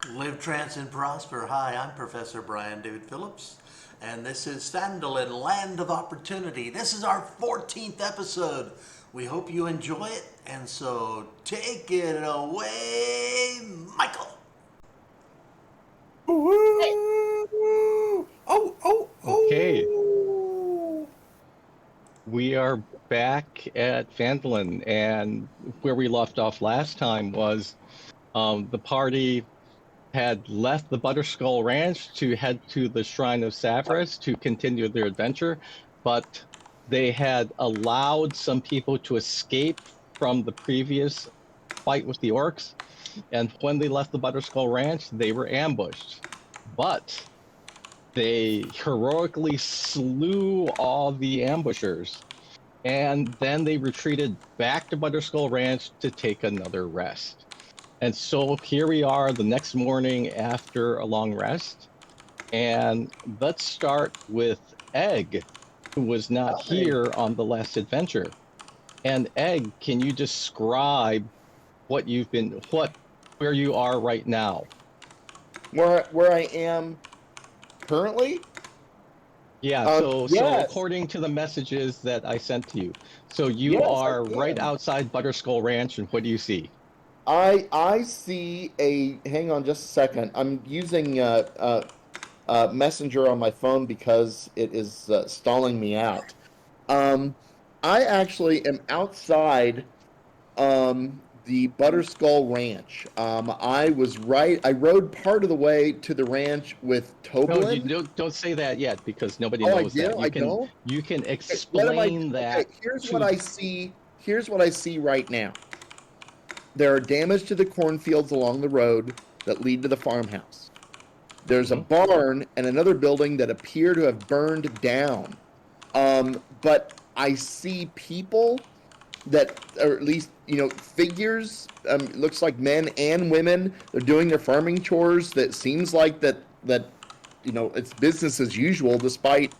Live, trance, and prosper. Hi, I'm Professor Brian David Phillips, and this is Phandalin, Land of Opportunity. This is our 14th episode. We hope you enjoy it, and so take it away, Michael. Hey. Okay, we are back at Phandalin, and where we left off last time was the party had left the Butterskull Ranch to head to the Shrine of Savras to continue their adventure, but they had allowed some people to escape from the previous fight with the orcs, and when they left the Butterskull Ranch, they were ambushed. But they heroically slew all the ambushers, and then they retreated back to Butterskull Ranch to take another rest. And so here we are the next morning after a long rest, and let's start with Egg, who was not here on the last adventure. And Egg, can you describe where you are right now? Where I am currently? Yeah, so according to the messages that I sent to you, so you are right outside Butterskull Ranch, and what do you see? I see hang on just a second. I'm using Messenger on my phone because it is stalling me out. I actually am outside the Butterskull Ranch. I rode part of the way to the ranch with Toblin. No, you don't say that yet because nobody knows that. You can explain that. Here's what I see. Here's what I see right now. There are damage to the cornfields along the road that lead to the farmhouse. There's a barn and another building that appear to have burned down. But I see people that, or at least, figures, looks like men and women. They're doing their farming chores. That seems like that it's business as usual, despite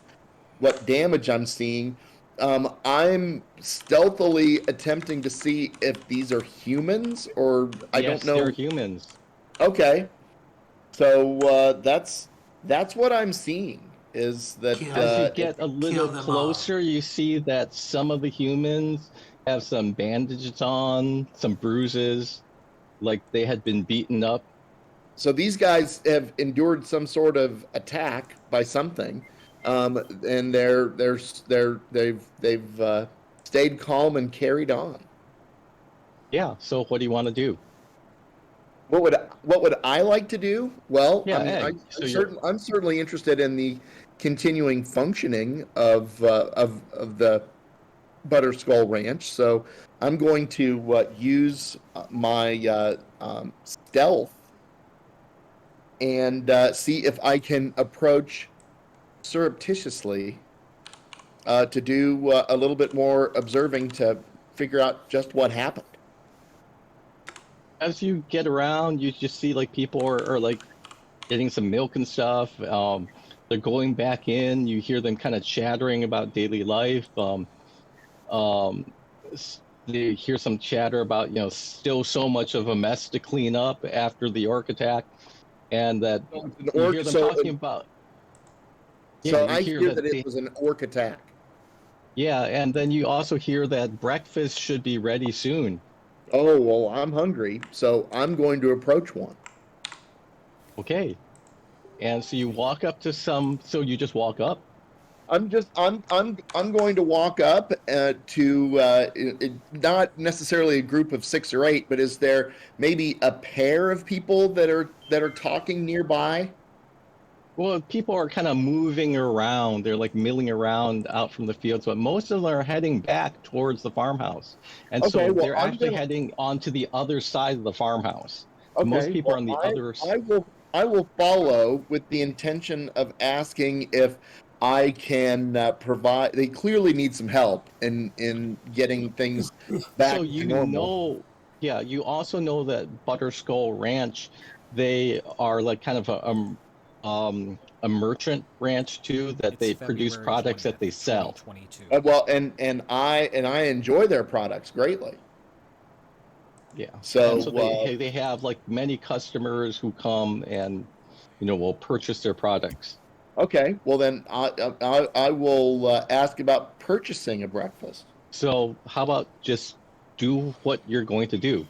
what damage I'm seeing. I'm stealthily attempting to see if these are humans, or I don't know. They're humans. Okay, so that's what I'm seeing. Is that as you get a little closer, you see that some of the humans have some bandages on, some bruises, like they had been beaten up. So these guys have endured some sort of attack by something, and they've stayed calm and carried on. Yeah. So what do you want to do? What would I like to do? Well, yeah, I'm certainly interested in the continuing functioning of the Butterskull Ranch. So I'm going to use my stealth and see if I can approach surreptitiously to do a little bit more observing to figure out just what happened. As you get around, you just see like people are like getting some milk and stuff. They're going back in. You hear them kind of chattering about daily life. You hear some chatter about still so much of a mess to clean up after the orc attack, and that you hear them talking about. So I hear that it was an orc attack. Yeah, and then you also hear that breakfast should be ready soon. Oh, well, I'm hungry, so I'm going to approach one. Okay. And so you walk up to so you just walk up? I'm going to walk up to not necessarily a group of 6 or 8, but is there maybe a pair of people that are talking nearby? Well, people are kind of moving around. They're like milling around out from the fields, but most of them are heading back towards the farmhouse. And so they're actually heading onto the other side of the farmhouse. Okay, most people are on the other side. I will follow with the intention of asking if I can provide. They clearly need some help in getting things back to normal. You also know that Butterskull Ranch, they are like kind of a merchant ranch too, that they produce products that they sell. Well, and I enjoy their products greatly. Yeah. So, And so they have like many customers who come and will purchase their products. okay, well then I will ask about purchasing a breakfast. So how about just do what you're going to do?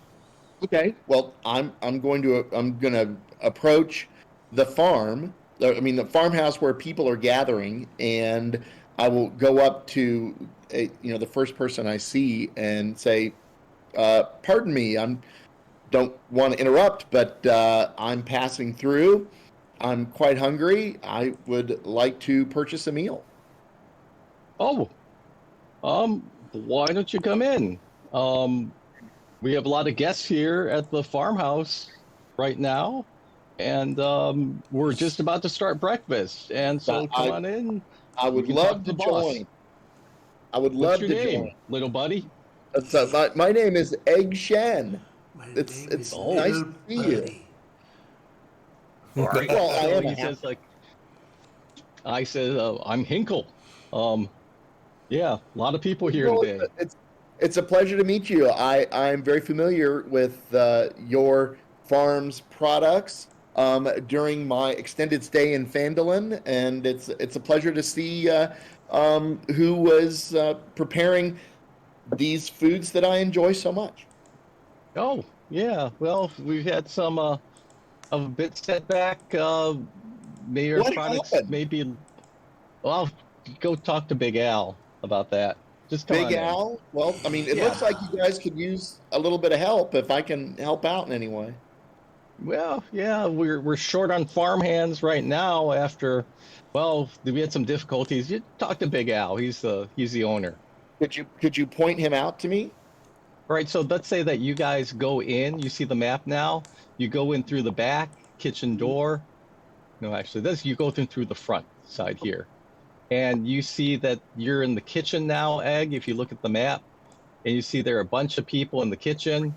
Okay, well I'm going to approach the farm. I mean the farmhouse where people are gathering, and I will go up to the first person I see and say, "Pardon me, don't want to interrupt, but I'm passing through. I'm quite hungry. I would like to purchase a meal." Oh, why don't you come in? Um, we have a lot of guests here at the farmhouse right now, and we're just about to start breakfast. And so come I on in. I You would can talk love to to the boss. join. I would What's love your to join. name, little buddy? So my name is Egg Shen. My It's name it's is Oh. nice Little to see you. Buddy. Well, I So am he a says like, I said, I'm Hinkle. Yeah, a lot of people here Well, today. it's a pleasure to meet you. I'm very familiar with your farm's products during my extended stay in Phandalin, and it's a pleasure to see who was preparing these foods that I enjoy so much. Oh, yeah. Well, we've had some of a bit setback. Maybe our What products happened? maybe. Well, go talk to Big Al about that. Just come Big on in. Al? Well, I mean, it Yeah. looks like you guys could use a little bit of help if I can help out in any way. Well, yeah, we're short on farm hands right now after, well, we had some difficulties. You talk to Big Al. He's the owner. Could you point him out to me? All right, so let's say that you guys go in, you see the map now, you go in through the back kitchen door. No, actually, this you go through the front side here. And you see that you're in the kitchen now, Egg, if you look at the map, and you see there are a bunch of people in the kitchen.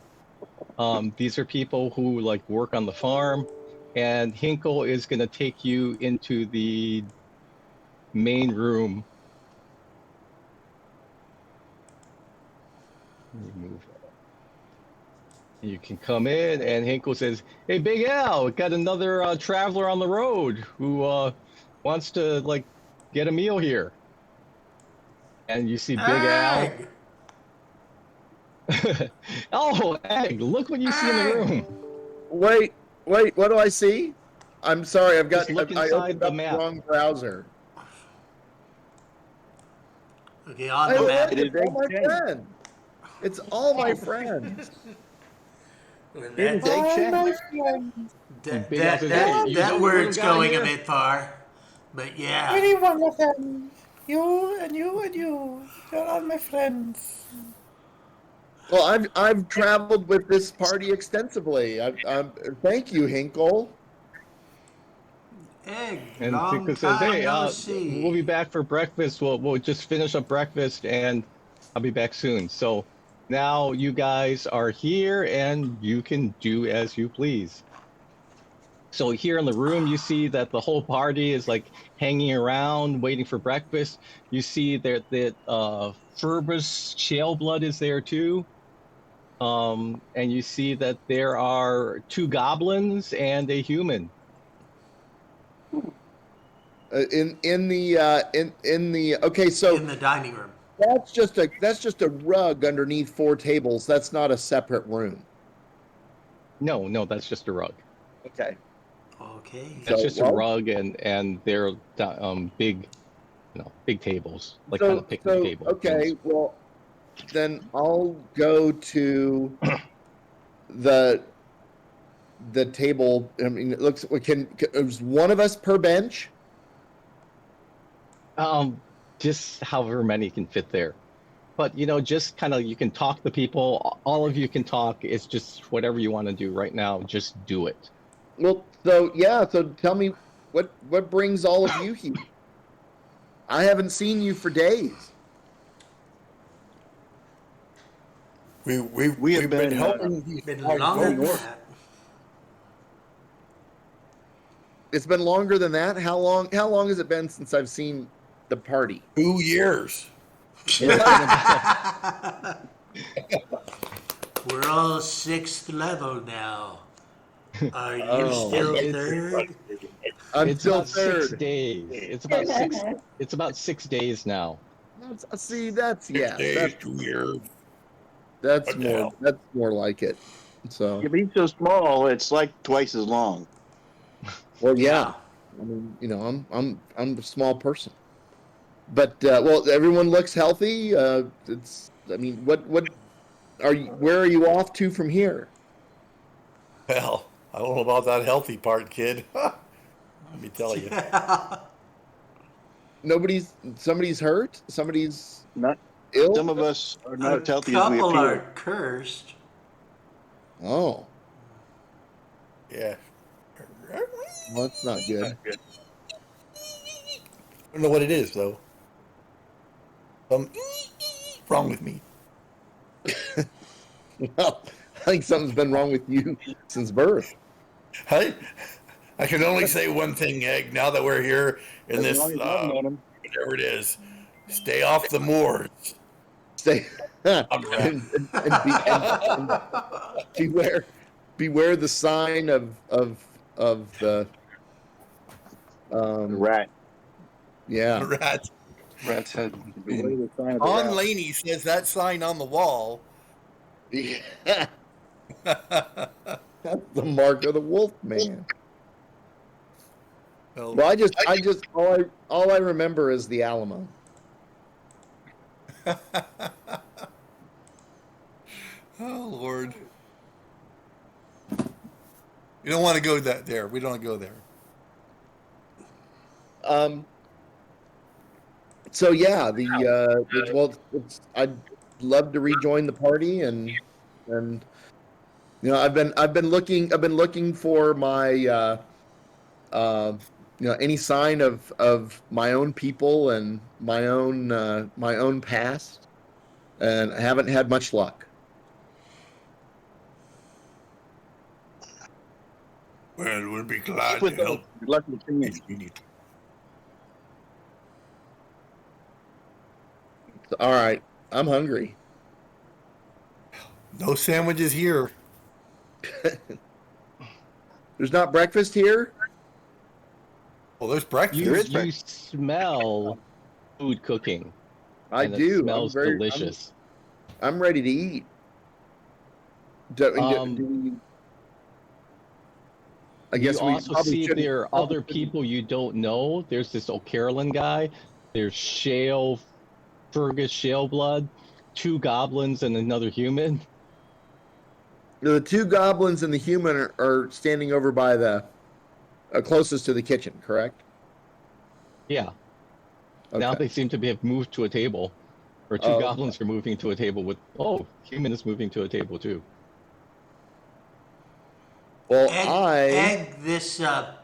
These are people who like work on the farm, and Hinkle is going to take you into the main room. Remove that. You can come in, and Hinkle says, "Hey, Big Al, we got another traveler on the road who wants to like get a meal here." And you see Big Al. Egg! Oh, Egg, look what you see in the Egg! room. Wait, what do I see? I'm sorry, Just look I inside opened the up the map. wrong browser. Okay, on the map. It's all my friends. It's all my friends. That, All my friends, that, Big Al that, says, that, "Hey, you that know the word's little guy going a here?" bit far. But yeah. any one of them. You and you and you. You're all my friends. Well, I've traveled with this party extensively. Thank you, Hinkle. Egg, And long Hinkle says, time "Hey, no we'll be see. back for breakfast. We'll just finish up breakfast, and I'll be back soon." So now you guys are here, and you can do as you please. So here in the room, you see that the whole party is like hanging around, waiting for breakfast. You see that Ferber's Shale Blood is there too. And you see that there are two goblins and a human. In the okay, so In the dining room. that's just a rug underneath four tables. That's not a separate room. No, that's just a rug. Okay. Okay. That's So, just a well- rug, and they're big, big tables, like So, kind of picnic so tables. okay, well, then I'll go to the table. I mean, it looks. Is one of us per bench? Just however many can fit there. But just kind of you can talk to people. All of you can talk. It's just whatever you want to do right now. Just do it. Well, so yeah. So tell me, what brings all of you here? I haven't seen you for days. We have been helping these Been guys longer go than north. that. It's been longer than that. How long? How long has it been since I've seen the party? 2 years. We're all 6th level now. Are you Oh. still It's- 3rd? I'm it's still about 6 third. days. It's about six. It's about 6 days now. See, that's Days, that's 2 years. that's What the more hell? that's more like it. So, You be so small, it's like twice as long. well, yeah. Yeah. I mean, I'm a small person, but well, everyone looks healthy. It's. I mean, what are you? Where are you off to from here? Well, I don't know about that healthy part, kid. Let me tell you. Somebody's hurt. Somebody's Not ill. some of us are not A as healthy as we couple appear. are cursed. Oh, Yeah. well, that's not good. I don't know what it is, though. Wrong with me. Well, I think something's been wrong with you since birth. I can only say one thing, Egg, now that we're here in As this, long as I've known him. whatever it is. Stay off the moors. Stay and, I'm right. and beware the sign of the Rat. yeah. Rat. Rat's head. Beware the sign of the On rat. Laney says that sign on the wall. Yeah. That's the mark of the wolf man. Well, Well, all I remember is the Alamo. oh, Lord. You don't want to go there. We don't want to go there. So yeah, I'd love to rejoin the party and I've been looking for my any sign of my own people and my own past, and I haven't had much luck. Well, we'll be glad With to help Good luck with the if you need. All right, I'm hungry. No sandwiches here. There's not breakfast here? Well, there's breakfast. You smell food cooking. I and do. It smells delicious. I'm ready to eat. I guess you we also probably see shouldn't- there are other people you don't know. There's this O'Carolyn guy. There's Fergus Shale Blood, 2 goblins and another human. The 2 goblins and the human are standing over by the closest to the kitchen, correct? Yeah. Okay. Now they seem to have moved to a table. Or 2 Oh, goblins are moving to a table with... Oh, human is moving to a table too. Well, Egg, this, the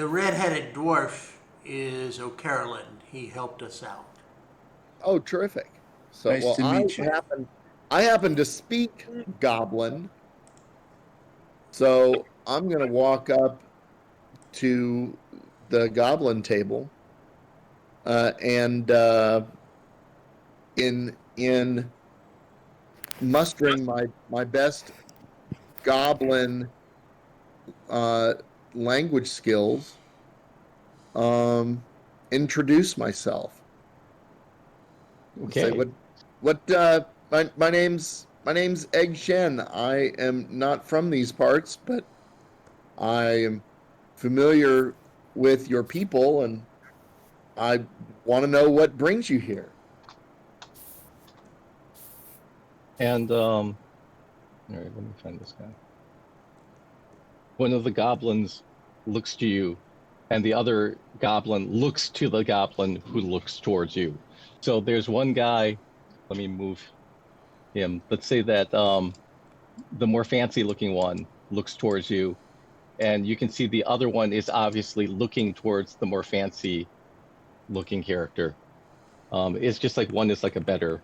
red-headed dwarf is O'Carolyn. He helped us out. Oh, terrific. So, Nice to meet you. I happen to speak Goblin, so I'm going to walk up to the Goblin table, and in mustering my best Goblin language skills, introduce myself. Okay. Say my name's Egg Shen. I am not from these parts, but I am familiar with your people, and I want to know what brings you here. And, all right, let me find this guy. One of the goblins looks to you, and the other goblin looks to the goblin who looks towards you. So there's one guy, let me move him. Let's say that the more fancy looking one looks towards you, and you can see the other one is obviously looking towards the more fancy looking character. It's just like one is like a better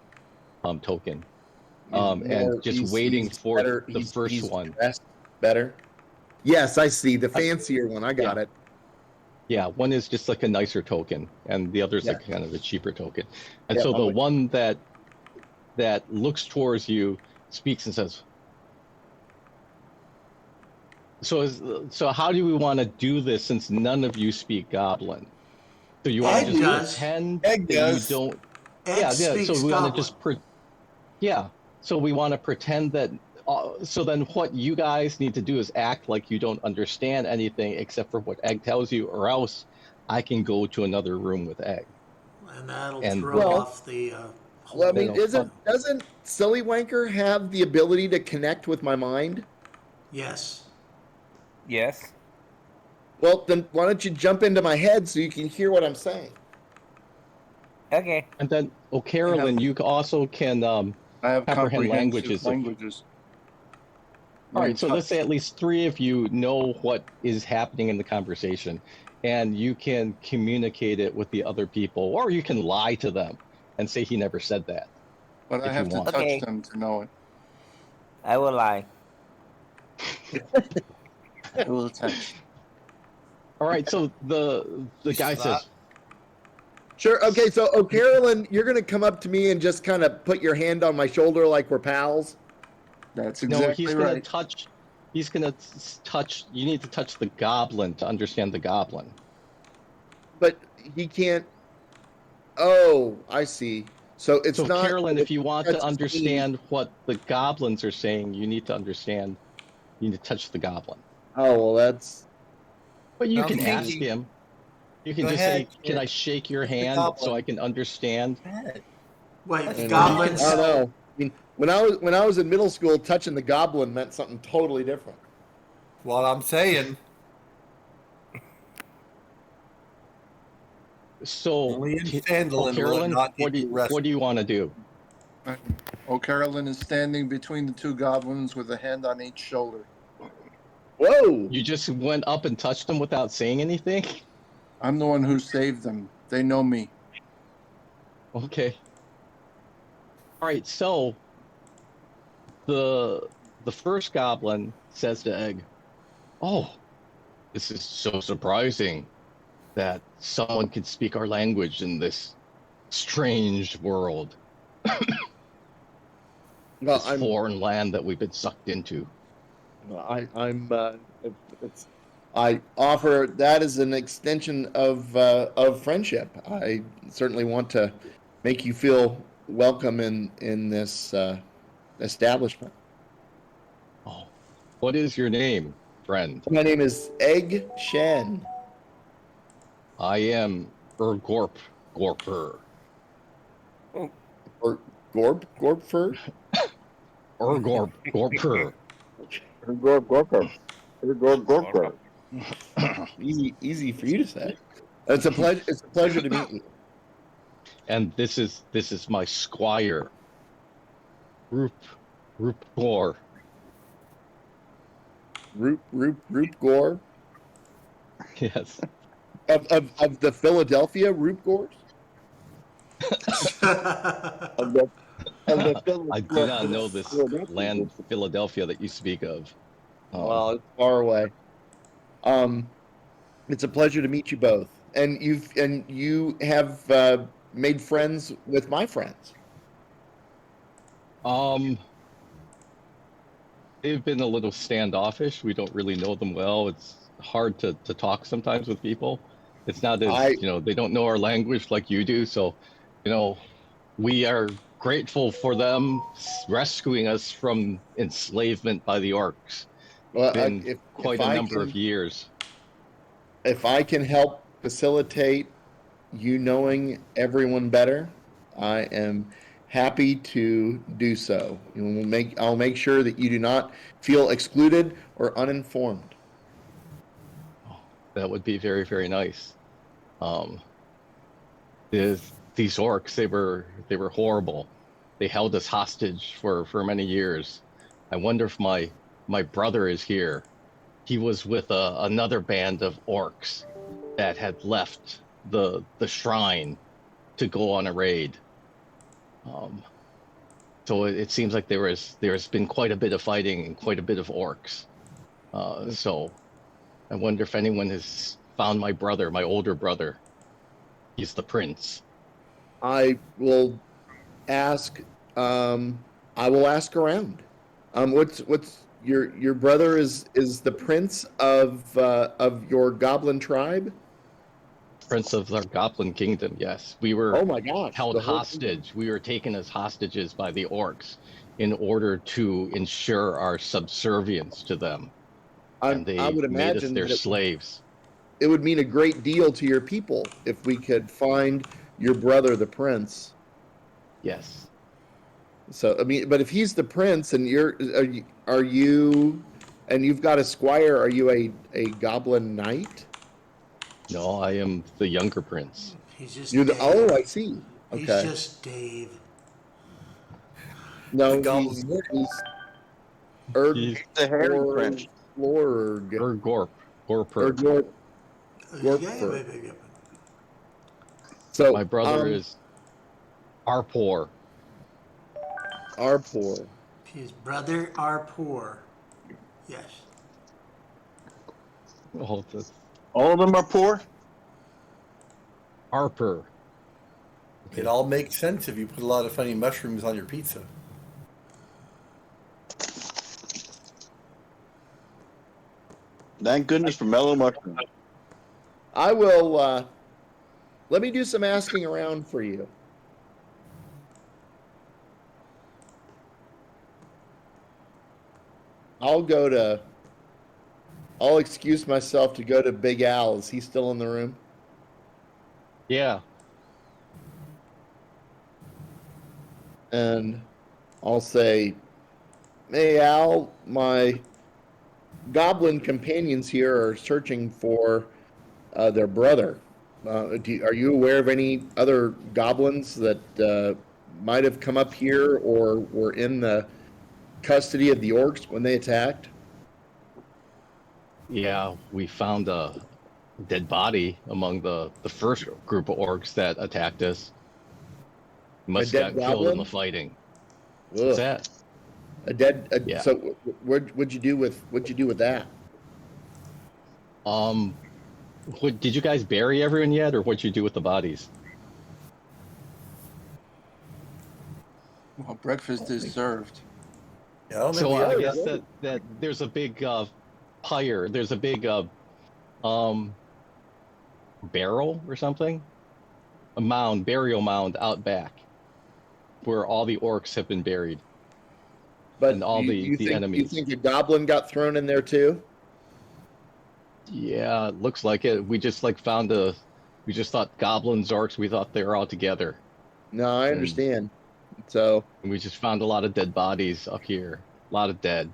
token. And just waiting for the first one. Better. Yes, I see the fancier one. I got it. Yeah, one is just like a nicer token, and the other is like kind of a cheaper token. And so the one that looks towards you speaks and says, so how do we want to do this since none of you speak Goblin? So you want Egg to just does. pretend Egg that does. you don't? Ed Yeah. speaks So we want to Goblin. just yeah. So we want to pretend that. So then, what you guys need to do is act like you don't understand anything except for what Egg tells you, or else I can go to another room with Egg. And that'll And throw Well- off the whole. Well, I mean, Then doesn't Silly Wanker have the ability to connect with my mind? Yes. Yes. Well, then why don't you jump into my head so you can hear what I'm saying? Okay. And then, Carolyn, you also can I have comprehend comprehensive languages. languages. All right, so let's say at least 3 of you know what is happening in the conversation, and you can communicate it with the other people, or you can lie to them and say he never said that. But I if you have to want. touch Okay. them to know it. I will lie. I will touch. All right, so the guy says, Sure. Okay. So, Carolyn, you're gonna come up to me and just kind of put your hand on my shoulder like we're pals. That's no, exactly he's gonna right. touch. He's gonna touch. You need to touch the goblin to understand the goblin. But he can't. Oh, I see. So it's So not. Carolyn, if you want to touches me. understand what the goblins are saying, you need to understand. You need to touch the goblin. Oh well, that's. But you Now, can ask Kinky, him. You can go just ahead, say, "Can kid. I shake your Touch the hand so goblin." I can understand?" Wait, And goblins. I don't know. I mean, when I was in middle school, touching the goblin meant something totally different. What I'm saying, So, only in Ca- Phandalin will it Carolyn, not what get do you what do you want to do? Carolyn is standing between the 2 goblins with a hand on each shoulder. Whoa! You just went up and touched them without saying anything? I'm the one who saved them. They know me. Okay. All right. So the first goblin says to Egg, "Oh, this is so surprising that someone can speak our language in this strange world, Well, this foreign land that we've been sucked into." I'm. I offer that as an extension of friendship. I certainly want to make you feel welcome in this establishment. Oh, what is your name, friend? My name is Egg Shen. I am Gorper. Or Gorpfer. Gorper. Easy for you to say. It's a pleasure. It's a pleasure to meet you. And this is my squire, Roop Gore. Roop Gore Yes. of the Philadelphia Roop Gores. I do not know this land, Philadelphia, that you speak of. Well, it's far away. It's a pleasure to meet you both, and you have made friends with my friends. They've been a little standoffish. We don't really know them well. It's hard to talk sometimes with people. It's not as, they don't know our language like you do. So, we are grateful for them rescuing us from enslavement by the orcs. Well, Been quite a number of years. If I can help facilitate you knowing everyone better, I am happy to do so. I'll make sure that you do not feel excluded or uninformed. That would be very, very nice. These orcs, they were horrible. They held us hostage for many years. I wonder if my brother is here. He was with another band of orcs that had left the shrine to go on a raid. So it seems like there's been quite a bit of fighting and quite a bit of orcs. So I wonder if anyone has found my brother, my older brother. He's the prince. I will ask. I will ask around. What's your brother is the prince of your goblin tribe? Prince of the Goblin Kingdom, yes. We were Oh my gosh, held the whole hostage. We were taken as hostages by the orcs in order to ensure our subservience to them. And I they would made us imagine their that slaves. it would mean a great deal to your people if we could find your brother, the prince. Yes. So I mean, but if he's the prince and are you and you've got a squire, are you a goblin knight? No, I am the younger prince. He's just You're the Dave. I see. He's Okay. just Dave. The No, goblin he's Erg He's The hairy or prince. Florg Gorp. or Gorper. Gorpfer. So My brother is Arpor. Arpor. His brother are poor. Yes. Oh, that's All of them are poor? Arper. It all makes sense if you put a lot of funny mushrooms on your pizza. Thank goodness for mellow mushroom. I will let me do some asking around for you. I'll excuse myself to go to Big Al. Is he still in the room? Yeah. And I'll say, "Hey Al, my goblin companions here are searching for their brother. Are you aware of any other goblins that might have come up here or were in the custody of the orcs when they attacked?" Yeah, we found a dead body among the first group of orcs that attacked us. Must dead have got killed in goblin? the fighting. Ugh. What's that? Yeah. So what'd you do with that? Did you guys bury everyone yet, or what'd you do with the bodies? Well, breakfast is served. Yeah, I don't think So we I ever- guess that there's a big pyre. There's a big barrel or something, a mound, burial mound out back, where all the orcs have been buried. But And all the you enemies. think a goblin got thrown in there too? Yeah, it looks like it. We just we just thought goblins, orcs. We thought they were all together. No, I understand. So And we just found a lot of dead bodies up here. A lot of dead.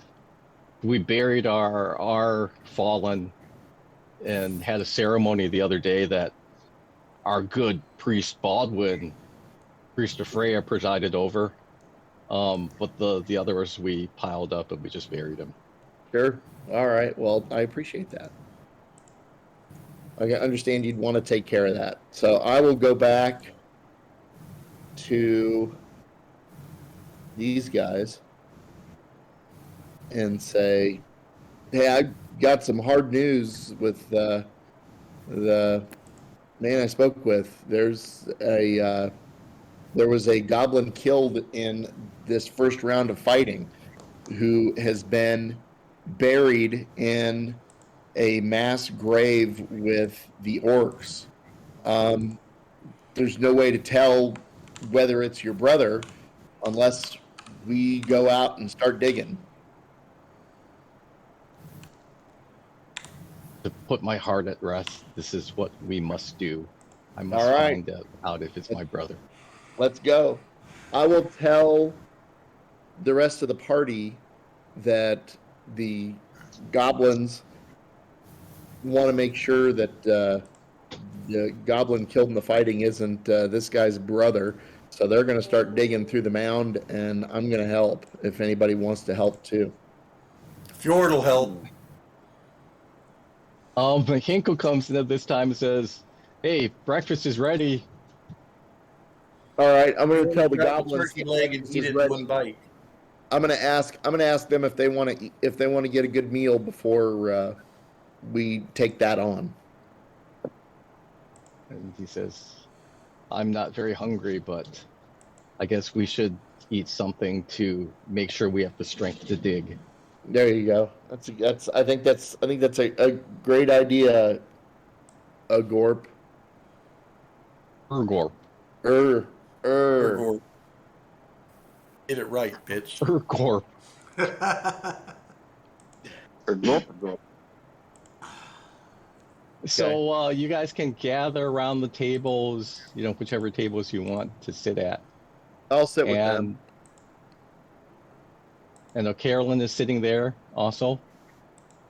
We buried our fallen and had a ceremony the other day that our good priest Baldwin, priest of Freya, presided over. But the others we piled up and we just buried them. sure. All right. Well, I appreciate that. I understand you'd want to take care of that. So I will go back to these guys and say, "Hey, I got some hard news with the man I spoke with. There was a goblin killed in this first round of fighting, who has been buried in a mass grave with the orcs. There's no way to tell whether it's your brother unless we go out and start digging." To put my heart at rest, this is what we must do. I must All right. find out if it's my brother. Let's go. I will tell the rest of the party that the goblins want to make sure that the goblin killed in the fighting isn't this guy's brother. So they're going to start digging through the mound, and I'm going to help if anybody wants to help too. Fjord will help. Hinkle comes in at this time and says, "Hey, breakfast is ready." All right, I'm going to tell the Grab a goblins turkey leg and this eat is it in ready. one bite. I'm going to ask them if they want to get a good meal before we take that on. And he says, "I'm not very hungry, but I guess we should eat something to make sure we have the strength to dig. There you go. I think that's a great idea. A gorp. Urgor. Er. Ergor. Get it right, bitch. Urgor. Ergor. So you guys can gather around the tables, whichever tables you want to sit at. I'll sit with them. And Carolyn is sitting there also.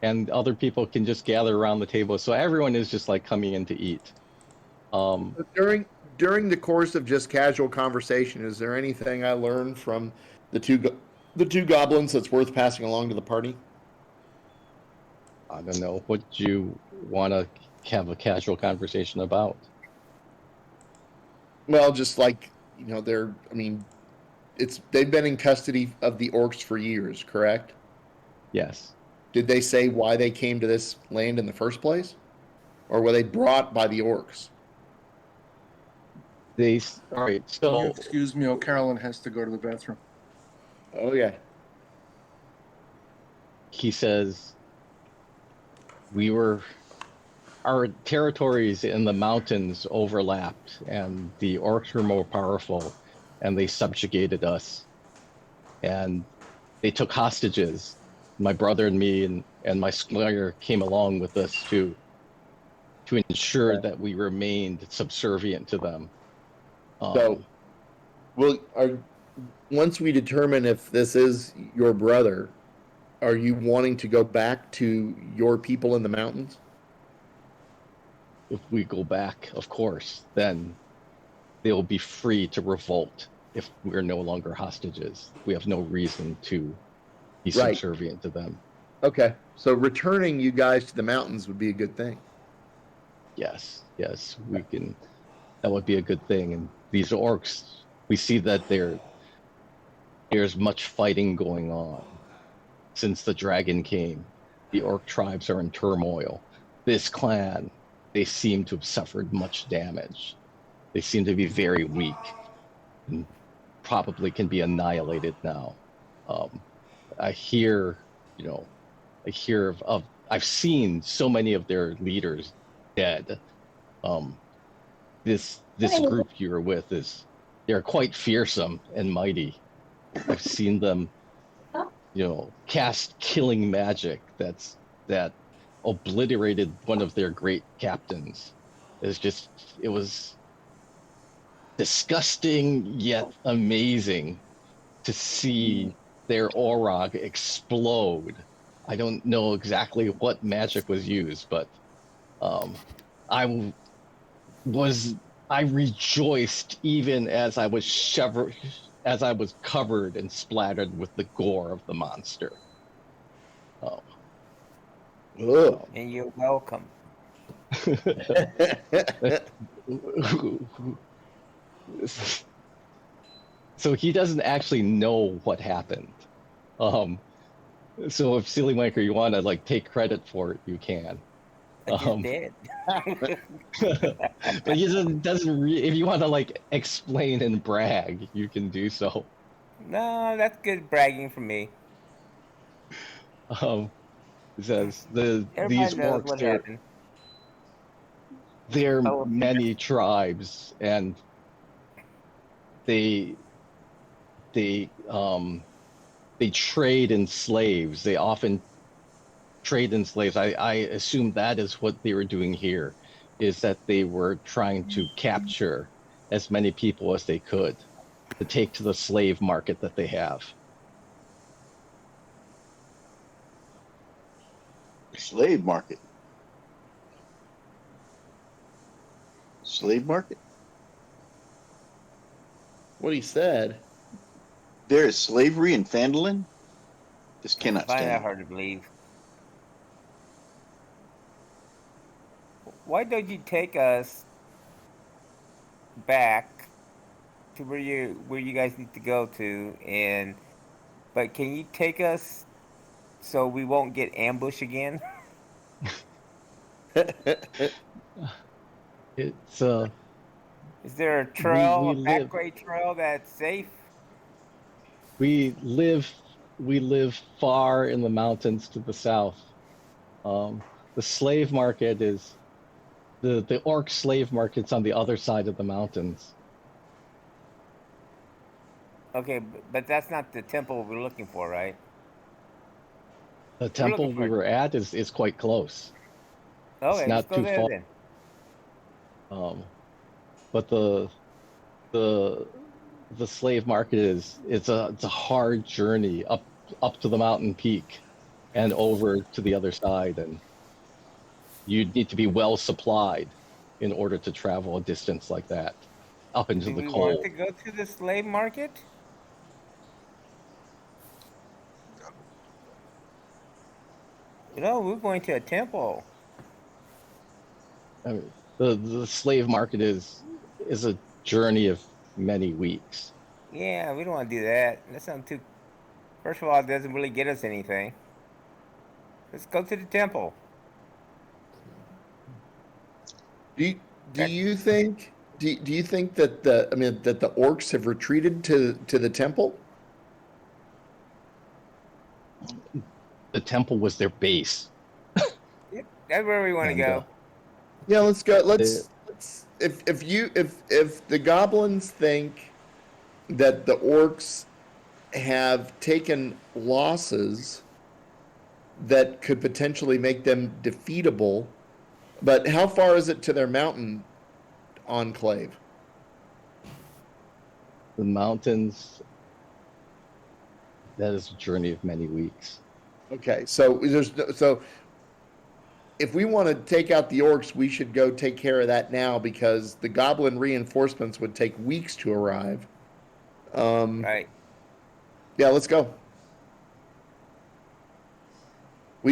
And other people can just gather around the table. So everyone is just like coming in to eat. During the course of just casual conversation, is there anything I learned from the two goblins that's worth passing along to the party? I don't know. What do you want to have a casual conversation about? Well, just like, they've been in custody of the orcs for years, correct? Yes. Did they say why they came to this land in the first place? Or were they brought by the orcs? All right, so... Excuse me, Carolyn has to go to the bathroom. Oh, yeah. He says, our territories in the mountains overlapped, and the orcs were more powerful, and they subjugated us. And they took hostages. My brother and me and my squire came along with us to ensure that we remained subservient to them. Once we determine if this is your brother, are you wanting to go back to your people in the mountains? If we go back, of course, then they'll be free to revolt if we're no longer hostages. We have no reason to be subservient to them. Okay, so returning you guys to the mountains would be a good thing. Yes, we can. That would be a good thing. And these orcs, we see that there's much fighting going on. Since the dragon came, the orc tribes are in turmoil. This clan, they seem to have suffered much damage. They seem to be very weak and probably can be annihilated now. I've seen so many of their leaders dead. This group you're with they're quite fearsome and mighty. I've seen them, cast killing magic that obliterated one of their great captains. It was disgusting yet amazing to see their Orog explode. I don't know exactly what magic was used, but I rejoiced even as I was covered and splattered with the gore of the monster. And you're welcome. So he doesn't actually know what happened. So if Silly Wanker, you want to take credit for it, you can. I just did. But he doesn't. If you want to explain and brag, you can do so. No, that's good bragging for me. It says these knows what orcs happened. they're many tribes, and they trade in slaves. They often trade in slaves. I assume that is what they were doing here, is that they were trying to capture as many people as they could to take to the slave market that they have. Slave market. Slave market? What he said. There is slavery in Phandalin? This cannot I find that stand. hard to believe. Why don't you take us back to where you guys need to go to, but can you take us so we won't get ambushed again? It's Is there a trail, we a live- backway trail that's safe? We live far in the mountains to the south. The slave market is the orc slave market's on the other side of the mountains. Okay, but that's not the temple we're looking for, right? The We're temple looking we for. were at is quite close. It's Okay, let's not go too there far. then. But the the slave market it's a hard journey up to the mountain peak and over to the other side, and you'd need to be well supplied in order to travel a distance like that up into Do the we want cold. to go to the slave market? No, we're going to a temple. I mean, the slave market is a journey of many weeks. Yeah, we don't want to do that. That's not too. First of all, it doesn't really get us anything. Let's go to the temple. Do you, do you think that the orcs have retreated to the temple? The temple was their base. Yep, that's where we want to And go. Yeah, let's go. the, Let's if the goblins think that the orcs have taken losses that could potentially make them defeatable, but how far is it to their mountain enclave? the mountains, that is a journey of many weeks. Okay, so so if we want to take out the orcs, we should go take care of that now because the goblin reinforcements would take weeks to arrive. Right. Yeah, let's go.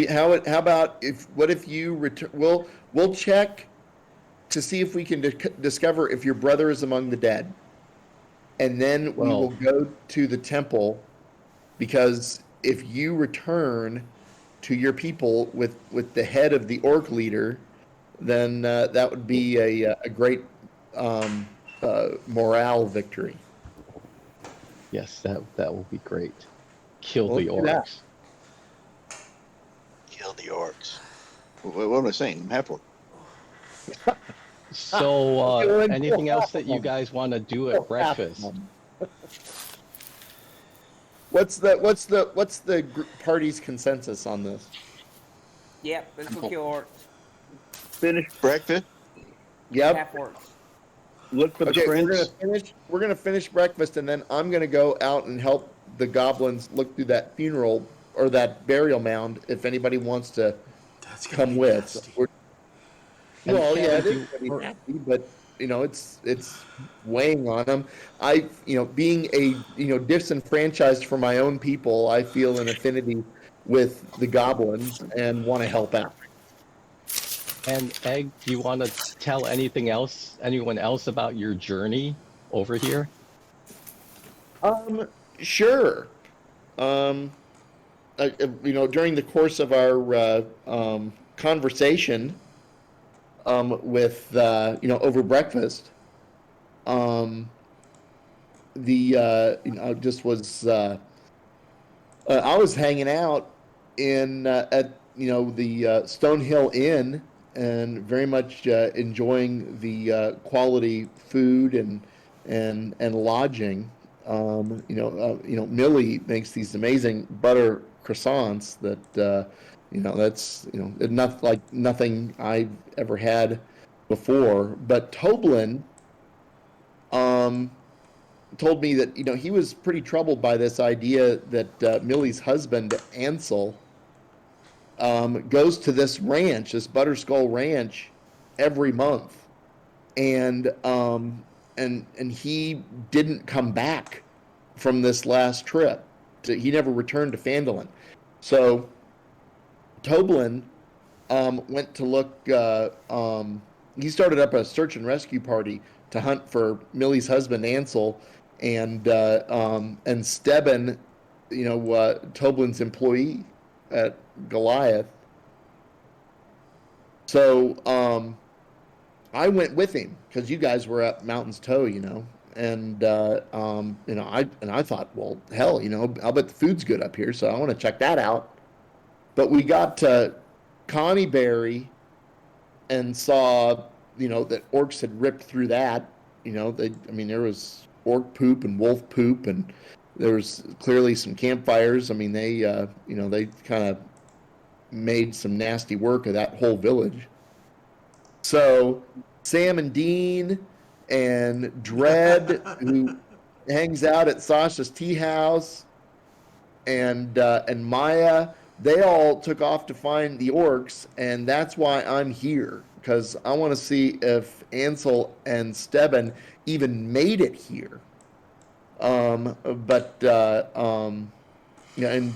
How about if you return? We'll check to see if we can discover if your brother is among the dead, and then we will go to the temple because if you return to your people with the head of the orc leader, then that would be a great morale victory. Yes, that will be great. Kill Well, the let's do that. orcs. Kill the orcs. What am I saying? I'm half orc. So, Kill anything half else that of you them. guys want to do at Kill half of breakfast? them. What's the party's consensus on this? Yep, let's go kill orcs. Finish. Breakfast? Yep. Half orcs. Look for the Okay, prince. we're gonna finish breakfast, and then I'm gonna go out and help the goblins look through that funeral or that burial mound. If anybody wants to That's gonna come be with, nasty. And well, yeah, it Kevin, is gonna be nasty, but it's weighing on them. Being a disenfranchised for my own people, I feel an affinity with the goblins and want to help out. And Egg, do you want to tell anyone else about your journey over here? Sure. During the course of our conversation, with over breakfast, just was I was hanging out in at the Stonehill Inn and very much enjoying the quality food and lodging. Millie makes these amazing butter croissants that that's not like nothing I've ever had before. But Toblin told me that he was pretty troubled by this idea that Millie's husband Ansel goes to this ranch, this Butterskull Ranch, every month, and he didn't come back from this last trip. He never returned to Phandalin. So Toblin went to look. He started up a search and rescue party to hunt for Millie's husband Ansel and Stebbin, Toblin's employee at Goliath. So I went with him because you guys were at Mountain's Toe, and I thought, well, hell, I'll bet the food's good up here, so I want to check that out. But we got to Connie Berry and saw, that orcs had ripped through that. There was orc poop and wolf poop, and there was clearly some campfires. I mean, they kind of made some nasty work of that whole village. So Sam and Dean and Dredd, who hangs out at Sasha's tea house, and Maya, they all took off to find the orcs, and that's why I'm here, because I want to see if Ansel and Stebbin even made it here. And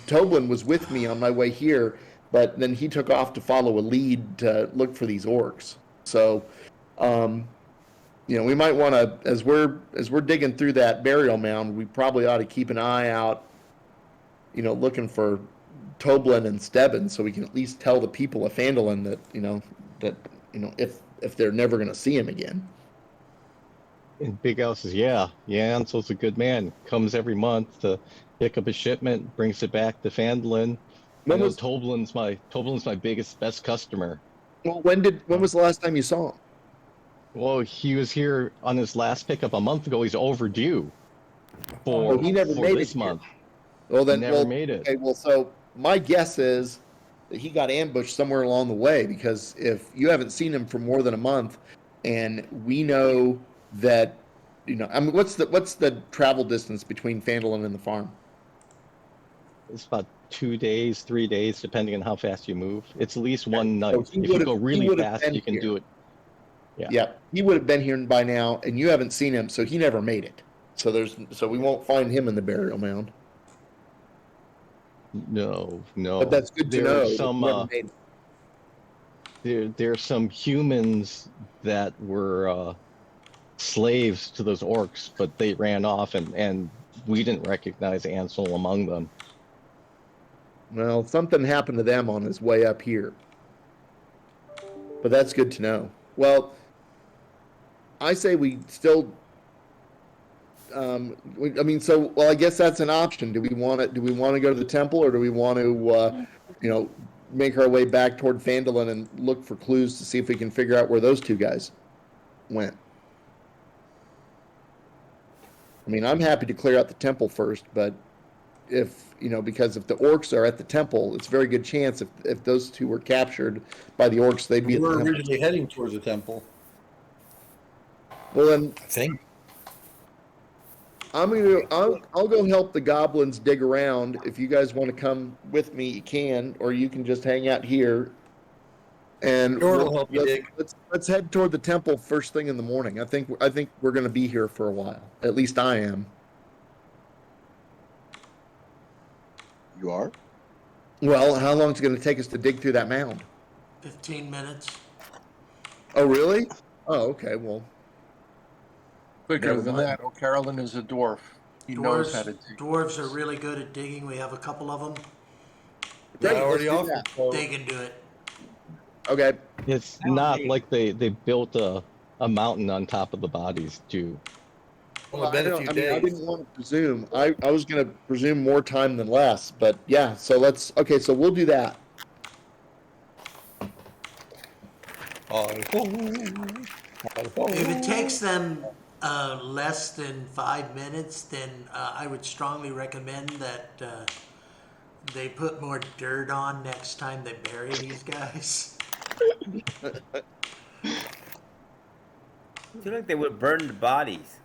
Toblin was with me on my way here, but then he took off to follow a lead to look for these orcs. So, we might want to, as we're digging through that burial mound, we probably ought to keep an eye out, looking for Toblin and Stebbin, so we can at least tell the people of Phandalin that if they're never going to see him again. And Big Al says, yeah, Ansel's a good man. Comes every month to pick up a shipment, brings it back to Phandalin. I know Toblin's my best customer. Well, when was the last time you saw him? Well, he was here on his last pickup a month ago. He's overdue for he never made this it month. Well, then he never made it. Okay, well, so my guess is that he got ambushed somewhere along the way, because if you haven't seen him for more than a month, and we know that, what's the travel distance between Phandalin and the farm? It's about 2 days, 3 days, depending on how fast you move. It's at least one night. So if you go really fast, you can do it. Yeah, he would have been here by now, and you haven't seen him, so he never made it. So we won't find him in the burial mound. No. But that's good to know. There's some humans that were slaves to those orcs, but they ran off, and we didn't recognize Ansel among them. Well, something happened to them on his way up here. But that's good to know. Well, I say we still. I guess that's an option. Do we want to go to the temple, or do we want to, make our way back toward Phandalin and look for clues to see if we can figure out where those two guys went? I mean, I'm happy to clear out the temple first, but because if the orcs are at the temple, it's a very good chance if those two were captured by the orcs, they'd be at the temple. We're originally heading towards the temple. Well, then I think. I'll go help the goblins dig around. If you guys want to come with me, you can, or you can just hang out here. And We'll help you dig. Let's head toward the temple first thing in the morning. I think we're going to be here for a while. At least I am. You are? Well, how long is it going to take us to dig through that mound? 15 minutes. Oh, really? Oh, okay. Well, Quicker Never than mind. that. O'Carolyn is a dwarf. He knows how to dig. Dwarves are really good at digging. We have a couple of them. great, I already let's do offered. that. They can do it. Okay. It's not like they built a mountain on top of the bodies too. Well, it's been a few I days. didn't want to presume. I was going to presume more time than less, but yeah. So we'll do that. If it takes them less than 5 minutes, then I would strongly recommend that they put more dirt on next time they bury these guys. I feel like they would burn the bodies.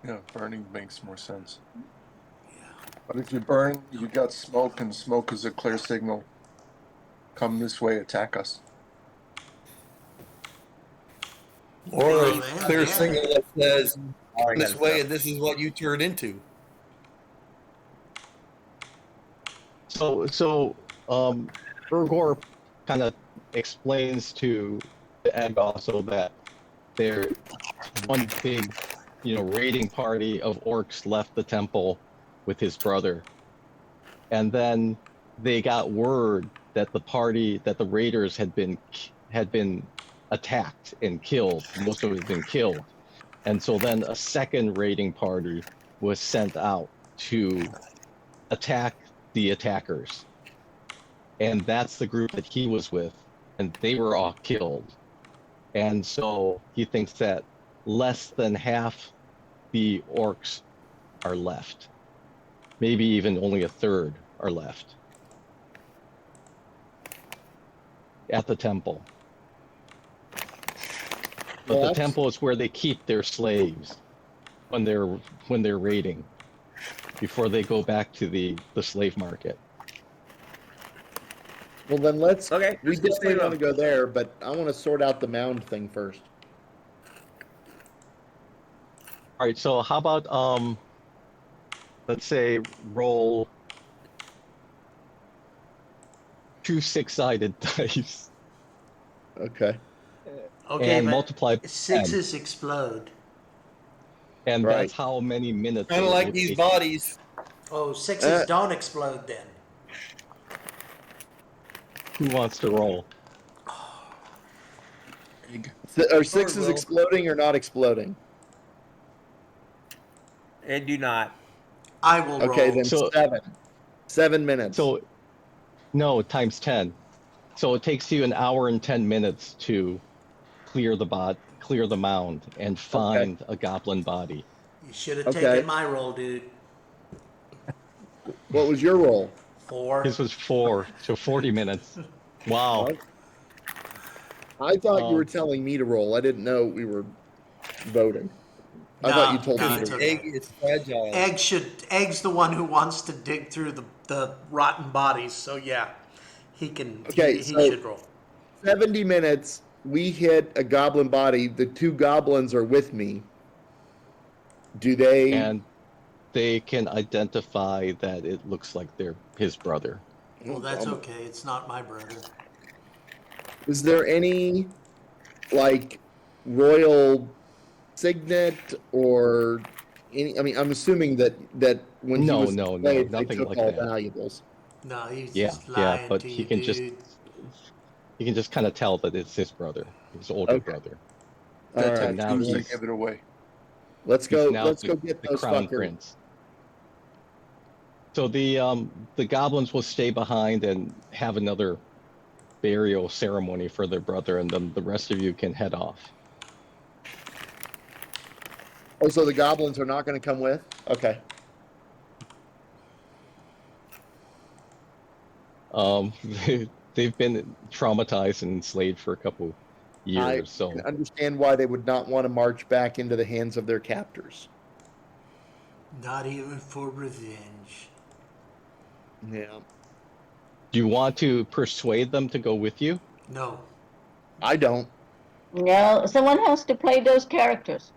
Yeah, burning makes more sense. But if you burn, you got smoke, and smoke is a clear signal. Come this way, attack us. Or a Oh, man, clear yeah. signal that says, I this gotta way, go. and this is what you turn into. So Urgor kind of explains to Egg also that there one big, raiding party of orcs left the temple with his brother, and then they got word that the raiders had been attacked and killed. Most of them had been killed, And so then a second raiding party was sent out to attack the attackers. And that's the group that he was with, and they were all killed. And so he thinks that less than half the orcs are left. Maybe even only a third are left at the temple. But the temple is where they keep their slaves when they're raiding, before they go back to the slave market. Well, then let's. Okay, We let's go definitely see want to them. go there, but I want to sort out the mound thing first. All right, so how about let's say roll 2 6-sided dice Okay. Okay, and but multiply by 10. sixes explode. And Right. that's how many minutes. Kind it of like would these take. bodies. Oh, sixes don't explode then. Who wants to roll? Are sixes will. exploding or not exploding? And do not. I will Okay, roll. then So- 7. 7 minutes. So, no, times 10. So it takes you an hour and 10 minutes to clear the mound and find a goblin body. You should have Okay. taken my roll, dude. What was your roll? 4. His was 4, so 40 minutes. Wow. I thought you were telling me to roll. I didn't know we were voting. I No, thought you told no, me it's to. okay. Egg is fragile. Egg's the one who wants to dig through the rotten bodies. So yeah, he can. Okay, he so- should roll. 70 minutes. We hit a goblin body. The 2 goblins are with me. Do they? And they can identify that it looks like they're his brother. Well, that's okay. It's not my brother. Is there any like royal signet or any? I mean, I'm assuming that when No, he was no, enslaved, they nothing took like all that. valuables. No, he's Yeah, just yeah, lying but to he you, can dude. you can just kind of tell that it's his brother, his older Okay. brother. All The right, now tattoos, they he's- give it away. let's He's go. now Let's the- go get the those crown fuckers. prince. So the goblins will stay behind and have another burial ceremony for their brother, and then the rest of you can head off. Oh, so the goblins are not going to come with? Okay. They've been traumatized and enslaved for a couple years, I so can understand why they would not want to march back into the hands of their captors. Not even for revenge. Yeah. do you want to persuade them to go with you? No. I don't. No, someone has to play those characters.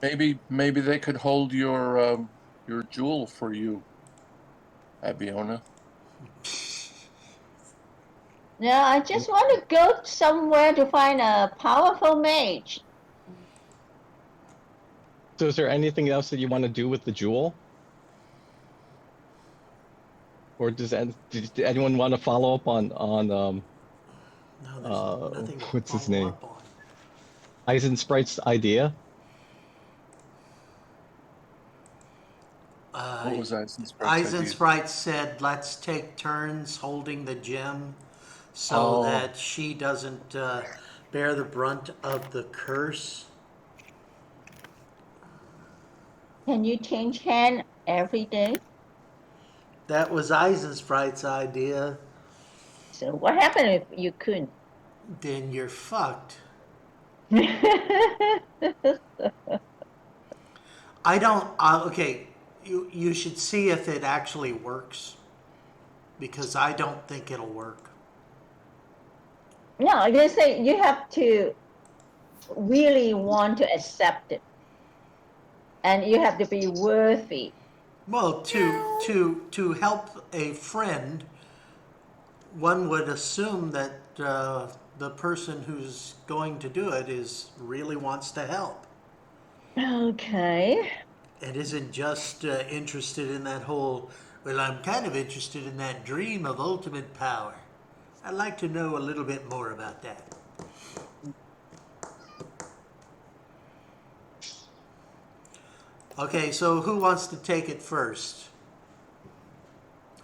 Maybe they could hold your jewel for you, Abiona. No, I just want to go somewhere to find a powerful mage. So is there anything else that you want to do with the jewel? Or does anyone want to follow up on No, there's nothing to what's his follow name? up on. Eisensprite's idea? What was Eisen's Eisensprite said, let's take turns holding the gem so that she doesn't bear the brunt of the curse. Can you change hand every day? That was Eisensprite's idea. So what happened if you couldn't? Then you're fucked. I don't. Okay, you should see if it actually works, because I don't think it'll work. No, I just say you have to really want to accept it, and you have to be worthy. Well, to help a friend, one would assume that the person who's going to do it really wants to help. Okay. It isn't just interested in that whole, well, I'm kind of interested in that dream of ultimate power. I'd like to know a little bit more about that. Okay, so who wants to take it first?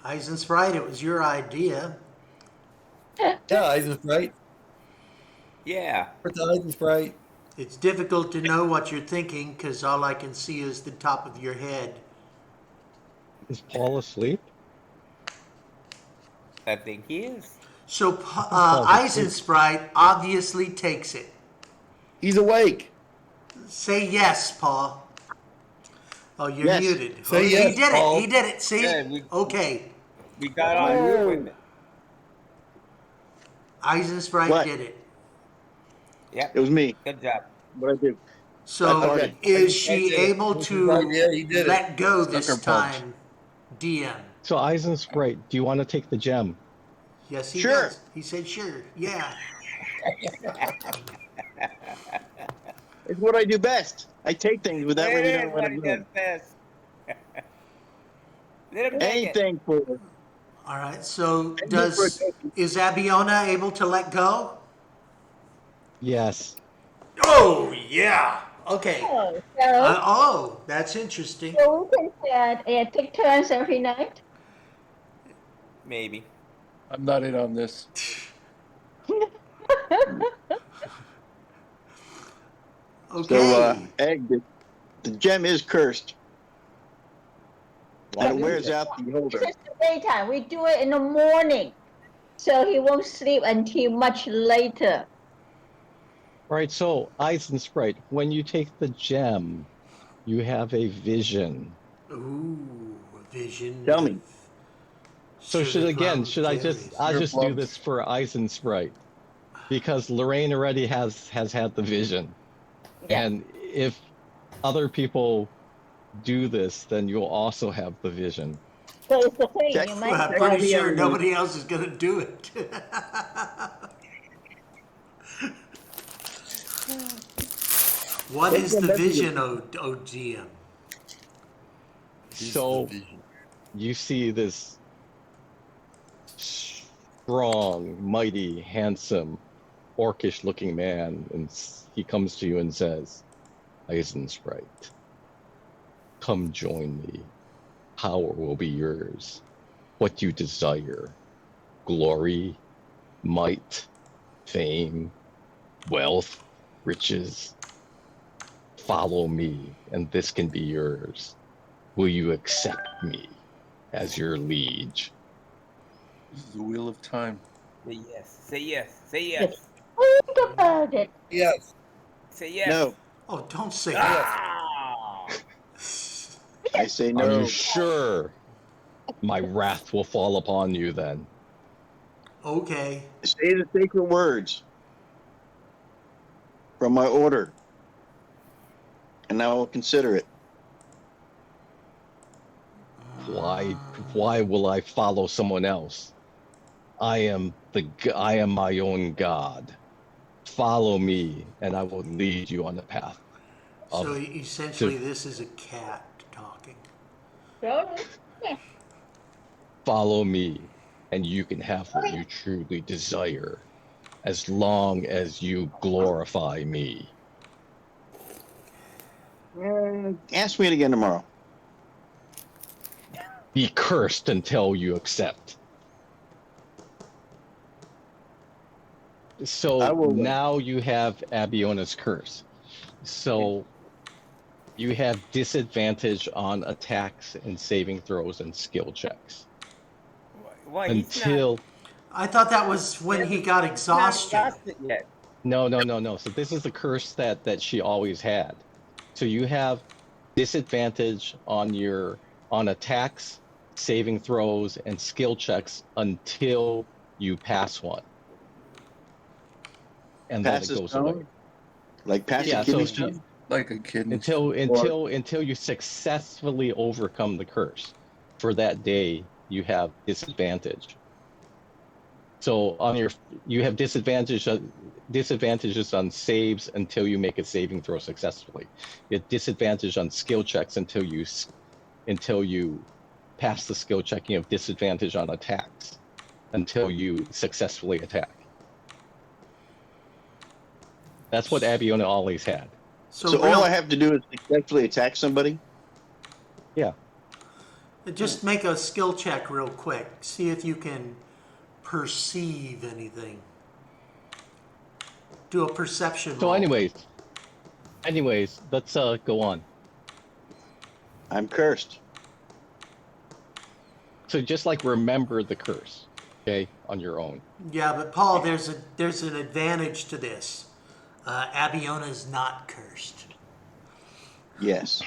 Eisensprite, it was your idea. Yeah, Eisen's right. Yeah. Where's Eisen's right? It's difficult to know what you're thinking because all I can see is the top of your head. Is Paul asleep? I think he is. So Paul's asleep. Eisensprite obviously takes it. He's awake. Say yes, Paul. Oh, you're Yes. muted. Say Oh, yes, he did Paul. it. He did it. See? Yeah, Okay. We got on here with it. Eisensprite What? did it. It was me. Good job. What I do? So Okay. is she able to Yeah, he did it. let go this Sucker punch. time, DM? So Eisensprite, do you want to take the gem? Yes, he Sure. does. He said sure. Yeah. It's what I do best. I take things without There really it knowing is, what what I'm he doing. does best. Let him take it. Anything for it. All right. So I do for a token. is Abiona able to let go? Yes. Oh yeah. Okay. So That's interesting. so we can take turns every night. Maybe. I'm not in on this. Okay. So, Egg, the gem is cursed. And it wears out the holder. This is the daytime. We do it in the morning, so he won't sleep until much later. All right, so Eisensprite, when you take the gem, you have a vision. Ooh, vision. Tell me. So I'll just do this for Eisensprite, because Lorraine already has had the vision, Yeah. and if other people do this, then you'll also have the vision. So it's the thing. Check. You Well, might I'm pretty sure nobody else is going to do it. What is the vision, OGM? So you see this strong, mighty, handsome, orcish-looking man, and he comes to you and says, Eisensprite, come join me. Power will be yours. What you desire, glory, might, fame, wealth, riches. Follow me, and this can be yours. Will you accept me as your liege? This is the wheel of time. Say yes. Say yes. Say yes. think about it. Yes. Say yes. No. Oh, don't say that. Ah! I say Are no. you sure? My wrath will fall upon you then. Okay. Say the sacred words from my order, and I will consider it. Why will I follow someone else? I am my own god. Follow me, and I will lead you on the path. So essentially, this is a cat talking. Follow me, and you can have what you truly desire, as long as you glorify me. Ask me it again tomorrow. Be cursed until you accept. So now you have Abiona's curse. So you have disadvantage on attacks and saving throws and skill checks. Why? Until I thought that was when he got exhaustion. Not exhausted yet. No. So this is the curse that she always had. So you have disadvantage on attacks, saving throws, and skill checks until you pass one. And then it goes away. Like pass Yeah, a kidney so stone? Like a kidney. until you successfully overcome the curse. For that day, you have disadvantage. So you have disadvantages on saves until you make a saving throw successfully. You have disadvantage on skill checks until you pass the skill check. You have disadvantage on attacks until you successfully attack. That's what Abiona always had. So all I have to do is successfully attack somebody? Yeah. Just make a skill check real quick. See if you can perceive anything. Do a perception So roll. anyways, let's go on. I'm cursed. So just like remember the curse, okay, on your own. Yeah, but Paul, there's an advantage to this. Abiona's not cursed. Yes.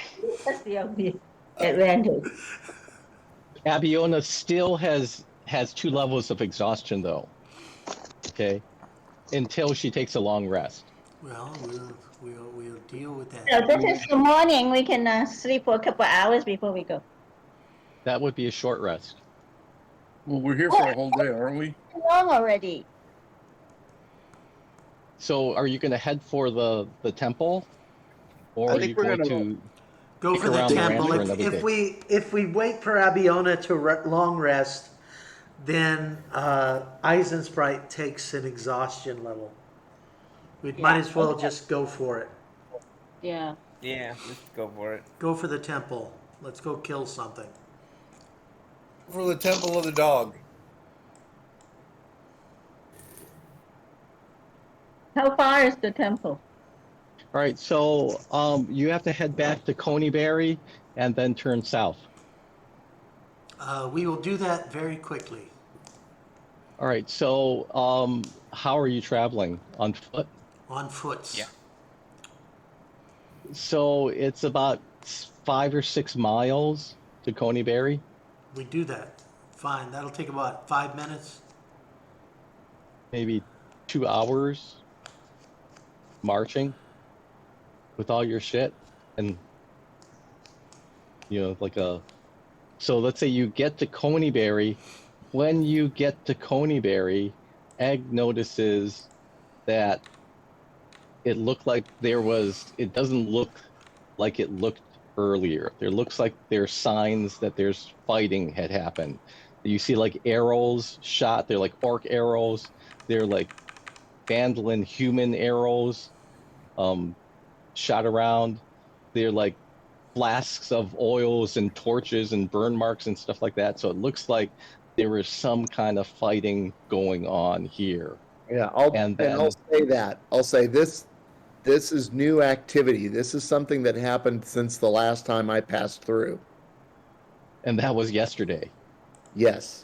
That's the obvious advantage. Abiona still has 2 levels of exhaustion though. Okay, until she takes a long rest. Well, we'll deal with that. So this is the morning. We can sleep for a couple of hours before we go. That would be a short rest. Well, we're here for a whole day, aren't we? Long already. So are you going to head for the temple, or I are think you we're going gonna to Go stick for the around the temple. ranch for another day? If we wait for Abiona to long rest, then Eisensprite takes an exhaustion level. We might as well just go for it. Yeah. Yeah, let's go for it. Go for the temple. Let's go kill something. For the Temple of the Dog. How far is the temple? All right, so you have to head back to Coneyberry and then turn south. We will do that very quickly. All right, so how are you traveling? On foot? On foot. Yeah. So it's about 5 or 6 miles to Coneyberry. We do that. Fine. That'll take about 5 minutes. Maybe 2 hours marching with all your shit and so let's say you get to Coneyberry. When you get to Coneyberry, Egg notices that it doesn't look like it looked earlier. There looks like there's signs that there's fighting had happened. You see like arrows shot. They're like orc arrows. They're like Phandalin human arrows shot around. They're like flasks of oils and torches and burn marks and stuff like that. So it looks like there was some kind of fighting going on here. Yeah, I'll say that. I'll say this is new activity. This is something that happened since the last time I passed through. And that was yesterday. Yes.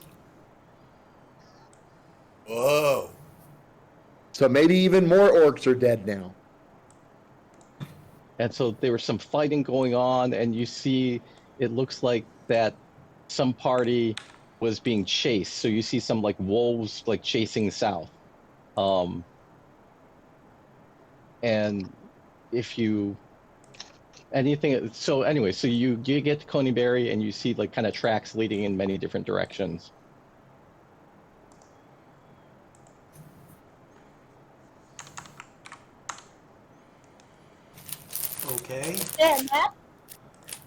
Whoa. So maybe even more orcs are dead now. And so there was some fighting going on, and you see it looks like that some party was being chased. So you see some like wolves like chasing south. And if you so you get to Coneyberry and you see like kind of tracks leading in many different directions. Okay. Yeah, Matt?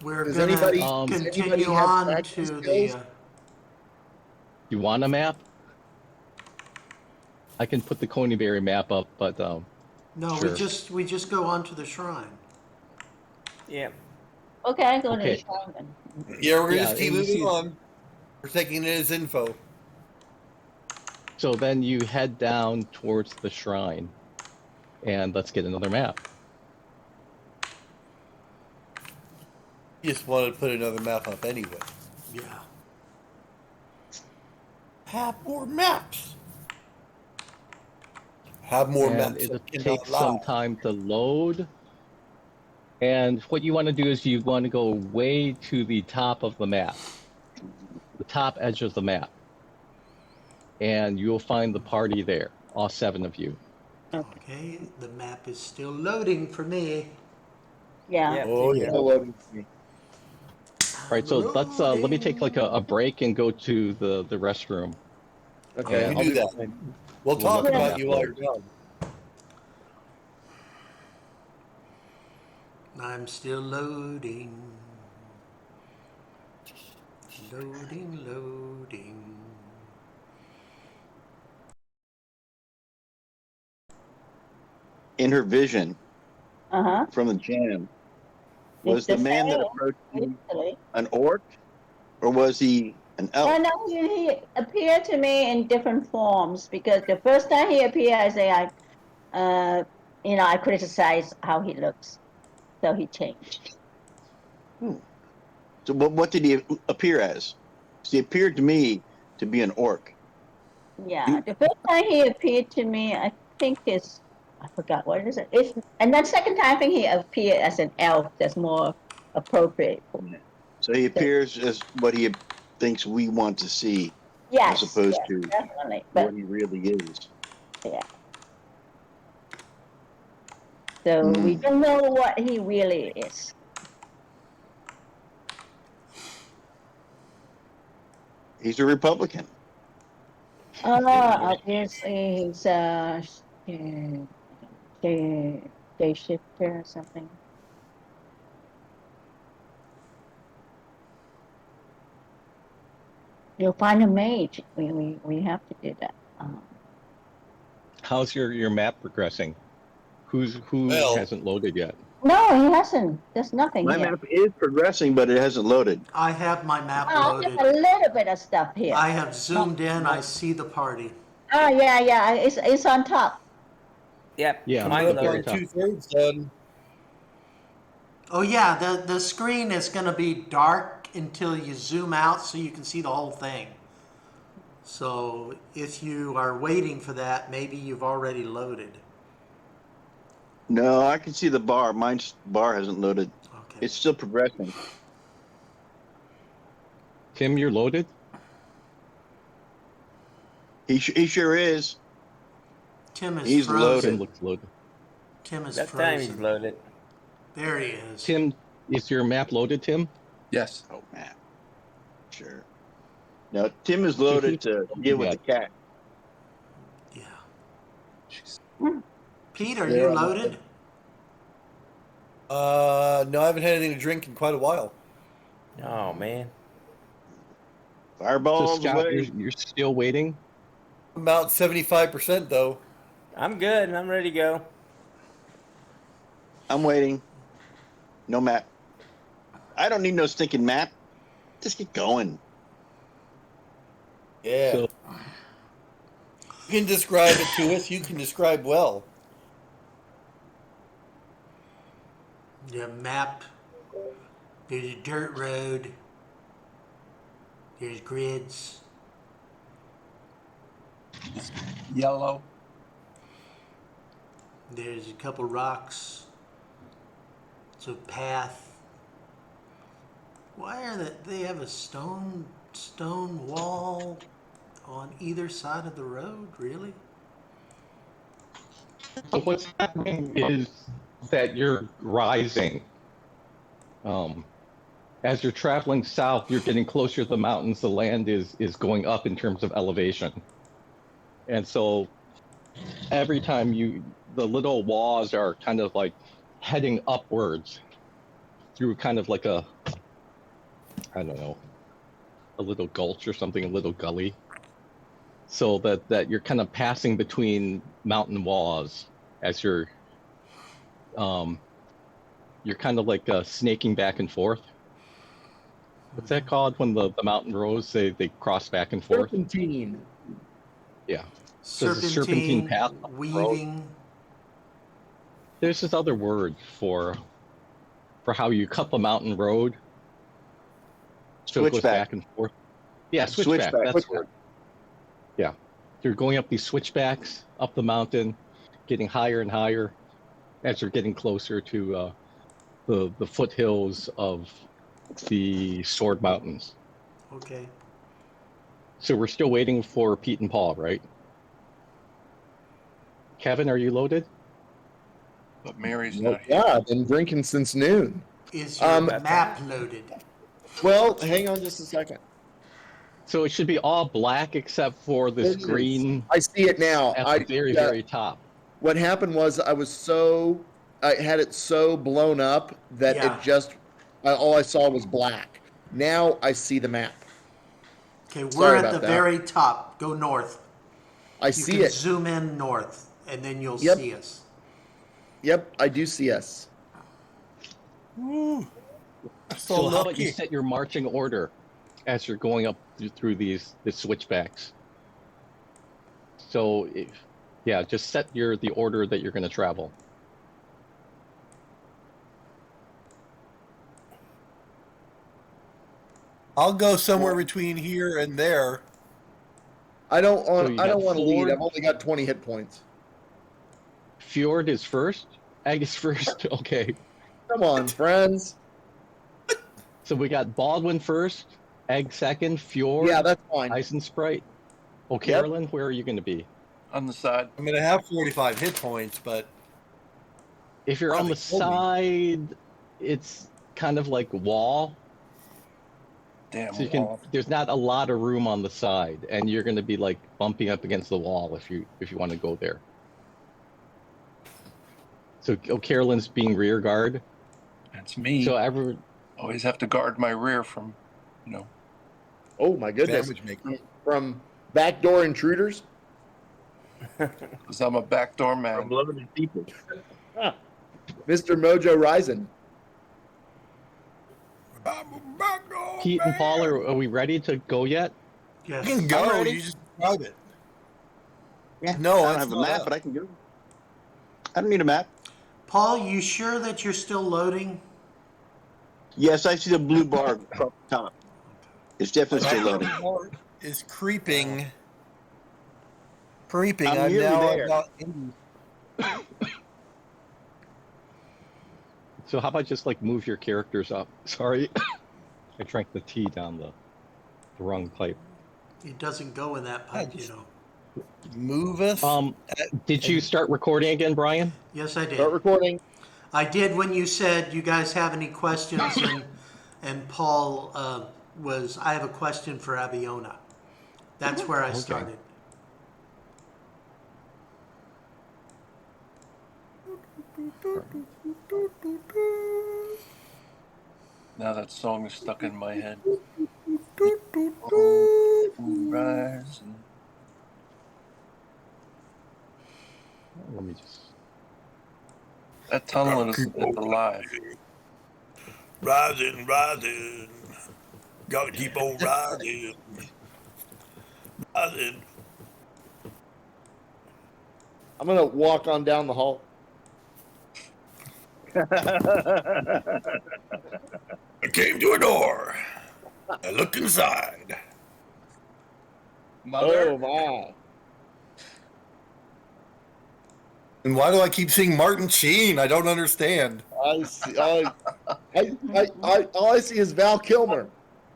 We're Does gonna anybody continue have on tracking to skills? the. You want a map? I can put the Coneyberry map up, but No, sure. we just go on to the shrine. Yeah. Okay, go to Okay. the shrine then. Yeah, we're gonna Yeah, just keep and you moving see- on. We're taking it as info. So then you head down towards the shrine, and let's get another map. You just wanted to put another map up anyway. Yeah. Have more maps. Have more And maps. it'll that cannot take some lie. time to load. And what you want to do is you want to go way to the top of the map, the top edge of the map. And you'll find the party there, all 7 of you. Okay, the map is still loading for me. Yeah. Yeah. Oh yeah. All right, so let me take like a break and go to the restroom. Okay, Yeah, You I'll do do that. the same. We'll talk look at about that you while you're load. done. I'm still loading. Loading. In her vision Uh-huh. from the jam, Was the man that approached you an orc, or was he an elf? No, no, he appeared to me in different forms because the first time he appeared, I criticized how he looks, so he changed. So what did he appear as? He appeared to me to be an orc. Yeah, the first time he appeared to me, I think I forgot what is it. And then second time I think he appeared as an elf. That's more appropriate for me. So he appears as what he thinks we want to see, Yes, as opposed yes, to definitely. what he really is. Yeah. So we don't know what he really is. He's a Republican. Obviously he's day shifter or something. You'll find a mage. We have to do that. How's your map progressing? Who Well- hasn't loaded yet? No, he hasn't. There's nothing My here. map is progressing, but it hasn't loaded. I have my map Oh, loaded. there's a little bit of stuff here. I have zoomed in. I see the party. Oh yeah. It's on top. Yep. Yeah, Mine I'm loaded. top. 2/3 done. Oh yeah, the screen is going to be dark until you zoom out so you can see the whole thing. So if you are waiting for that, maybe you've already loaded. No, I can see the bar. Mine's bar hasn't loaded. Okay. It's still progressing. Tim, you're loaded? He sure is. Tim is He's frozen. loaded. Tim looks loaded. Tim is That time he's frozen. loaded. There he is. Tim, is your map loaded, Tim? Yes. Oh, man. Sure. Now, Tim is loaded to deal with the cat. Yeah. Jeez. Pete, are There you I'm loaded? No, I haven't had anything to drink in quite a while. Oh man. So Fireballs Scott, away. you're still waiting? About 75% though. I'm good. I'm ready to go. I'm waiting. No map. I don't need no stinking map. Just get going. Yeah. So, You can describe it to us. You can describe well. The map. There's a dirt road. There's grids. Yellow. There's a couple rocks. It's a path. Why are they have a stone wall on either side of the road? Really? so what's happening is that you're rising. As you're traveling south, you're getting closer to the mountains. The land is going up in terms of elevation. And so every time the little walls are kind of like heading upwards through kind of like a little gulch or something, a little gully. So that you're kind of passing between mountain walls as you're kind of like snaking back and forth. What's that called when the mountain rows they cross back and forth? Serpentine. Yeah. So there's a serpentine path up the road. weaving. There's this other word for how you cut the mountain road. So it goes Switchback. back and forth. Yeah, switchback. That's what. Yeah. You're going up these switchbacks up the mountain, getting higher and higher as you're getting closer to the foothills of the Sword Mountains. Okay. So we're still waiting for Pete and Paul, right? Kevin, are you loaded? But Mary's Well, not here. yeah, I've been drinking since noon. Is your map loaded? Well, hang on just a second. So it should be all black except for this It is. green I see it now. at the very top. What happened was I had it so blown up that Yeah. it just all I saw was black. Now I see the map. Okay, we're Sorry at about the that. very top. Go north. I You see can it. zoom in north, and then you'll Yep. see us. Yep, I do see us. Woo. So So how about you lucky. set your marching order as you're going up through the switchbacks? So, yeah, just set the order that you're going to travel. I'll go somewhere between here and there. I don't So want. you I don't got want to lead. Ford. I've only got 20 hit points. Fjord is first. Egg is first. Okay. Come on, friends. So we got Baldwin first, Egg second, Fjord, Yeah, that's fine. Ice and Sprite. Oh, Carolyn, where are you going to be? On the side. I'm gonna have 45 hit points, but If you're on Probably the told me. side, it's kind of like wall. Damn So you can. wall. There's not a lot of room on the side, and you're going to be like bumping up against the wall if you want to go there. So Carolyn's being rear guard. That's me. So Always have to guard my rear from, Oh my goodness. damage maker. From backdoor intruders. because I'm a backdoor From man. loaded people. Mr. Mojo Rising. Pete and Paul, are we ready to go yet? You Yes. can go. I'm ready. You just describe it. Yeah. No, I don't it's have a not map, up. but I can go. I don't need a map. Paul, you sure that you're still loading? Yes, I see the blue bar across the top. It's definitely still loading. Is creeping. Creeping. I'm I'm nearly now there. about So how about just like move your characters up? Sorry, I drank the tea down the wrong pipe. It doesn't go in that pipe, you know. moveth. Did you start recording again, Brian? Yes, I did. Start recording. I did when you said you guys have any questions, and Paul I have a question for Abiona. That's where I started. Now that song is stuck in my head. Oh, rising. Let me just. That tunnel is alive. Rising, rising. Gotta keep on rising. Rising. I'm gonna walk on down the hall. I came to a door. I looked inside. Oh my! And why do I keep seeing Martin Sheen? I don't understand. I see. All I see is Val Kilmer.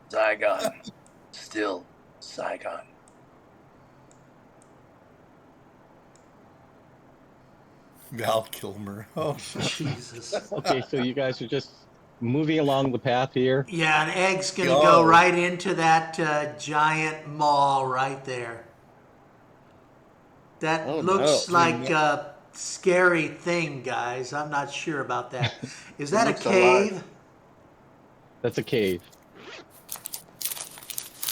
Saigon. Still Saigon. Val Kilmer. Oh, Jesus. Okay, so you guys are just moving along the path here. Yeah, and Egg's gonna Go. go right into that giant mall right there. That Oh, looks no. like a scary thing, guys. I'm not sure about that. Is that a looks cave? alive. That's a cave.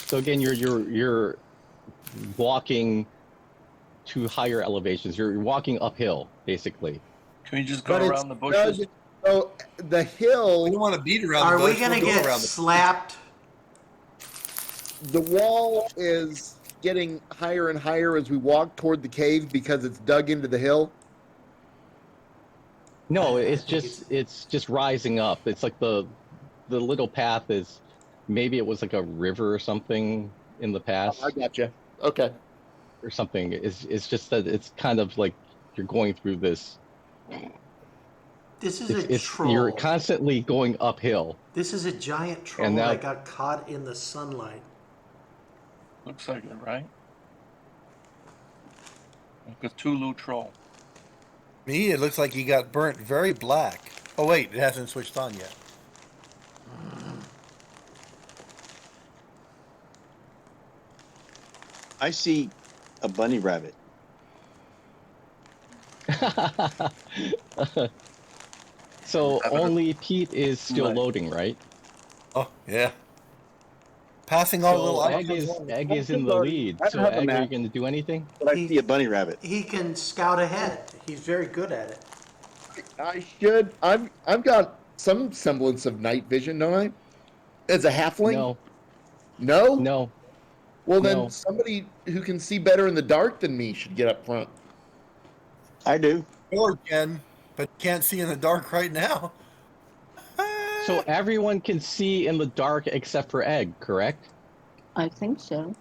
So again, you're walking to higher elevations. You're walking uphill, basically. Can we just go But it's around the bushes? so the we don't hill, want to beat around Are the we bush. gonna We'll go get around the slapped? the wall is getting higher and higher as we walk toward the cave because it's dug into the hill. No, it's think just rising up. It's like the little path is maybe it was like a river or something in the past I gotcha. Okay. or something. It's just that it's kind of like you're going through this. This is a troll. You're constantly going uphill. This is a giant troll And now- that got caught in the sunlight. Looks like it, right? Like a Tulu troll. Me, it looks like he got burnt very black. Oh wait, it hasn't switched on yet. I see a bunny rabbit. So only Pete is still Right. loading, right? Oh yeah. Passing all the So little Egg is in the lead. I So don't have a Egg, are you map. going to do anything? But I see a bunny rabbit. He can scout ahead. He's very good at it. I should. I've got some semblance of night vision, don't I? As a halfling? No, No? no. Well, then No. somebody who can see better in the dark than me should get up front. I do. Or can, but can't see in the dark right now. So everyone can see in the dark except for Egg, correct? I think so.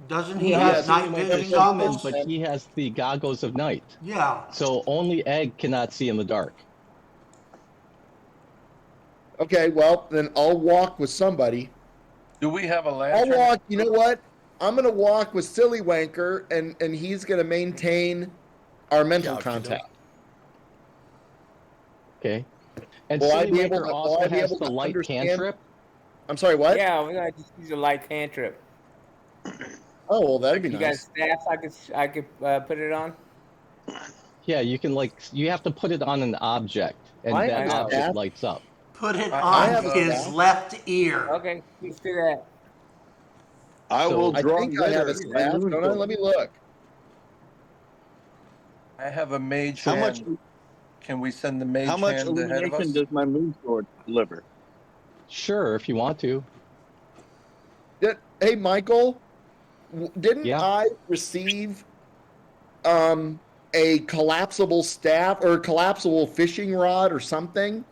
Doesn't he Yeah. have night Human, vision human, goggles? but he has the goggles of night. Yeah. So only Egg cannot see in the dark. Okay, well, then I'll walk with somebody. Do we have a I'll lantern? walk, you know what? I'm going to walk with Silly Wanker, and he's going to maintain our mental Yeah, if you don't- contact. Okay. And Will I Silly be able Wanker to- will also I be has able the to light understand- cantrip. I'm sorry, what? Yeah, we're gonna just use a light cantrip. Oh, well, that'd be You nice. guys staff I could put it on? Yeah, you can you have to put it on an object, and I that know. object lights up. Put it I on have a his staff. left ear. Okay, let's do that. I So- will I draw think I have a glitter in my staff, moon don't I? sword. Let me look. I have a mage How hand. much? Can we send the mage How much hand ahead of illumination us? does my moon sword deliver? Sure, if you want to. Hey, Michael, didn't Yeah. I receive a collapsible staff or a collapsible fishing rod or something?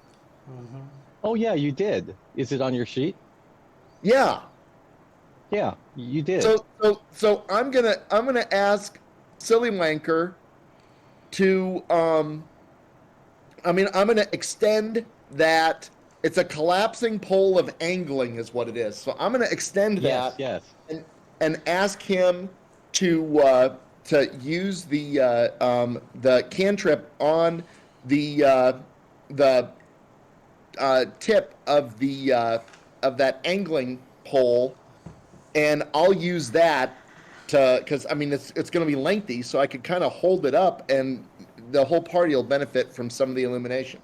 Oh yeah, you did. Is it on your sheet? Yeah. Yeah, you did. So I'm gonna ask Silly Wanker to I'm gonna extend that. It's a collapsing pole of angling is what it is. So I'm gonna extend yes, that yes. and ask him to use the cantrip on the tip of that angling pole, and I'll use that because it's going to be lengthy, so I could kind of hold it up, and the whole party will benefit from some of the illumination.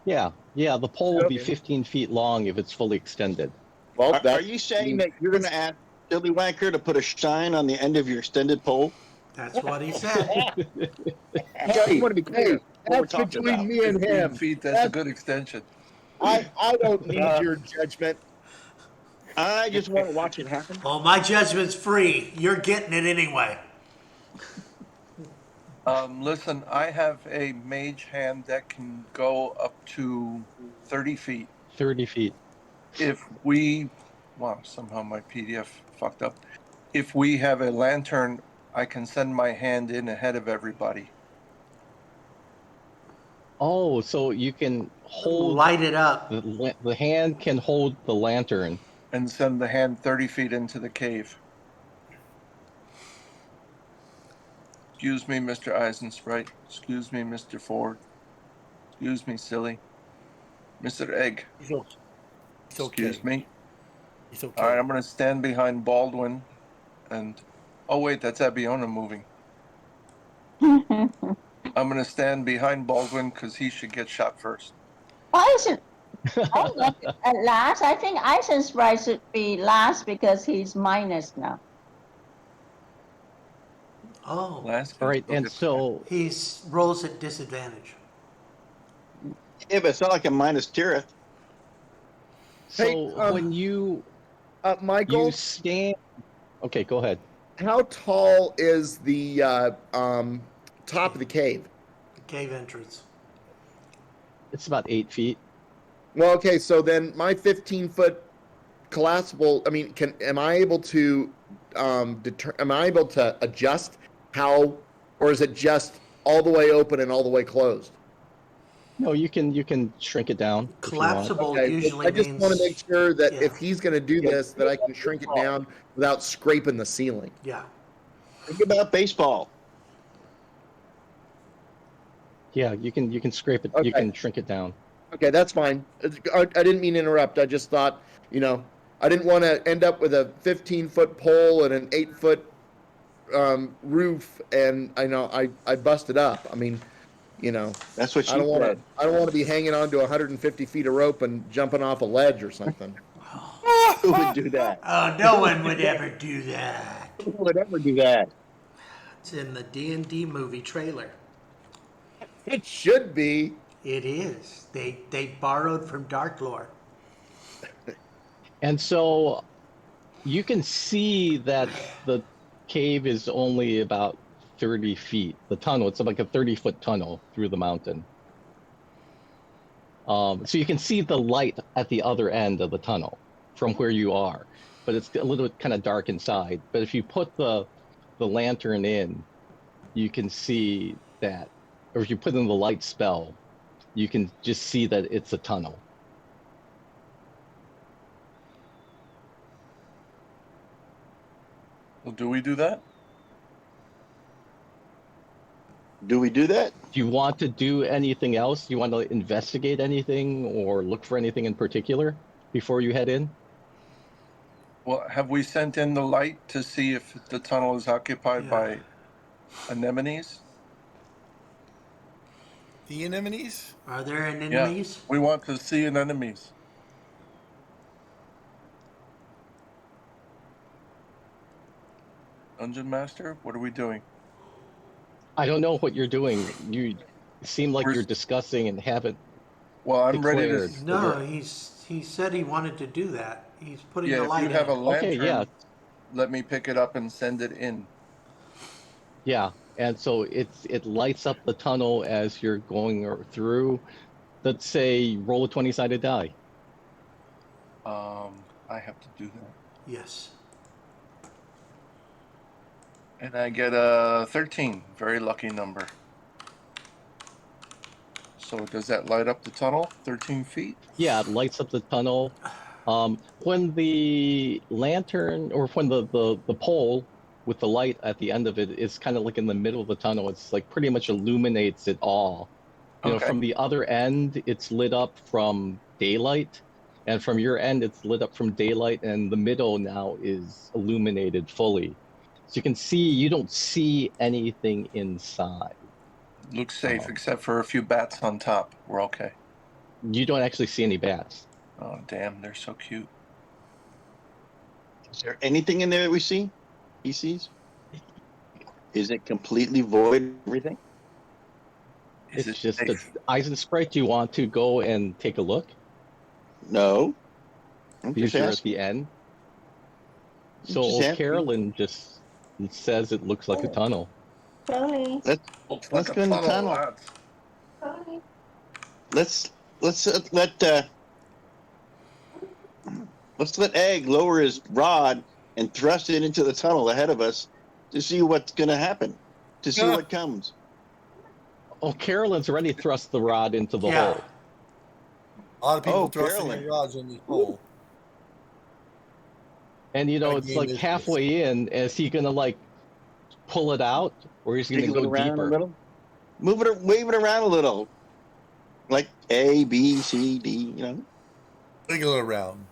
Yeah, the pole will be Okay. 15 feet long if it's fully extended. Well, Are you saying that you're going to ask Silly Wanker to put a shine on the end of your extended pole? That's what he said. I want to be clear. What we're That's talking between about. me and 15 him. feet, that's a good extension. I don't need your judgment. I just want to watch it happen. Well, my judgment's free. You're getting it anyway. Listen, I have a mage hand that can go up to 30 feet. 30 feet. Wow, somehow my PDF fucked up. If we have a lantern, I can send my hand in ahead of everybody. Oh, so you can hold Light it up. the hand can hold the lantern. And send the hand 30 feet into the cave. Excuse me, Mr. Eisensprite. Excuse me, Mr. Ford. Excuse me, silly. Mr. Egg. It's okay. Excuse me. It's okay. All right, I'm going to stand behind Baldwin and... Oh, wait, that's Abiona moving. I'm going to stand behind Baldwin because he should get shot first. Why isn't at last? I think Eisen's right should be last because he's minus now. Oh, Last. All right, and so he's rolls at disadvantage. Yeah, but it's not like a minus Tirith. Hey, when you Michael, stand. Okay, go ahead. how tall is the top of the cave? The cave entrance. It's about 8 feet. Well, okay, so then my 15-foot collapsible. Am I able to am I able to adjust how, or is it just all the way open and all the way closed? No, you can shrink it down. if you want. Collapsible Okay, usually I just means. want to make sure that yeah. if he's going to do this, that I can shrink it down without scraping the ceiling. Yeah. Think about baseball. Yeah, you can scrape it. Okay. You can shrink it down. Okay, that's fine. I didn't mean to interrupt. I just thought, I didn't want to end up with a 15-foot pole and an 8-foot roof, and I busted up. That's what I don't she want to. said. I don't want to be hanging on to 150 feet of rope and jumping off a ledge or something. Who would do that? Oh, no one would ever do that. Who would ever do that? It's in the D&D movie trailer. It should be. It is. They borrowed from Dark Lore. And so you can see that the cave is only about 30 feet. The tunnel, it's like a 30-foot tunnel through the mountain. So you can see the light at the other end of the tunnel from where you are, but it's a little bit kind of dark inside. But if you put the lantern in, you can see that, or if you put in the light spell, you can just see that it's a tunnel. Well, do we do that? Do we do that? Do you want to do anything else? Do you want to investigate anything or look for anything in particular before you head in? Well, have we sent in the light to see if the tunnel is occupied by anemones? The anemones? Are there enemies? We want to see anemones. Dungeon Master, what are we doing? I don't know what you're doing. You seem like you're discussing and haven't. Well, I'm ready declared. to. No, he said he wanted to do that. He's putting the Yeah, if light you have a in. lantern, Okay, yeah. let me pick it up and send it in. Yeah, and so it lights up the tunnel as you're going through. Let's say roll a 20-sided die. I have to do that. Yes. And I get a 13. Very lucky number. So does that light up the tunnel? 13 feet? Yeah, it lights up the tunnel. When the lantern, or when the pole with the light at the end of it is kind of like in the middle of the tunnel, it's like pretty much illuminates it all. You know, from the other end, it's lit up from daylight, and from your end, it's lit up from daylight, and the middle now is illuminated fully. So you can see, you don't see anything inside. Looks safe, except for a few bats on top. We're okay. You don't actually see any bats. Oh, damn, they're so cute. Is there anything in there that we see? He sees? Is it completely void of everything? Is It's it just safe? the Eisensprite. Do you want to go and take a look? No. I'm Because just you're at asking. the end. I'm So just old asking. Carolyn just says it looks like a tunnel. Tony, Looks Let's like go a in the tunnel, tunnel. lads. Tony. Let's let Egg lower his rod and thrust it into the tunnel ahead of us to see what's going to happen, to see what comes. Oh, Carolyn's already thrust the rod into the hole. A lot of people Oh, thrusting Carolyn. their rods in this hole. And you know, Gotta it's gain like this- halfway in. Is he gonna like pull it out, or is he gonna Jiggle go it around deeper? a little. Wave it around a little. Like A, B, C, D, you know. Wiggle it around.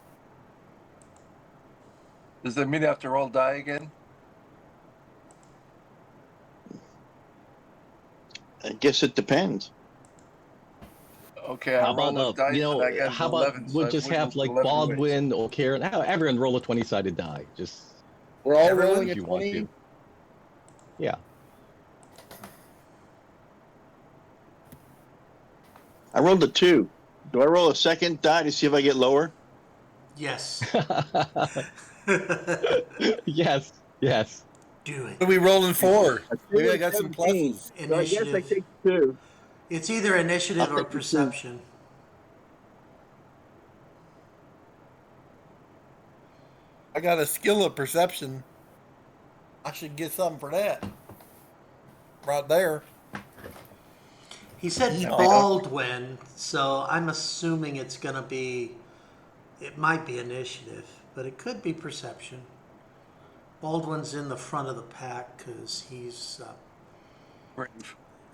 Does that mean I have to roll die again? I guess it depends. Okay, I How rolled about those dice you know? and I got How an about 11. we'll so just I've have wiggled like 11 ways. Baldwin or Karen? Everyone roll a 20-sided die. Just We're all everyone, rolling if a you want 20. to. Yeah. I rolled a 2. Do I roll a second die to see if I get lower? Yes. Yes. Yes. Do it. What are we rolling for? I Maybe I rolled got some 17, pluses. so I guess I Initiative. take 2. It's either initiative I'll or take the two. perception. I got a skill of perception. I should get something for that. Right there. He said Yeah. Baldwin, so I'm assuming it's going to be, it might be initiative, but it could be perception. Baldwin's in the front of the pack because he's Brave.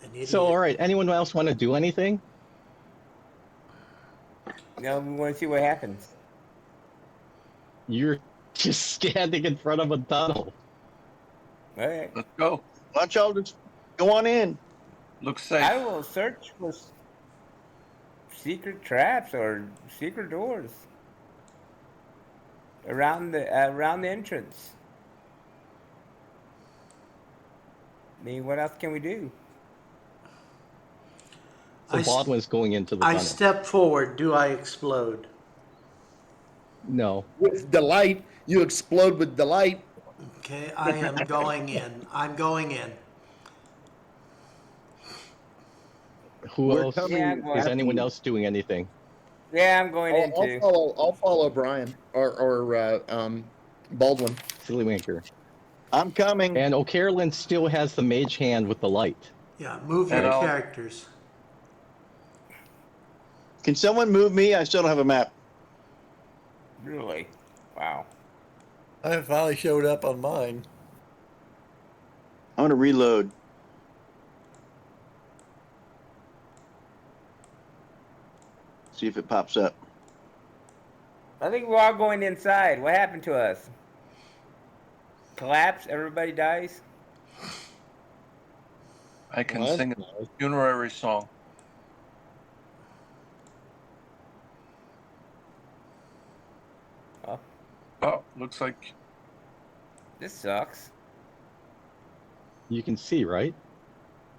an idiot. So, all right. Anyone else want to do anything? No, we want to see what happens. You're just standing in front of a tunnel. All right. Let's go. Why don't y'all just go on in? Looks safe. I will search for secret traps or secret doors around the entrance. I mean, what else can we do? So I s- Baldwin's going into the I tunnel. step forward. Do I explode? No. With delight, you explode with delight. Okay, I am going in. I'm going in. Who We're else? coming Yeah, I'm going. Is after anyone you. else doing anything? Yeah, I'm going in I'll too. follow. I'll follow Brian or Baldwin. Silly Winker. I'm coming. And O'Carolyn still has the mage hand with the light. Yeah, move And your I'll- characters. Can someone move me? I still don't have a map. Really? Wow. I finally showed up on mine. I'm gonna reload. See if it pops up. I think we're all going inside. What happened to us? Collapse? Everybody dies? I can Well, sing a funerary song. Oh, Oh, looks like this sucks. You can see, right?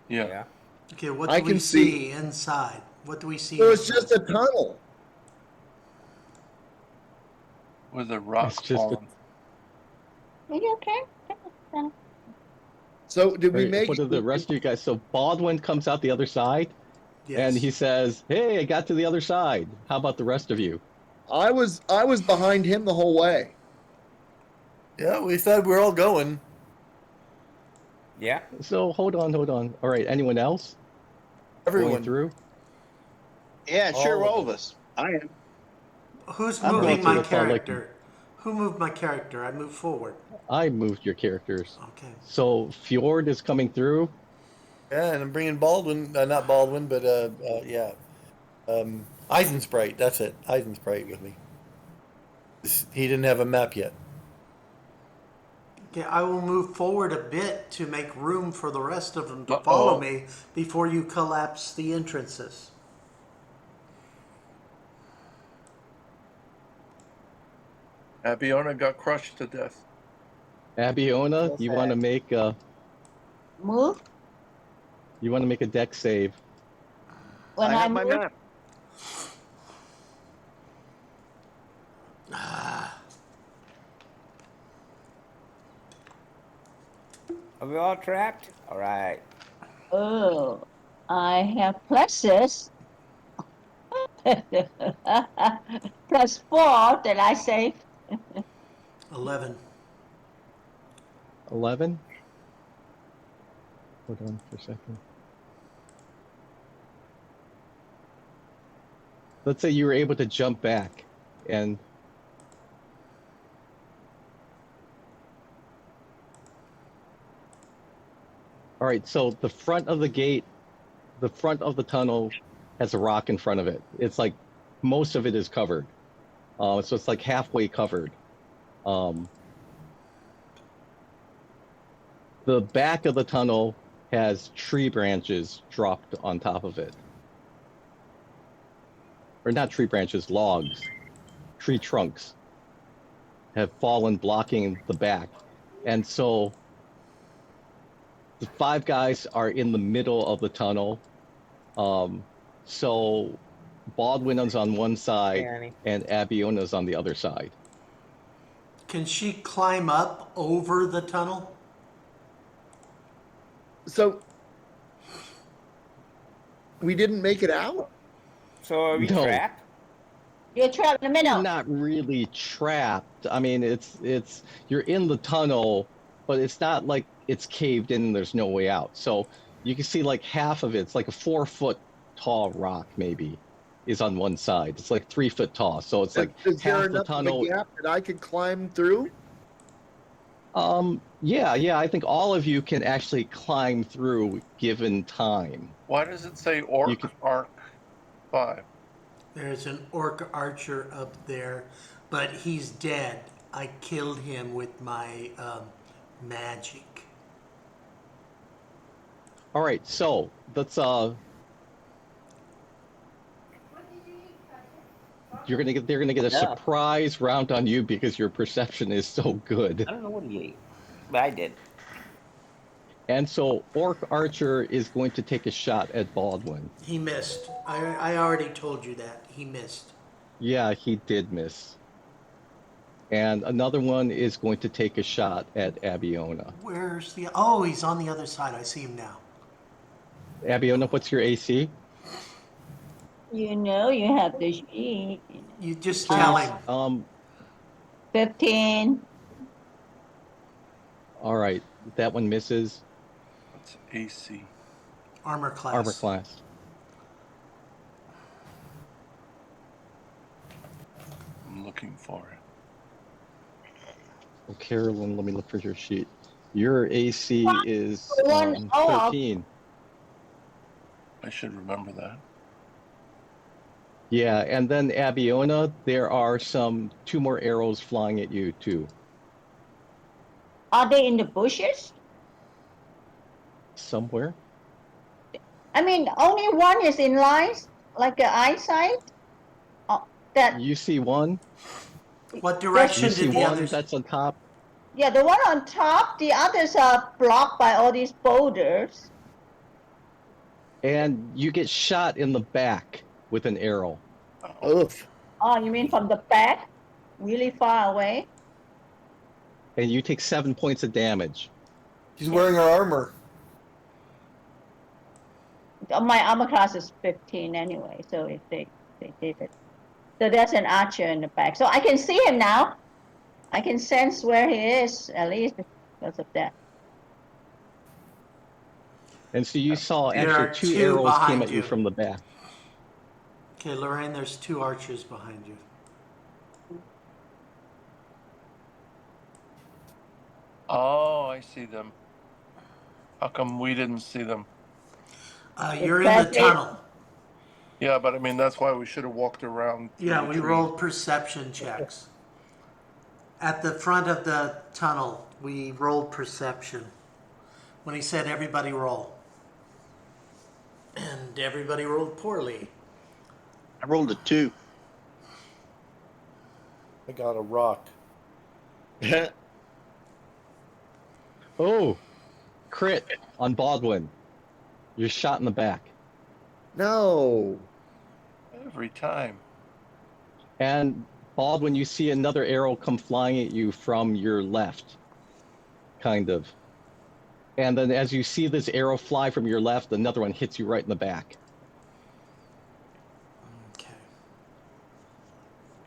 yeah. Okay, what I do we can see. see inside? What do we see? So it's inside? just a tunnel. With a rock It's just a- falling. Are you okay? So did we Right, make? what are the rest of you guys? So Baldwin comes out the other side, Yes. and he says, "Hey, I got to the other side. How about the rest of you?" I was behind him the whole way. Yeah, we said we're all going. Yeah. So hold on. All right, anyone else going Everyone. through? Yeah, sure, All of all of them. us. I am. Who's I'm moving going my to. That's all I can- character? Who moved my character? I moved forward. I moved your characters. Okay. So Fjord is coming through. Yeah, and I'm bringing Baldwin, not Baldwin, but yeah, Eisensprite. That's it, Eisensprite with me. He didn't have a map yet. Okay, I will move forward a bit to make room for the rest of them to Uh-oh. follow me before you collapse the entrances. Abiona got crushed to death. Abiona, you want to make a Move? deck save. When I I have my move? map. Are we all trapped? All right. Oh, I have pluses. +4, did I say? 11. 11. Hold on for a second. Let's say you were able to jump back and all right, so the front of the gate, the front of the tunnel has a rock in front of it. It's like most of it is covered. So it's like halfway covered. The back of the tunnel has tree branches dropped on top of it. Or not tree branches, logs. Tree trunks have fallen blocking the back. And so the 5 guys are in the middle of the tunnel. So Baldwin is on one side Danny. and Abiona's on the other side. Can she climb up over the tunnel? So we didn't make it out. So are we No. trapped? You're trapped in the middle. Not really trapped. I mean, it's you're in the tunnel, but it's not like it's caved in and there's no way out. So you can see like half of it. It's like a 4-foot tall rock maybe is on one side. It's like 3 foot tall. So it's like Is there half the enough of tunnel. a gap that I could climb through? Yeah, I think all of you can actually climb through given time. Why does it say Orc You could- Arc 5? There's an orc archer up there, but he's dead. I killed him with my magic. All right, so let's they're gonna get a Yeah. surprise round on you because your perception is so good. I don't know what he ate, but I did. And so Orc Archer is going to take a shot at Baldwin. He missed. I already told you that. He missed. Yeah, he did miss. And another one is going to take a shot at Abiona. Where's the... Oh, he's on the other side. I see him now. Abiona, what's your AC? You know you have the sheet. You just tell him. 15. All right, that one misses. What's AC? Armor class. Armor class. I'm looking for it. Oh, Carolyn, let me look for your sheet. Your AC is 13. I should remember that. Yeah, and then Abiona, there are two more arrows flying at you too. Are they in the bushes? Somewhere. I mean, only one is in lines, like an eyesight. That You see one. What direction You see did the one others... that's on top. yeah, the one on top. The others are blocked by all these boulders. And you get shot in the back with an arrow. Oof. Oh, you mean from the back, really far away? And you take 7 points of damage. He's wearing our armor. My armor class is 15 anyway, so if they did it. So there's an archer in the back. So I can see him now. I can sense where he is, at least because of that. And so you saw There are actually two two arrows came behind at you you. from the back. Okay, Lorraine, there's 2 archers behind you. Oh, I see them. How come we didn't see them? You're in the tunnel. Yeah, but I mean, that's why we should have walked around. Yeah, the we tree. rolled perception checks. At the front of the tunnel, we rolled perception. When he said everybody roll. And everybody rolled poorly. I rolled a 2. I got a rock. Oh, crit on Baldwin. You're shot in the back. No. Every time. And Baldwin, you see another arrow come flying at you from your left. Kind of. And then as you see this arrow fly from your left, another one hits you right in the back. Okay.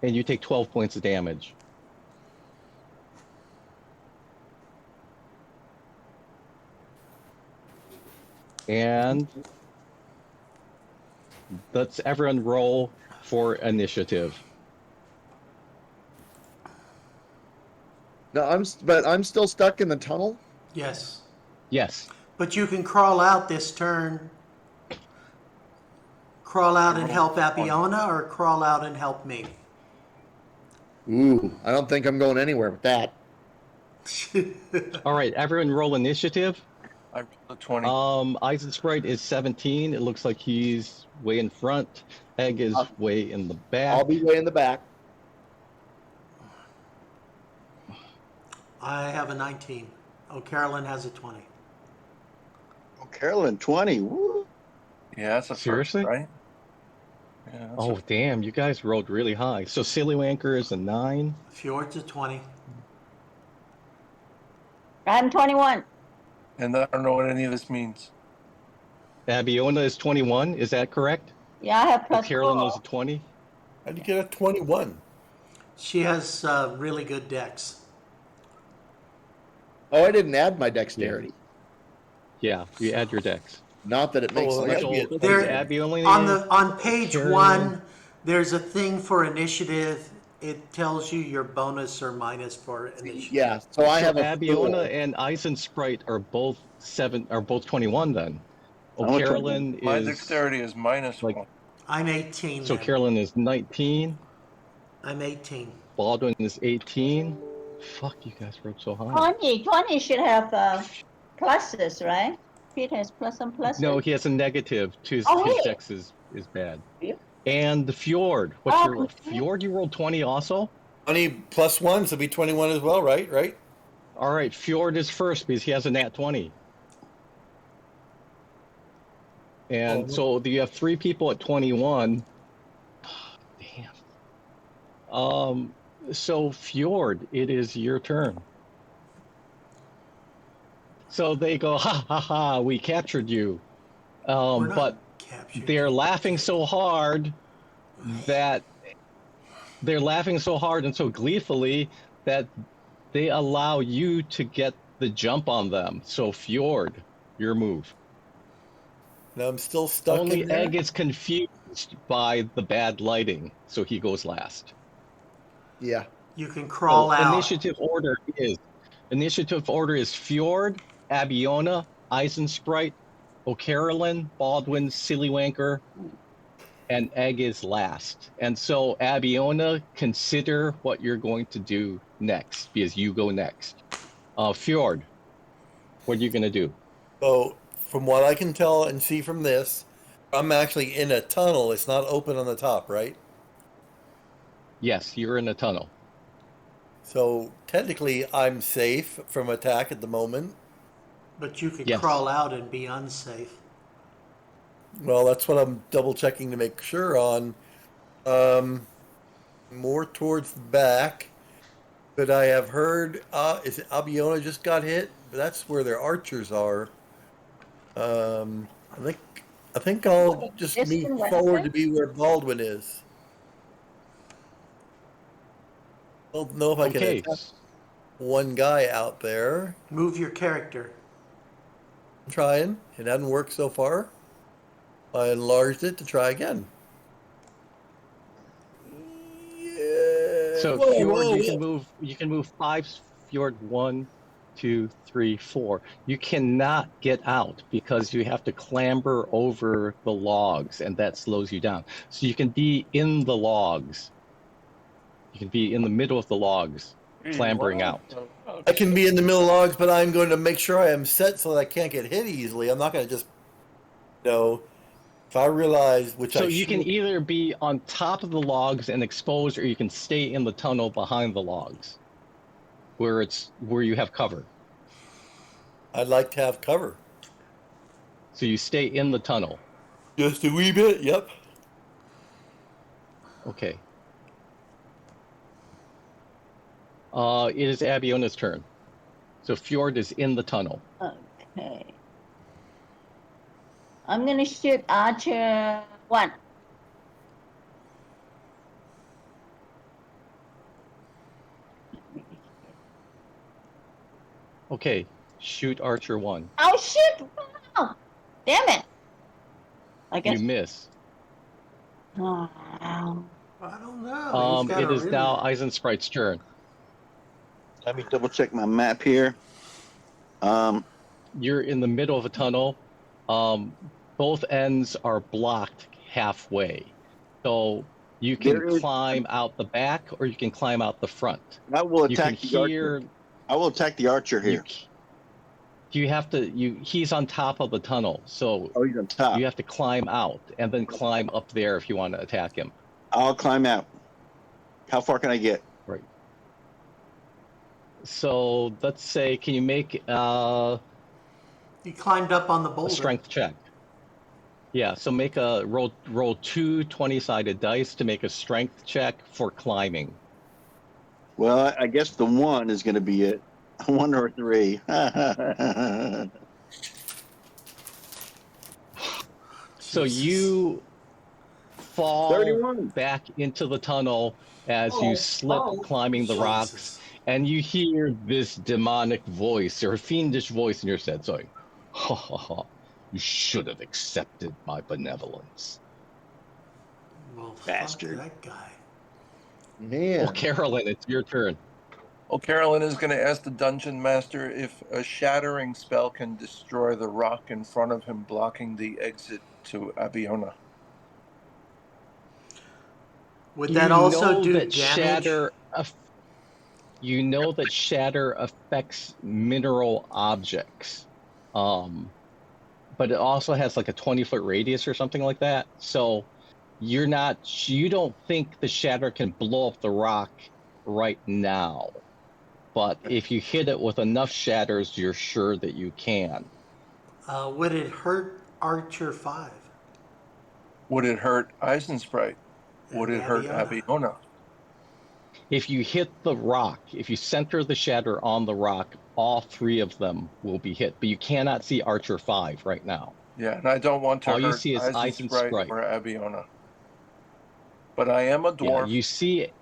And you take 12 points of damage. And let's everyone roll for initiative. No, but I'm still stuck in the tunnel. Yes. Yes. But you can crawl out this turn. Crawl out and help Abiona, or crawl out and help me. Ooh, I don't think I'm going anywhere with that. All right, everyone roll initiative. I rolled a 20. Eisensprite is 17. It looks like he's way in front. Egg is way in the back. I'll be way in the back. I have a 19. Oh, Carolyn has a 20. Oh, Carolyn, 20. Woo. Yeah, that's a Seriously? first, right? Yeah, that's Oh, damn, you guys rolled really high. So Silly Wanker is a 9. Fjord's a 20. I'm 21. and I don't know what any of this means. Abiona is 21, is that correct? Yeah, I have plus Carolyn 4. was a 20. How'd you get a 21? She has really good decks. Oh, I didn't add my dexterity. Yeah, you add your dex. Not that it makes Oh, sense. yeah. So, is There- Abiona On page Carolyn. 1, there's a thing for initiative. It tells you your bonus or minus for initiative. Yeah, so I have a Abiona 4. and Eisensprite are both 21 then. Oh, I'm a Carolyn My is dexterity is minus like- 1. I'm 18. so then. Carolyn is 19. I'm 18. Baldwin is 18. Fuck, you guys rolled so high. 20 should have pluses, right? Pete has some pluses. No, he has a negative. His Oh, his hey. dex is bad. Yeah. And the Fjord. What's Oh, your okay. Fjord? You rolled 20 also? 20 plus 1, so it'll be 21 as well, right? Right? All right, Fjord is first because he has a nat 20. And so you have 3 people at 21. Damn. So Fjord, it is your turn. So they go, ha ha ha, we captured you. We're not But captured. they're laughing so hard that they're laughing so hard and so gleefully that they allow you to get the jump on them. So Fjord, your move. Now I'm still stuck Only in there. Egg is confused by the bad lighting, so he goes last. Yeah. You can crawl So out. Initiative order is Fjord, Abiona, Eisensprite, O'Carolyn, Baldwin, Sillywanker, and Egg is last. And so Abiona, consider what you're going to do next, because you go next. Fjord, what are you going to do? So, from what I can tell and see from this, I'm actually in a tunnel. It's not open on the top, right? Yes, you're in a tunnel. So, technically, I'm safe from attack at the moment. But you could Yes. crawl out and be unsafe. Well, that's what I'm double checking to make sure on. More towards the back. But I have heard, is it Abiona just got hit? That's where their archers are. I think I'll just This move one, forward Wednesday? to be where Baldwin is. I don't know if I can Okay. attack one guy out there. Move your character. I'm trying. It hasn't worked so far. I enlarged it to try again. Yeah. So Whoa, Fjord, whoa, you can move 5. Fjord, 1, 2, 3, 4. You cannot get out because you have to clamber over the logs, and that slows you down. So you can be in the logs. You can be in the middle of the logs, clambering out. I can be in the middle of logs, but I'm going to make sure I am set so that I can't get hit easily. I'm not going to just, if I realize which So I you can should, either be on top of the logs and exposed, or you can stay in the tunnel behind the logs, where you have cover. I'd like to have cover. So you stay in the tunnel. Just a wee bit, yep. Okay. It is Abiona's turn. So Fjord is in the tunnel. Okay. I'm gonna shoot Archer 1. Okay, shoot Archer 1. Oh shit! Wow! Damn it! I guess. You miss. Oh, I don't know. He's got It a is really... now Eisensprite's turn. Let me double check my map here. You're in the middle of a tunnel. Both ends are blocked halfway. So you can There is- climb out the back or you can climb out the front. I will You can attack the archer. hear I will attack the archer here. he's on top of the tunnel, so Oh, he's on top. you have to climb out and then climb up there if you want to attack him. I'll climb out. How far can I get? Right. So let's say, can you make He climbed up on the a boulder. strength check? Yeah, so make a roll 2 20-sided dice to make a strength check for climbing. Well, I guess the 1 is going to be it. 1 or 3. So you fall 31. back into the tunnel as you slip climbing the rocks, and you hear this demonic voice or fiendish voice in your head saying, "Ha ha ha! You should have accepted my benevolence." Well, fuck Bastard. that guy. Man. Well, Carolyn, it's your turn. Well, Carolyn is going to ask the dungeon master if a shattering spell can destroy the rock in front of him, blocking the exit to Abiona. Would that also know do that damage? You know that shatter affects mineral objects, but it also has like a 20-foot radius or something like that. So you don't think the shatter can blow up the rock right now, but if you hit it with enough shatters, you're sure that you can. Would it hurt Archer 5? Would it hurt Eisensprite? Would And it hurt Abiona. Abiona? If you hit the rock, if you center the shatter on the rock, all 3 of them will be hit. But you cannot see Archer 5 right now. Yeah, and I don't want to All you hurt see is Eisensprite Eisensprite. or Abiona. But I am a Yeah, dwarf. you see it.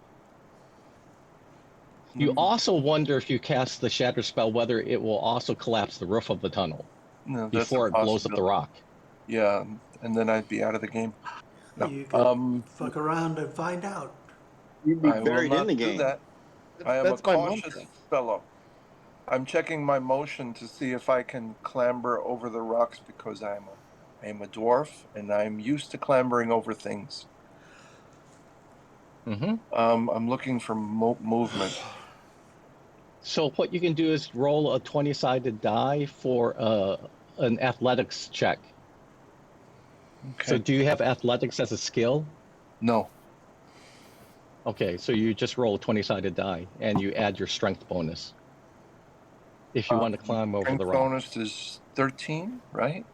You also wonder if you cast the shatter spell whether it will also collapse the roof of the tunnel No, that's before a it blows up the possibility. rock. Yeah, and then I'd be out of the game. No. You can fuck around and find out. You'd be I will buried not in the do game. that. I am That's a my cautious mantra. fellow. I'm checking my motion to see if I can clamber over the rocks because I am a dwarf and I'm used to clambering over things. Mm-hmm. I'm looking for movement. So what you can do is roll a 20-sided die for an athletics check. Okay. So do you have athletics as a skill? No. Okay, so you just roll a 20-sided die and you add your strength bonus. If you want to climb over the Strength rock. bonus is 13, right?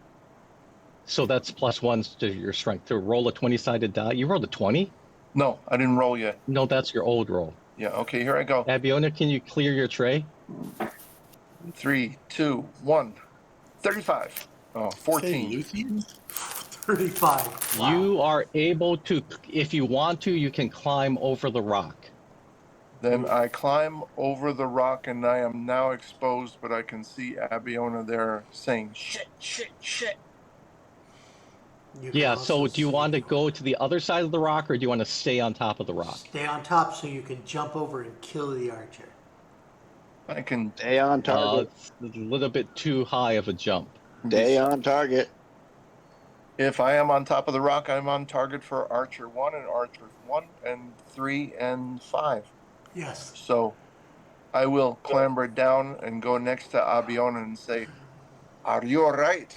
So that's +1 to your strength. To roll a 20-sided die, you rolled a 20? No, I didn't roll yet. No, that's your old roll. Yeah, okay, here I go. Abiona, can you clear your tray? 3, 2, 1. 35. Oh, 14. 35. Wow. You are able to, if you want to, you can climb over the rock. Then I climb over the rock and I am now exposed, but I can see Abiona there saying, shit, shit, shit. You can Yeah, also so do you see- want to go to the other side of the rock or do you want to stay on top of the rock? Stay on top so you can jump over and kill the archer. I can Stay on target. It's a little bit too high of a jump. Stay on target. If I am on top of the rock, I'm on target for Archer 1 and Archer 1 and 3 and 5. Yes. So I will clamber down and go next to Abiona and say, are you all right?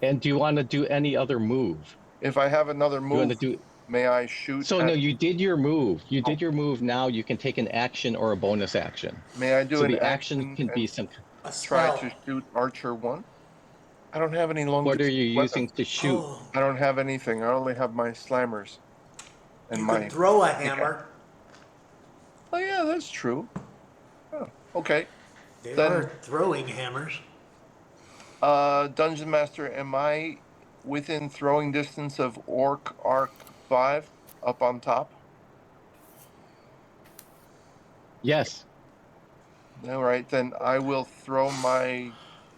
And do you want to do any other move? If I have another You want move, to do? may I shoot? So no, you did your move. You did your move. Now you can take an action or a bonus action. May I do So an the action can be and some. A try spell. to shoot Archer 1? I don't have any long What are you distance using weapons. to shoot? Oh, I don't have anything. I only have my slammers. And you my. could throw a hammer. Oh yeah, that's true. Oh, okay. They Then- are throwing hammers. Dungeon Master, am I within throwing distance of Orc Arc 5 up on top? Yes. All right, then I will throw my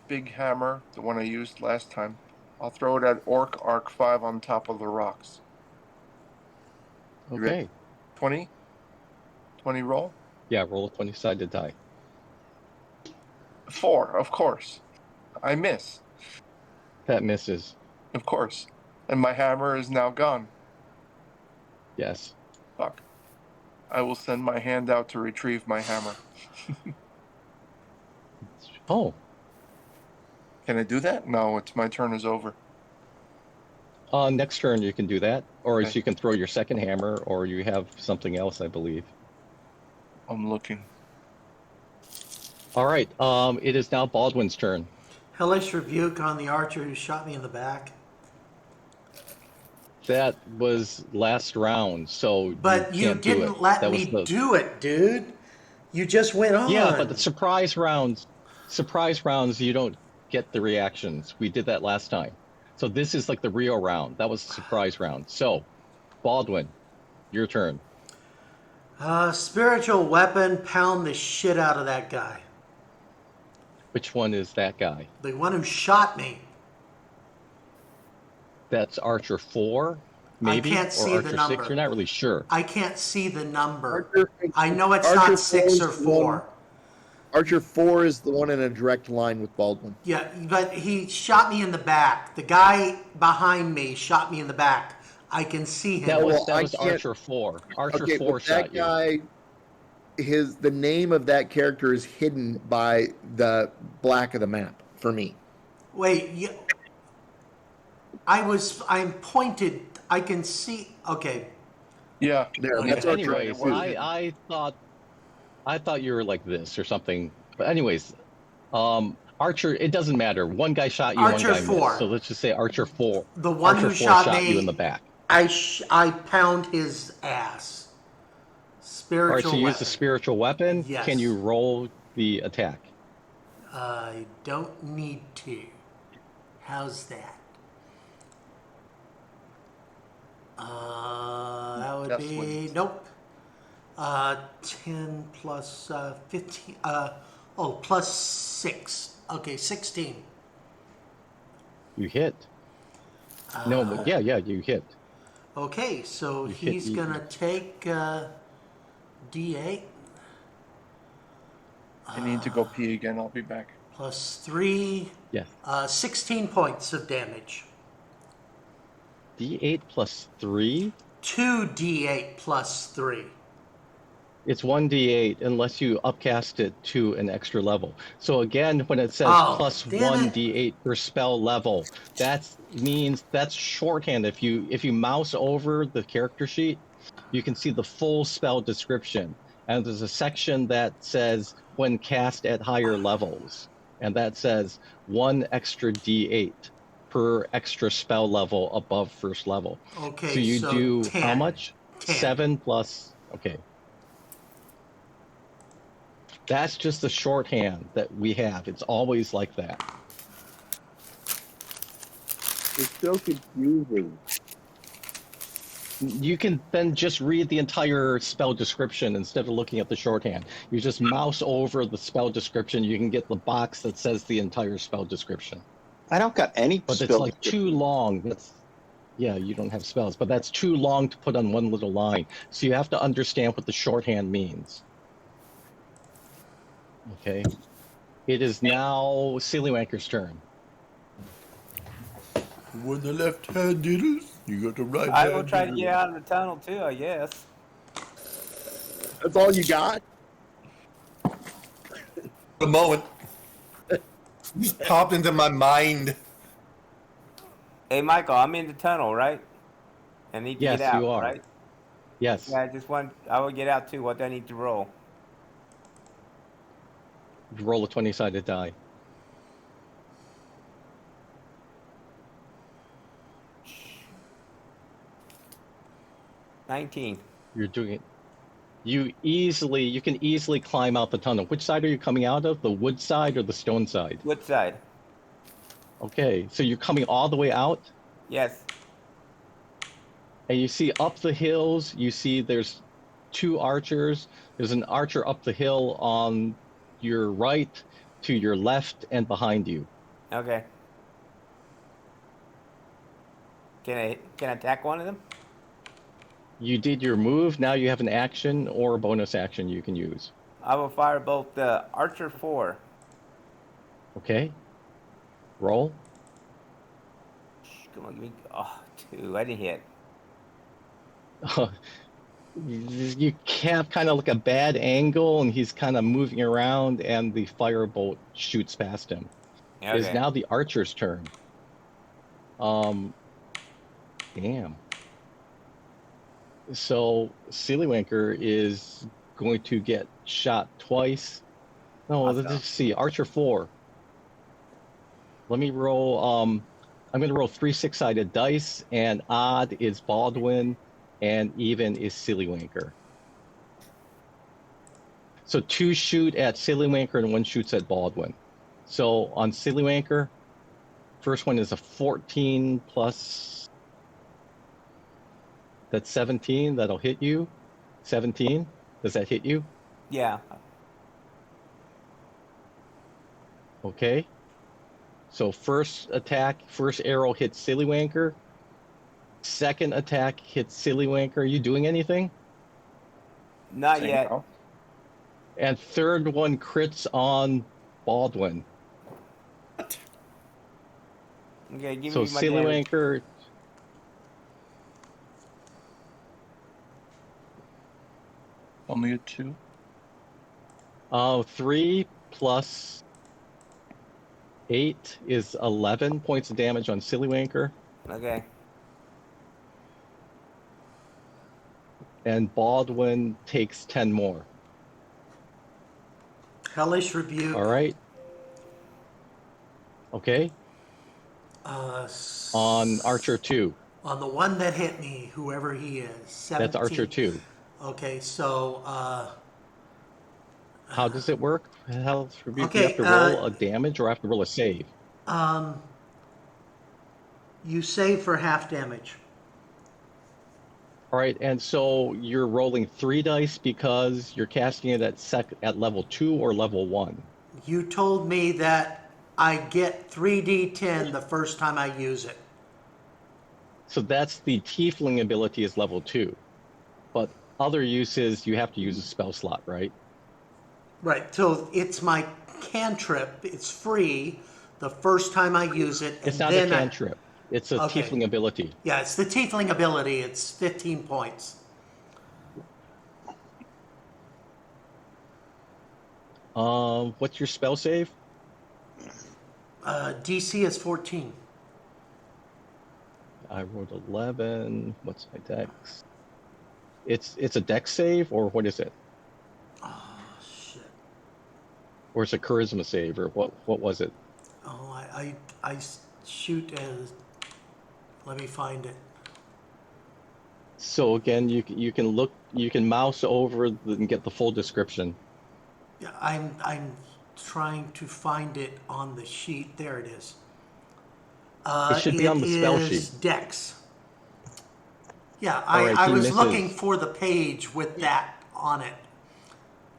big hammer, the one I used last time. I'll throw it at Orc Arc 5 on top of the rocks. You ready? Okay. 20? 20 roll? Yeah. Roll a 20-sided die. 4, of course. I miss, That misses. of course. And my hammer is now gone. Yes. Fuck. I will send my hand out to retrieve my hammer. Oh. Can I do that? No, it's my turn is over. Next turn you can do that, or Okay. you can throw your second hammer, or you have something else, I believe. I'm looking. All right. It is now Baldwin's turn. Hellish rebuke on the archer who shot me in the back. That was last round, so But you can't do didn't it. let That me was the- do it, dude. You just went on. Yeah, but the surprise rounds, you don't get the reactions. We did that last time. So this is like the real round. That was the surprise round. So, Baldwin, your turn. Spiritual weapon, pound the shit out of that guy. Which one is that guy? The one who shot me. That's Archer 4, maybe? can't see or the Archer number. 6? You're not really sure. I can't see the number. Archer- I know it's Archer not 6 4 or is the one- 4. Archer 4 is the one in a direct line with Baldwin. Yeah, but he shot me in the back. The guy behind me shot me in the back. I can see him. That was, Well, I that was can't- Archer 4. Archer Okay, 4 but shot that you. guy, the name of that character is hidden by the black of the map for me. Wait, I'm pointed. I can see. Okay. Yeah. There, Okay. that's Archer Anyways, 4. I thought you were like this or something. But anyways, Archer, it doesn't matter. One guy shot you, Archer one guy 4. missed. So let's just say Archer 4. The one Archer who 4 shot shot me, you in the back. I pound his ass. Spiritual All right, so weapon. use the spiritual weapon. Yes. Can you roll the attack? I don't need to. How's that? That would That's be nope. 10 plus 15. Plus 6. Okay, 16. You hit. No, but yeah, you hit. Okay, so You hit he's the- gonna take D8 I need to go pee again. I'll be back. plus 3. Yes. 16 points of damage. D8 plus 3? 2d8 plus 3. It's 1d8 unless you upcast it to an extra level. So again, when it says Oh, plus damn it. 1d8 per spell level, that means that's shorthand. If you mouse over the character sheet, you can see the full spell description. And there's a section that says when cast at higher levels. And that says 1 extra d8 per extra spell level above first level. Okay, So you do 10. how much? 10. 7 plus, okay. That's just the shorthand that we have. It's always like that. It's so confusing. You can then just read the entire spell description instead of looking at the shorthand. You just mouse over the spell description. You can get the box that says the entire spell description. I don't got any But it's spell like too long. Yeah, you don't have spells, but that's too long to put on one little line. So you have to understand what the shorthand means. Okay. It is now Sealywanker's turn. When the left hand diddles, you got the right I hand. will try to diddle. get out of the tunnel too, I guess. That's all you got? The moment. Just popped into my mind. Hey, Michael, I'm in the tunnel, right? I need to Yes, get out, you are. right? Yes. Yeah, I will get out too. What do I need to roll? Roll a 20-sided die. $19. You're doing it. You can easily climb out the tunnel. Which side are you coming out of? The wood side or the stone side? Wood side. Okay, so you're coming all the way out, Yes. and you see up the hills, you see there's 2 archers. There's an archer up the hill on your right, to your left, and behind you. Okay. Can I attack one of them? You did your move, now you have an action or a bonus action you can use. I will fire both the Archer 4. Okay? Roll. Come on, give me 2. I didn't hit. You have kind of like a bad angle, and he's kind of moving around, and the firebolt shoots past him. It is Okay. now the archer's turn. Damn. So Sealywanker is going to get shot twice. No, Awesome. let's see. Archer 4. Let me roll. I'm going to roll 3 6-sided dice, and odd is Baldwin, and even is Sealywanker. So 2 shoot at Sealywanker and 1 shoots at Baldwin. So on Sealywanker, first one is a 14 plus. That's 17. That'll hit you. 17. Does that hit you? Yeah. Okay. So first attack, first arrow hits Sealywanker. Second attack hits Sealywanker. Are you doing anything? Not Same yet. now. And third one crits on Baldwin. Okay, give So me my damage. Sealywanker. Only a 2. 3 plus 8 is 11 points of damage on Sealywanker. Okay. And Baldwin takes 10 more. Hellish rebuke. All right. Okay. Uh, On Archer 2. On the one that hit me, whoever he is, 17. That's Archer 2. Okay, so How does it work? Health review. Do you have okay, to roll a damage or have to roll a save? you save for half damage. All right, and so you're rolling 3 dice because you're casting it at level 2 or level 1. You told me that I get 3d10 the first time I use it. So that's the tiefling ability is level 2. But other uses, you have to use a spell slot, right? Right, so it's my cantrip. It's free the first time I use it. And It's not then a cantrip. It's a Okay. tiefling ability. Yeah, it's the tiefling ability. It's 15 points. What's your spell save? DC is 14. I rolled 11. What's my dex? It's a dex save, or what is it? Oh, shit. Or it's a charisma save, or what was it? Oh, I shoot as... Let me find it. So again, you can look, you can mouse over and get the full description. Yeah, I'm trying to find it on the sheet. There it is. It should be on the spell It is sheet. Dex. Yeah, All right, I he was misses. looking for the page with that on it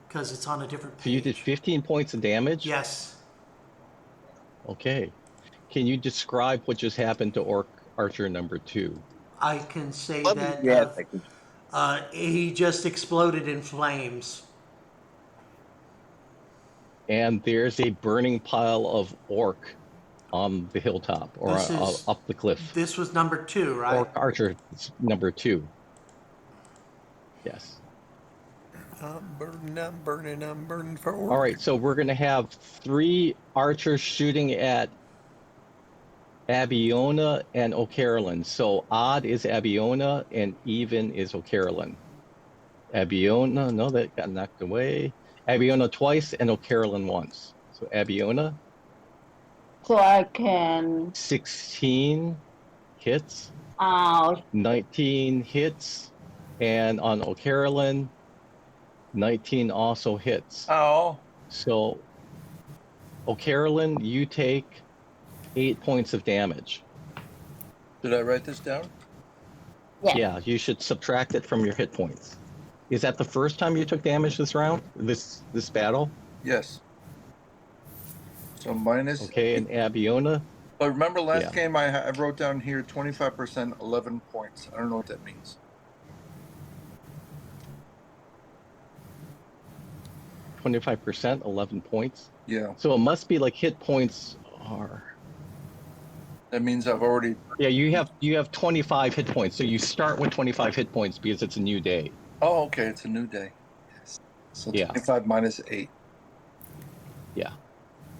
because it's on a different So page. you did 15 points of damage? Yes. Okay. Can you describe what just happened to Archer number 2? I can say Let me that guess. he just exploded in flames. And there's a burning pile of orc on the hilltop, or This is- up the cliff. This was number 2, right? Orc Archer number 2. Yes. I'm burning for All right, so we're going to have 3 archers shooting at Abiona and O'Carolyn. So odd is Abiona and even is O'Carolyn. Abiona, no, that got knocked away. Abiona twice and O'Carolyn once. So Abiona, So I can. 16 hits, Ouch. 19 hits, and on O'Carolyn, 19 also hits. Oh, So O'Carolyn, you take 8 points of damage. did I write this down? Yeah. Yeah, you should subtract it from your hit points. Is that the first time you took damage this round? This battle? Yes. So minus. Okay, and Abiona, But remember last Yeah. game I wrote down here 25%, 11 points. I don't know what that means. 25%, 11 points. Yeah, So it must be like hit points are. that means I've already. Yeah, you have 25 hit points. So you start with 25 hit points because it's a new day. Oh, okay, it's a new day. Yes. So Yeah. 25 minus 8. Yeah.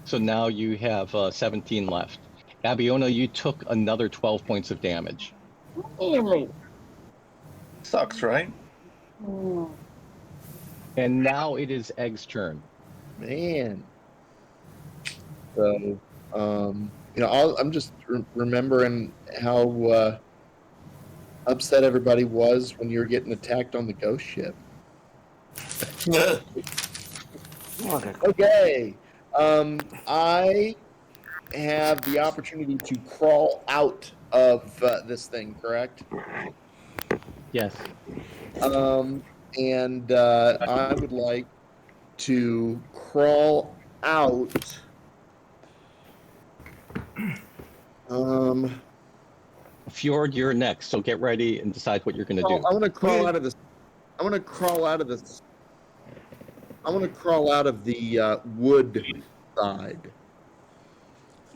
So now you have 17 left. Abiona, you took another 12 points of damage. Really? Sucks, right? Hmm. And now it is Egg's turn. Man. So, I'm just remembering how upset everybody was when you were getting attacked on the ghost ship. Okay. I have the opportunity to crawl out of this thing, correct? Yes. And I would like to crawl out. Fjord, you're next. So get ready and decide what you're going to I do. want to crawl out of this. I want to crawl out of this. I want to crawl out of the wood side.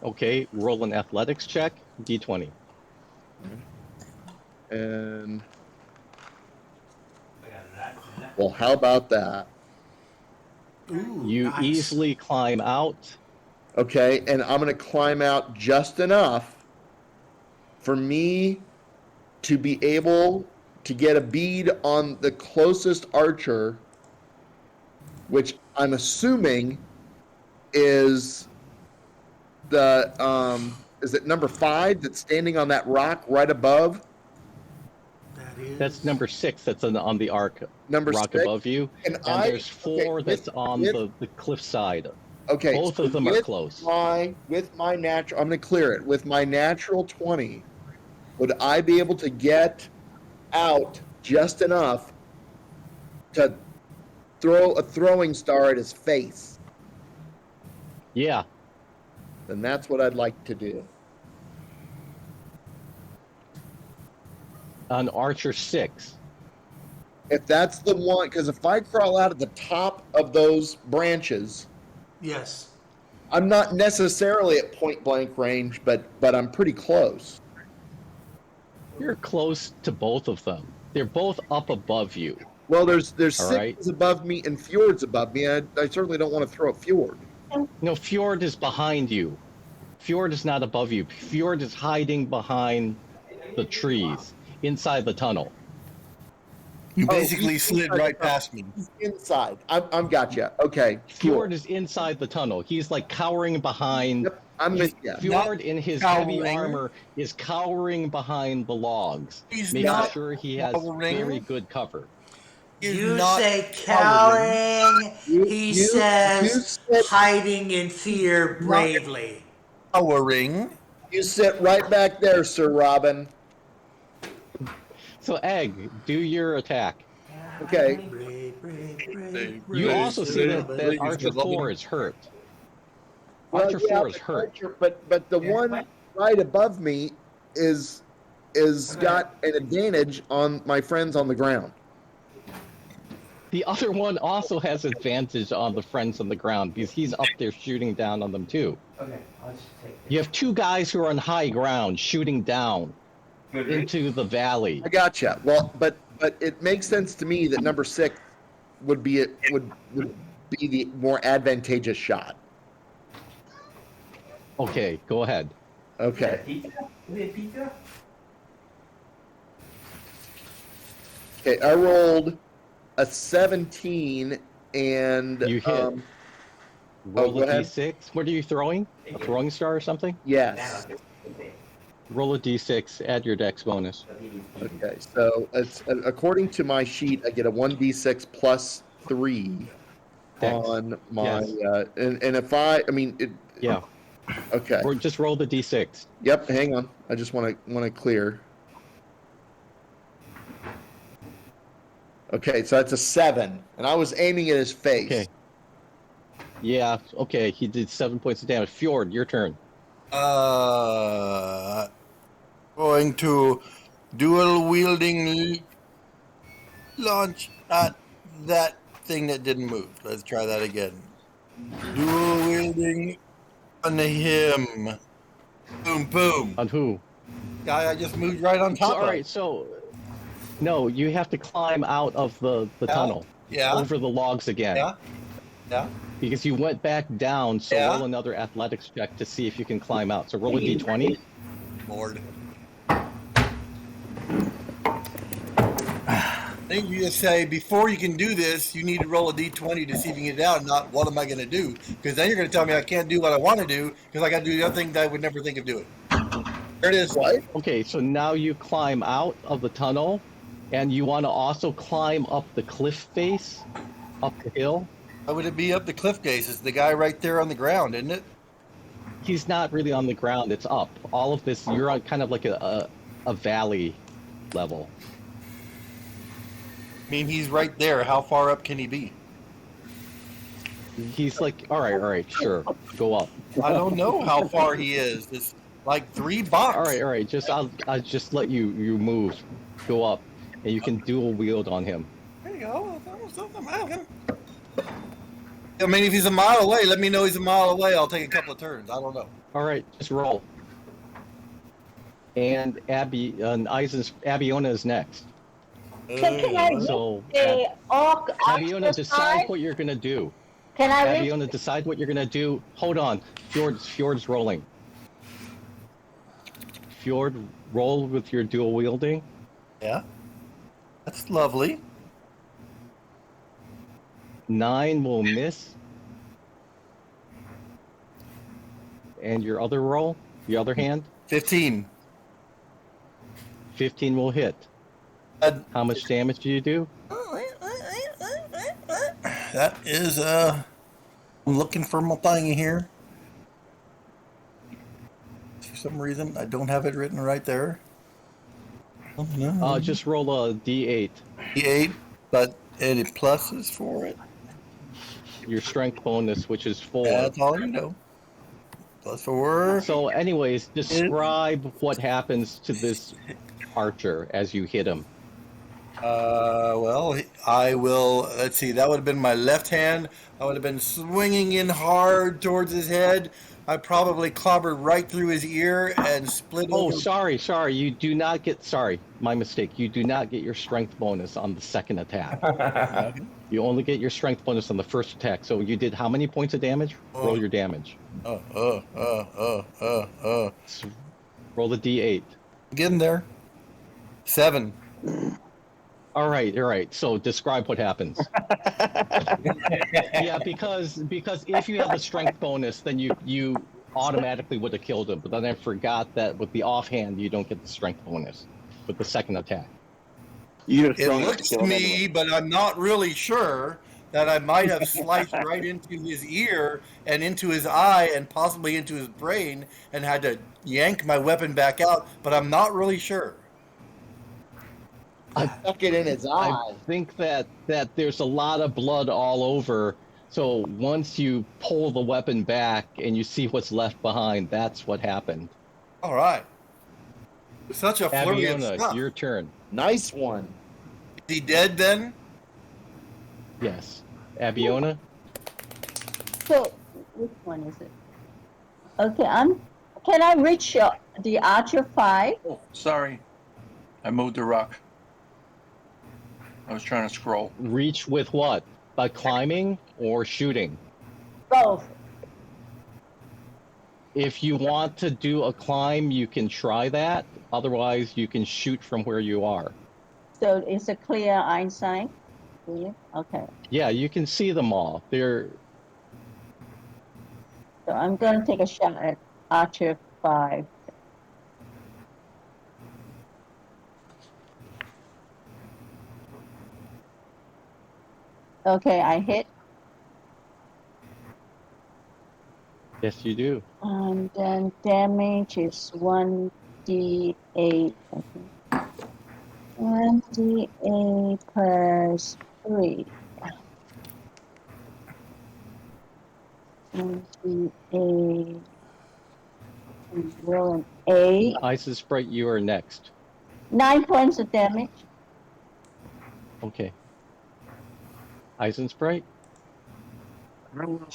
Okay, roll an athletics check, D20. And well, how about that? Ooh, You nice. easily climb out. Okay, and I'm going to climb out just enough for me to be able to get a bead on the closest archer, which I'm assuming is is it number 5 that's standing on that rock right above? That is. That's number 6 that's on the rock Number 6 above you. And there's 4 that's on the cliff side. Okay, Both so of them are with close. With my natural, I'm going to clear it. With my natural 20, would I be able to get out just enough to throw a throwing star at his face? Yeah. Then that's what I'd like to do. On Archer 6. If that's the one, because if I crawl out at the top of those branches, Yes. I'm not necessarily at point blank range, but I'm pretty close. You're close to both of them. They're both up above you. Well, there's All six right. above me and Fjord's above me. I certainly don't want to throw a Fjord. No, Fjord is behind you. Fjord is not above you. Fjord is hiding behind the trees inside the tunnel. You Oh, basically he's slid inside right the tunnel. past me. He's inside. I'm gotcha. Okay. Fjord is inside the tunnel. He's like cowering behind. Yep, I'm with you. Fjord in his heavy cowering. armor is cowering behind the logs, He's making not sure he has cowering. very good cover. Is You not say cowering. cowering. He you says said- hiding in fear bravely. Cowering. You sit right back there, Sir Robin. So, Egg, do your attack. Okay. You also see that Archer 4 is hurt. Archer 4 is hurt. But the one right above me is got an advantage on my friends on the ground. The other one also has advantage on the friends on the ground because he's up there shooting down on them too. Okay, I'll just take it. You have 2 guys who are on high ground shooting down into the valley. I gotcha. Well, but it makes sense to me that number 6 would be the more advantageous shot. Okay, go ahead. Okay. Pizza? Is it pizza? Okay, I rolled a 17 and You hit. Roll go a ahead. d6. What are you throwing? A throwing star or something? yes. Roll a d6, add your dex bonus. Okay, so it's according to my sheet, I get a 1d6 plus 3 Dex. on my Yes. and if I mean it. Yeah. Okay. Or just roll the d6. Yep. Hang on. I just want to clear. Okay, so that's a 7, and I was aiming at his face. Okay. Yeah, okay, he did 7 points of damage. Fjord, your turn. Going to dual wielding launch at that thing that didn't move. Let's try that again. Dual wielding on him. Boom, boom. On who? Guy I just moved right on top So, all of. right, so no, you have to climb out of the tunnel. Yeah. Over the logs again. Yeah. Yeah. Because you went back down, so Yeah. roll another athletics check to see if you can climb out. So roll a d20. Lord. I think you just say before you can do this, you need to roll a d20 to see if you can get it out, not what am I going to do? Because then you're going to tell me I can't do what I want to do because I got to do the other thing that I would never think of doing. There it is. What? Okay, so now you climb out of the tunnel, and you want to also climb up the cliff face, up the hill. How would it be up the cliff face? It's the guy right there on the ground, isn't it? He's not really on the ground, it's up. All of this, you're on kind of like a valley level. I mean, he's right there. How far up can he be? He's like, all right, sure, go up. I don't know how far he is. It's like 3 blocks. All right, just I'll just let you move, go up, and you can dual wield on him. There you go. I mean, if he's a mile away, let me know he's a mile away. I'll take a couple of turns. I don't know. All right, just roll. And Abiona is next. Can I reach So the orc Abiona, Archer decide side? what you're gonna do. Can I reach? Abiona, decide what you're gonna do. Hold on, Fjord's rolling. Fjord, roll with your dual wielding. Yeah. That's lovely. 9 will miss. And your other roll, the other hand, 15. 15 will hit. How much damage do you do? That is I'm looking for my thing here. For some reason, I don't have it written right there. Oh, no. Just roll a d8. D8, but any pluses for it? Your strength bonus, which is 4. That's all you know. Plus 4. So, anyways, describe what happens to this archer as you hit him. Well, I will. Let's see. That would have been my left hand. I would have been swinging in hard towards his head. I probably clobbered right through his ear and split. Oh, over. sorry. You do not get. Sorry, my mistake. You do not get your strength bonus on the second attack. You only get your strength bonus on the first attack. So you did how many points of damage? Roll your damage. Roll the d8. Getting there. 7. All right. So describe what happens. Yeah, because if you have the strength bonus, then you automatically would have killed him. But then I forgot that with the offhand, you don't get the strength bonus with the second attack. It looks to me, but I'm not really sure, that I might have sliced right into his ear and into his eye and possibly into his brain and had to yank my weapon back out, but I'm not really sure. I stuck it in his eye. I think that there's a lot of blood all over. So once you pull the weapon back and you see what's left behind, that's what happened. All right. Such a flurry of Abiona, stuff. your turn. Nice one. Is he dead then? Yes. Abiona? So, which one is it? Okay, can I reach the archer 5? Oh, sorry. I moved the rock. I was trying to scroll. Reach with what? By climbing or shooting? Both. If you want to do a climb, you can try that. Otherwise, you can shoot from where you are. So it's a clear eyesight? Really? Okay. Yeah, you can see them all. They're So I'm going to take a shot at archer 5. Okay, I hit. Yes, you do. And then damage is 1d8. Okay. 1d8 plus 3. 1d8. Roll an 8. Isis Sprite, you are next. 9 points of damage. Okay. Sprite? I will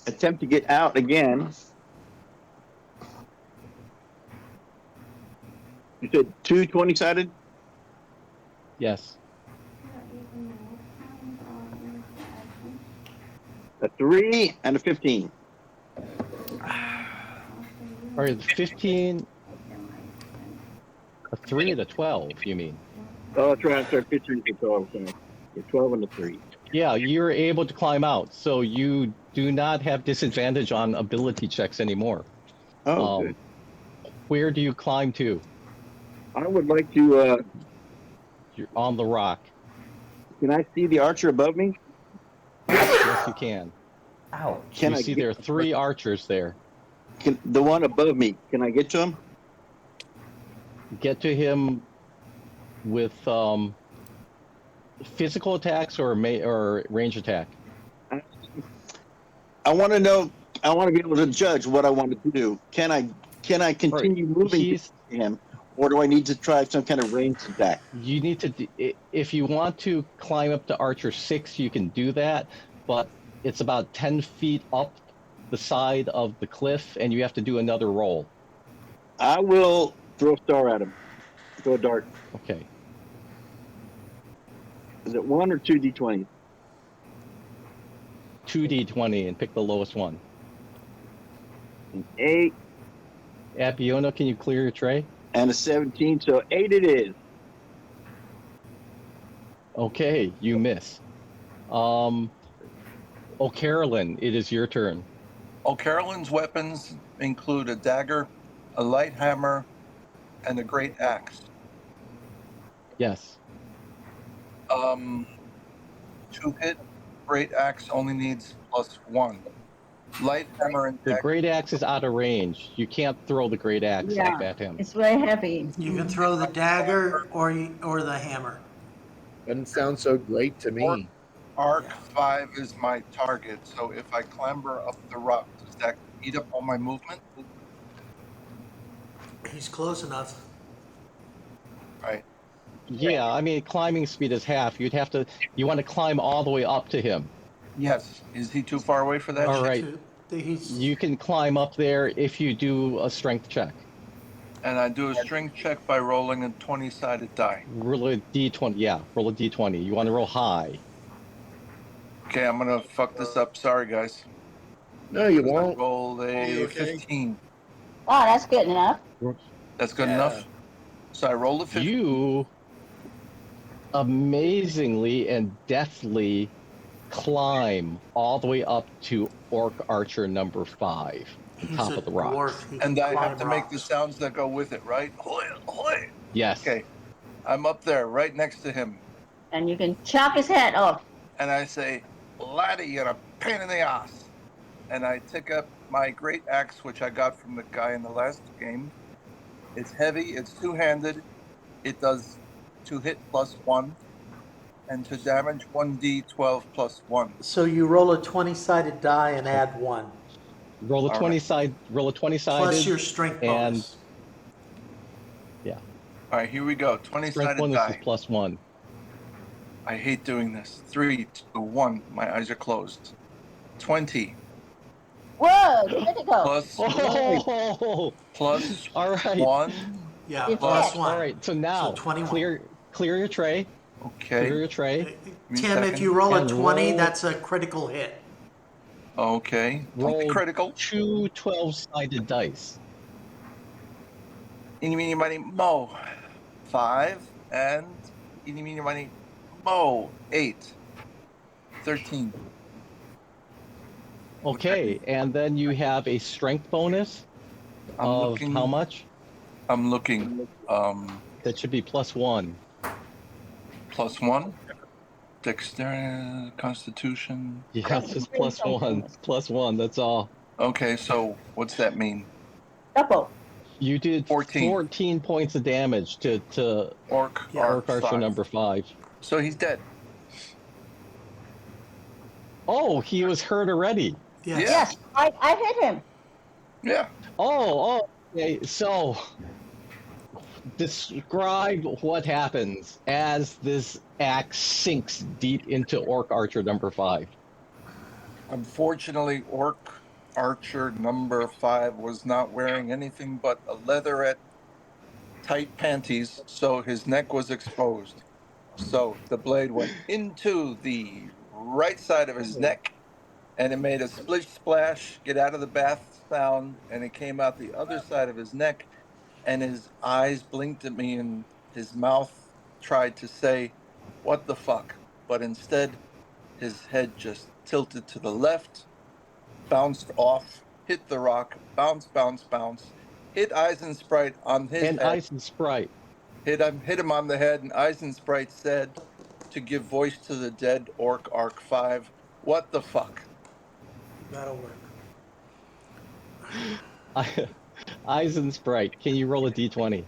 attempt to get out again. You said 2 20-sided? Yes. A 3 and a 15. All right, 15. A 3 and a 12, you mean? Oh, that's right. Sorry, 15 and 12. Sorry. 12 and a 3. Yeah, you're able to climb out, so you do not have disadvantage on ability checks anymore. Oh, good. Where do you climb to? I would like to. You're on the rock. Can I see the archer above me? Yes, you can. Ouch. Can you I see get, there are 3 archers there. the one above me? Can I get to him? Get to him with physical attacks or range attack. I want to know. I want to be able to judge what I want to do. Can I continue moving to him, or do I need to try some kind of range attack? You need to. If you want to climb up to Archer 6, you can do that, but it's about 10 feet up the side of the cliff, and you have to do another roll. I will throw a star at him. Throw a dart. Okay. Is it 1 or 2 d20? 2d20 and pick the lowest one. An 8 Apiona, can you clear your tray? and a 17, so 8 it is. Okay, you miss. Carolyn, it is your turn. Oh, Carolyn's weapons include a dagger, a light hammer, and a great axe. Yes. 2 hit, great axe only needs +1. Light hammer and The dagger. great axe is out of range. You can't throw the great axe Yeah. up at him. It's very heavy. You can throw the dagger or the hammer. Doesn't sound so great to me. Arc 5 is my target, so if I clamber up the rock, does that eat up all my movement? He's close enough. Right. Yeah, I mean, climbing speed is half. You want to climb all the way up to him. Yes. Is he too far away for that? All right. He's, You can climb up there if you do a strength check. And I do a strength check by rolling a 20-sided die. Roll a d20. Yeah, roll a d20. You want to roll high. Okay, I'm gonna fuck this up. Sorry, guys. No, you won't. Roll a Okay. 15. Oh, that's good enough. That's good enough. So I rolled a 15. You amazingly and deftly climb all the way up to Orc Archer number 5, on he's top a of the rock. dwarf. He can And I climb have to make the rocks. sounds that go with it, right? Hoy, hoy. Yes. Okay. I'm up there, right next to him. And you can chop his head off. And I say, laddie, you're a pain in the ass. And I take up my great axe, which I got from the guy in the last game. It's heavy, it's two-handed. It does 2 hit +1. And to damage 1d12 +1. So you roll a 20-sided die and add 1. Roll a All 20 right. side. Roll a 20-sided. Plus your strength and- bonus. Yeah. All right, here we go. Strength 20-sided bonus is die. +1. I hate doing this. 3, 2, 1. My eyes are closed. 20 Whoa, critical. plus Oh! plus All right. 1. Yeah, It's plus that. 1. All right. So now, So 21. clear your tray. Clear Okay. your tray. Tim, if second. you roll a And 20, roll- that's a critical hit. Okay. Don't be Roll critical. 2 12-sided dice. Eeny, meeny, miny, mo. 5 and eeny, meeny, miny, mo. 8. 13. Okay, and then you have a strength bonus I'm of looking. how much? I'm looking. That should be +1. +1. Dexterity, Constitution. Yeah, it's just +1. +1, that's all. Okay, so what's that mean? Double. You did 14. 14 points of damage to Orc. Yeah. Orc Archer 5. number 5. So he's dead. Oh, he was hurt already. Yes. Yeah. Yes, I hit him. Yeah. Oh, okay. So, describe what happens as this axe sinks deep into Orc Archer number 5. Unfortunately, Orc Archer number 5 was not wearing anything but a leatherette tight panties, so his neck was exposed. So the blade went into the right side of his neck, and it made a splish splash, get out of the bath sound, and it came out the other side of his neck, and his eyes blinked at me, and his mouth tried to say, "What the fuck?" But instead, his head just tilted to the left, bounced off, hit the rock, bounce, bounce, bounce, hit Eisensprite on his And head. Eisensprite. Hit him on the head, and Eisensprite said, to give voice to the dead Orc Arc 5, "What the fuck?" That'll work. Eisensprite, can you roll a d20?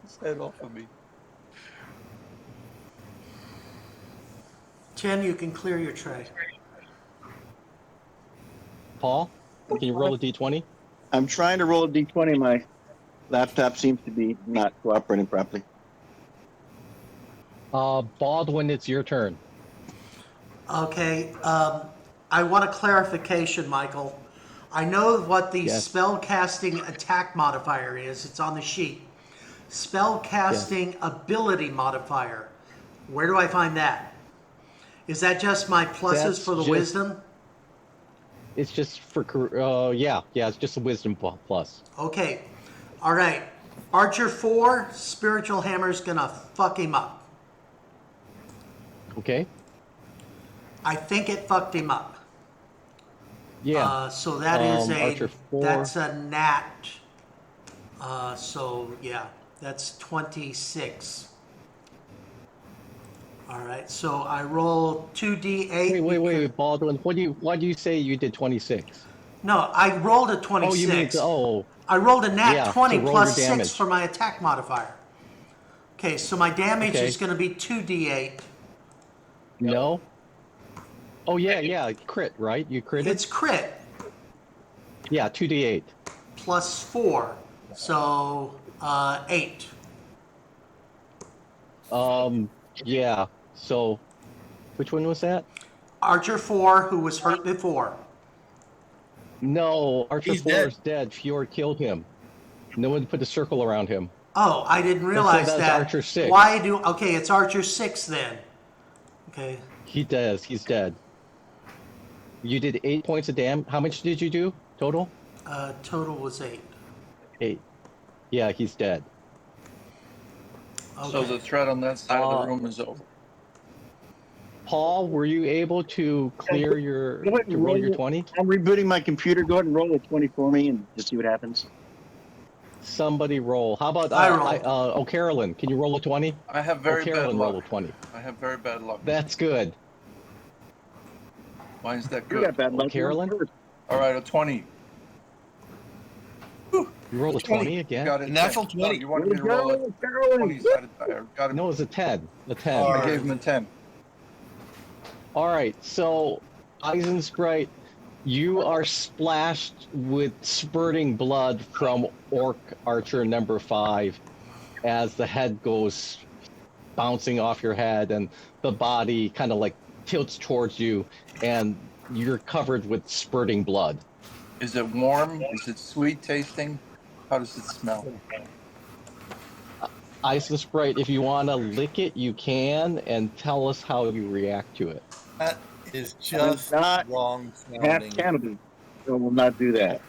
His head off of me. 10, you can clear your tray. Paul, can you roll a d20? I'm trying to roll a d20. My laptop seems to be not cooperating properly. Baldwin, it's your turn. Okay, I want a clarification, Michael. I know what the Yes. spell casting attack modifier is. It's on the sheet. Spell casting ability modifier. Where do I find that? Is that just my pluses That's for the just- wisdom? It's just for, yeah, it's just a wisdom plus. Okay, all right. Archer 4, spiritual hammer's gonna fuck him up. Okay? I think it fucked him up. Yeah. So that is Archer 4. that's a nat. So yeah, that's 26. All right, so I roll 2d8. Wait, Baldwin. Why do you say you did 26? No, I rolled a 26. Oh, you mean I rolled a nat 20 so roll plus your 6 damage. for my attack modifier. Okay, so my damage Okay. is going to be 2d8. No. Oh yeah, crit, right? You critted. It's crit Yeah, 2d8. plus 4, so 8. Yeah. So, which one was that? Archer 4, who was hurt before. No, Archer He's 4 dead. is dead. Fjord killed him. No one put a circle around him. Oh, I didn't realize that's that. Archer 6. Okay, it's Archer 6 then. Okay. He does. He's dead. You did 8 points of damage. How much did you do total? Total was 8. 8. Yeah, he's dead. Okay. So the threat on that side of the room is over. Paul, were you able to clear your Go ahead and to roll your 20? I'm rebooting my computer. Go ahead and roll a 20 for me and just see what happens. Somebody roll. How about I roll. Carolyn? Can you roll a 20? I have very bad Carolyn, roll a luck. 20. I have very bad luck. That's good. Why is that You got good? bad luck. Carolyn? All right, a 20. You rolled a 20 again? Got it. Natural No, 20. you wanted me to roll a 20-sided die. Got it. No, it's a 10. A 10. I gave him a 10. All right, so Eisensprite, you are splashed with spurting blood from Orc Archer number 5 as the head goes bouncing off your head and the body kind of like tilts towards you and you're covered with spurting blood. Is it warm? Is it sweet tasting? How does it smell? Eisensprite, if you want to lick it, you can, and tell us how you react to it. That is just not wrong Half sounding. cannibal. So will not do that.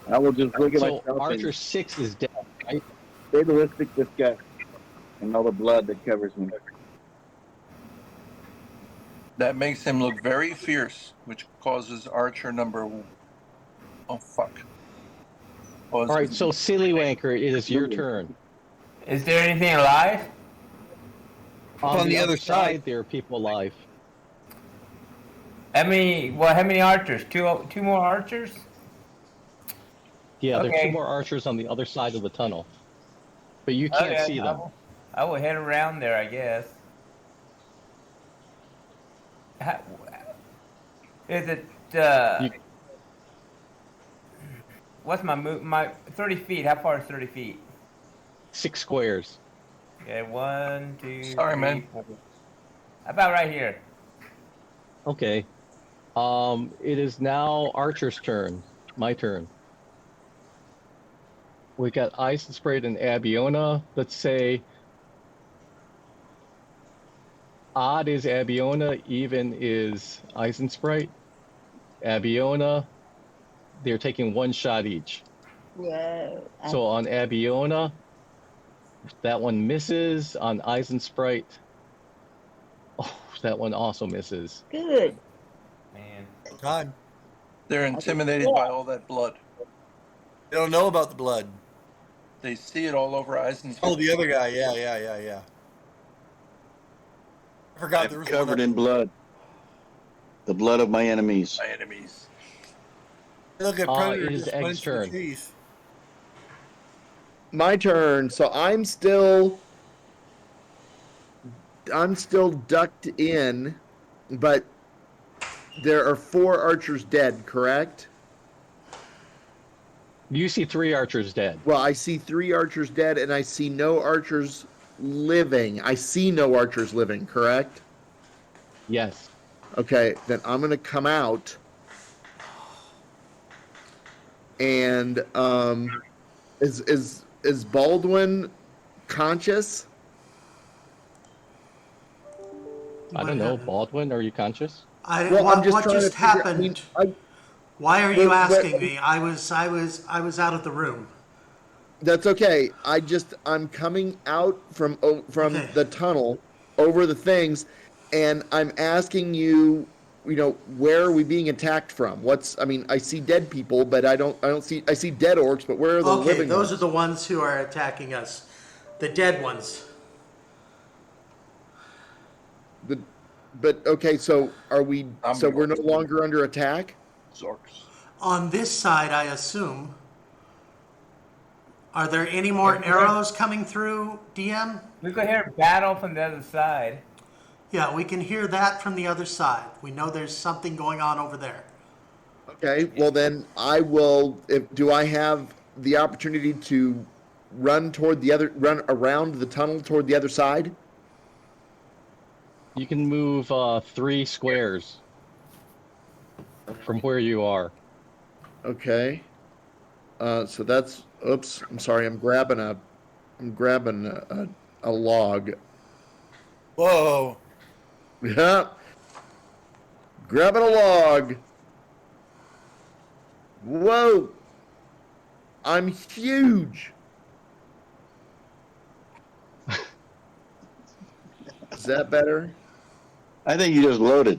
I will just look at So myself Archer and 6 is dead, right? fatalistic disgust and all the blood that covers me. That makes him look very fierce, which causes Archer number. Oh fuck! All right, so Silly Wanker, it is your turn. Is there anything alive? On the other side, there are people alive. How many archers? Two more archers? Yeah, there's Okay. 2 more archers on the other side of the tunnel, but you can't Okay, see them. I will head around there, I guess. Is it? What's my move? My 30 feet. How far is 30 feet? 6 squares. Okay, 1, 2. Sorry, 3, man. 4. About right here. Okay. It is now Archer's turn. My turn. We got Eisensprite and Abiona. Let's say odd is Abiona, even is Eisensprite. Abiona, they're taking 1 shot each. Whoa. So on Abiona, that one misses. On Eisensprite, oh, that one also misses. Good. Man. Time. They're intimidated by all that blood. They don't know about the blood. They see it all over Eisen's. Oh, the other guy. Yeah. I forgot there I'm was covered one in blood. The blood of my enemies. My enemies. Look at It Predator is just Egg's punched in the turn. face. My turn. So I'm still ducked in, but there are 4 archers dead, correct? You see 3 archers dead. Well, I see 3 archers dead, and I see no archers living. I see no archers living, correct? Yes. Okay, then I'm gonna come out, and is Baldwin conscious? I don't know, Baldwin, are you conscious? Well, what I'm just what trying just to figure- happened? I mean, Why are you But- asking me? I was out of the room. That's okay. I'm coming out from Okay. the tunnel over the things, and I'm asking you, where are we being attacked from? I see dead people, but I see dead orcs, but where are the Okay, living those ones? are the ones who are attacking us. The dead ones. Okay, so so we're no Ambiance. longer under attack? Zorks. On this side, I assume. Are there any more arrows coming through, DM? We could hear battle from the other side. Yeah, we can hear that from the other side. We know there's something going on over there. Okay, well then I will. Do I have the opportunity to run around the tunnel toward the other side? You can move 3 squares from where you are. Okay. So that's. Oops. I'm sorry. I'm grabbing a log. Whoa. Yeah. Grabbing a log. Whoa. I'm huge. Is that better? I think you just loaded.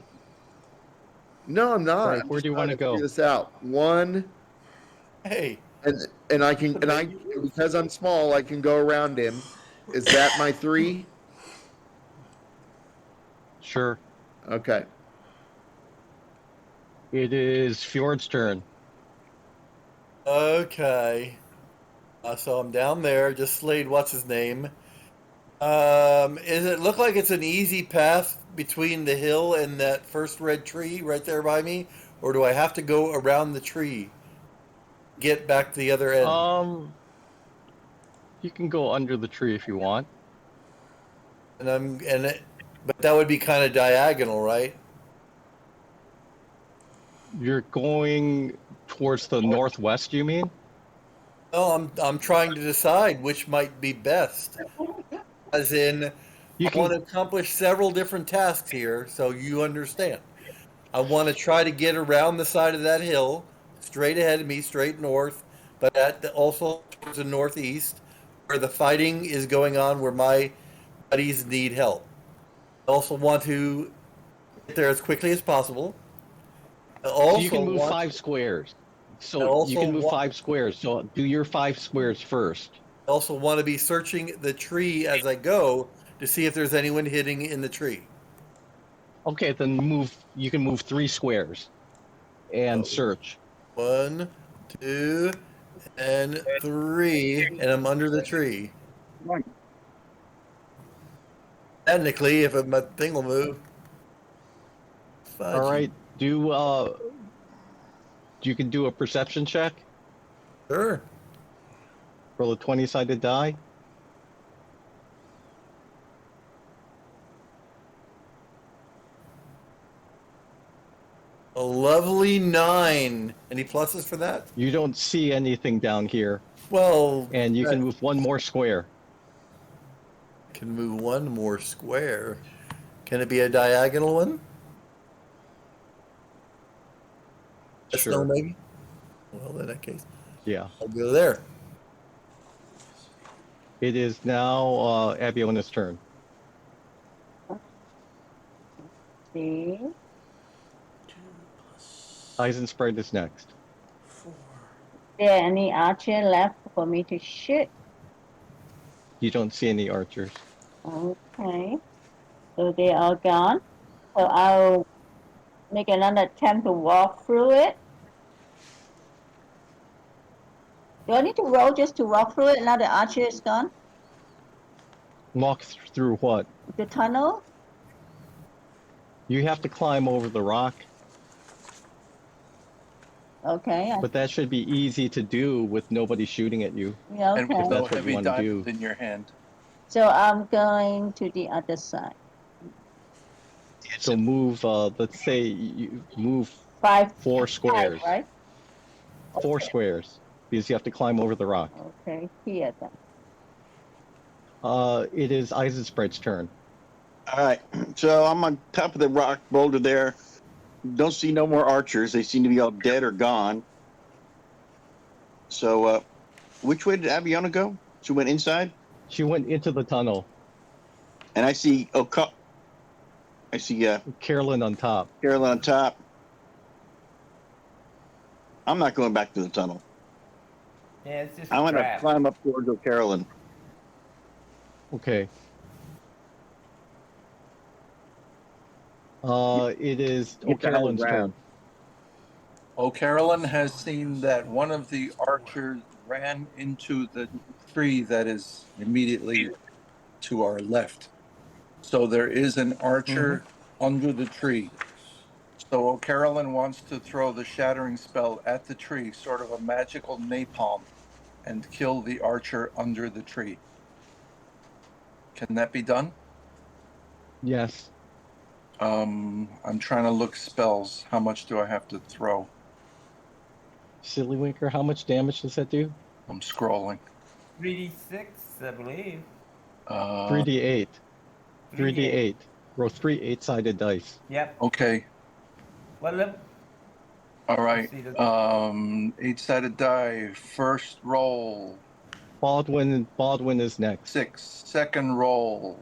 No, I'm not. Right, I'm where just do you trying want to go? figure this out. One, Hey. and I because I'm small, I can go around him. Is that my 3? Sure. Okay. It is Fjord's turn. Okay. So I'm down there, just slayed what's his name. Does it look like it's an easy path between the hill and that first red tree right there by me? Or do I have to go around the tree? Get back to the other end? You can go under the tree if you want. But that would be kind of diagonal, right? You're going towards the northwest, you mean? No, I'm trying to decide which might be best. As in, I want to accomplish several different tasks here, so you understand. I want to try to get around the side of that hill, straight ahead of me, straight north, but also towards the northeast, where the fighting is going on, where my buddies need help. I also want to get there as quickly as possible. So you can move 5 squares. So you can move 5 squares. So do your 5 squares first. I also want to be searching the tree as I go to see if there's anyone hidden in the tree. Okay, then you can move 3 squares and search. 1, 2, and 3, and I'm under the tree. Technically, if my thing will move. All right, you can do a perception check. Sure. Roll a 20-sided die. A lovely 9. Any pluses for that? You don't see anything down here. Well, and you can move 1 more square. Can move 1 more square. Can it be a diagonal one? Sure. No, maybe. Well, in that case, yeah, I'll go there. It is now Abiona's turn. See. Eisensprite is next. Is there any archer left for me to shoot? You don't see any archers. Okay. So they are gone. So I'll make another attempt to walk through it. Do I need to roll just to walk through it now the archer is gone? Walk through what? The tunnel? You have to climb over the rock. Okay. But that should be easy to do with nobody shooting at you. Yeah, okay. And with If no that's what you heavy want to diamond do. in your hand. So I'm going to the other side. So move, let's say you move 4 squares. 5, right? 4 squares, because you have to climb over the rock. Okay, here then. It is Eisensprite's turn. All right, so I'm on top of the rock boulder there. Don't see no more archers. They seem to be all dead or gone. So, which way did Abiona go? She went inside? She went into the tunnel. And I see I see Carolyn on top. Carolyn on top. I'm not going back to the tunnel. Yeah, it's just I'm a going to trap. climb up towards Carolyn. Okay. It is Get the high Carolyn's turn. ground. O'Carolyn has seen that one of the archers ran into the tree that is immediately to our left. So there is an archer under the tree. So O'Carolyn wants to throw the shattering spell at the tree, sort of a magical napalm, and kill the archer under the tree. Can that be done? Yes. I'm trying to look spells. How much do I have to throw? Silly Winker, how much damage does that do? I'm scrolling. 3d6, I believe. 3d8. 3d8. Roll 3 8-sided dice. Yep. Okay. Well, All right. 8-sided die. First roll. Baldwin is next. 6. Second roll.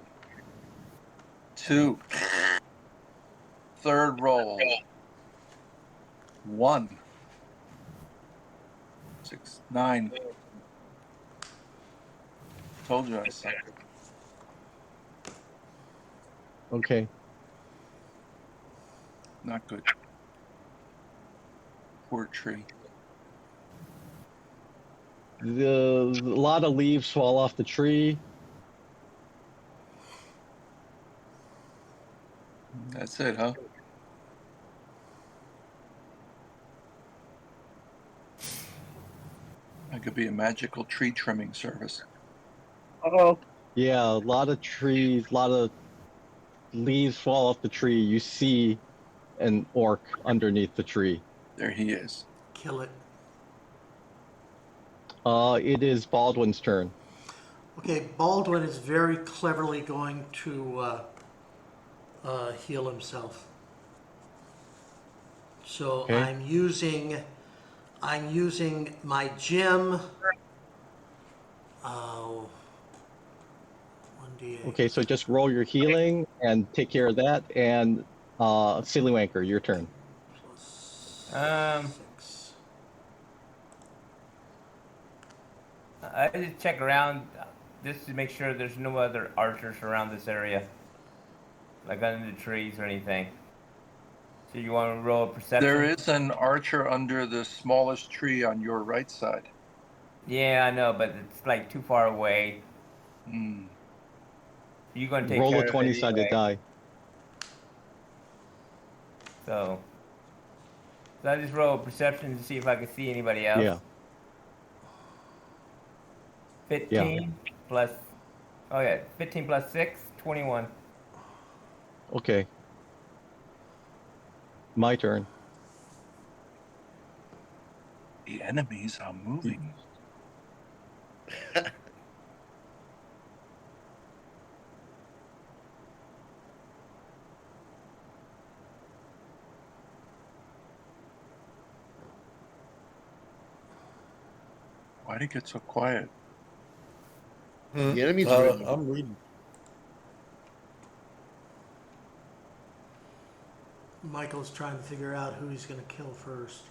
2. Third roll. 1. 6. 9. Told you I suck. Okay. Not good. Poor tree. A lot of leaves fall off the tree. That's it, huh? That could be a magical tree trimming service. Uh-oh. Yeah, a lot of trees, a lot of leaves fall off the tree. You see an orc underneath the tree. There he is. Kill it. It is Baldwin's turn. Okay, Baldwin is very cleverly going to heal himself. So Okay. I'm using my gem. 1d8. Okay, so just roll your healing and take care of that. And Silly Wanker, your turn. Um, 6. I just check around just to make sure there's no other archers around this area, like under the trees or anything. So you want to roll a perception? There is an archer under the smallest tree on your right side. Yeah, I know, but it's like too far away. Hmm. You're going to take Roll care a of it 20-sided anyway. die. So I just roll a perception to see if I can see anybody else. Yeah. 15 plus. Oh yeah, 15 plus 6, 21. Okay. My turn. The enemies are moving. Why'd it get so quiet? The enemy's ready. I'm reading. Michael's trying to figure out who he's going to kill first.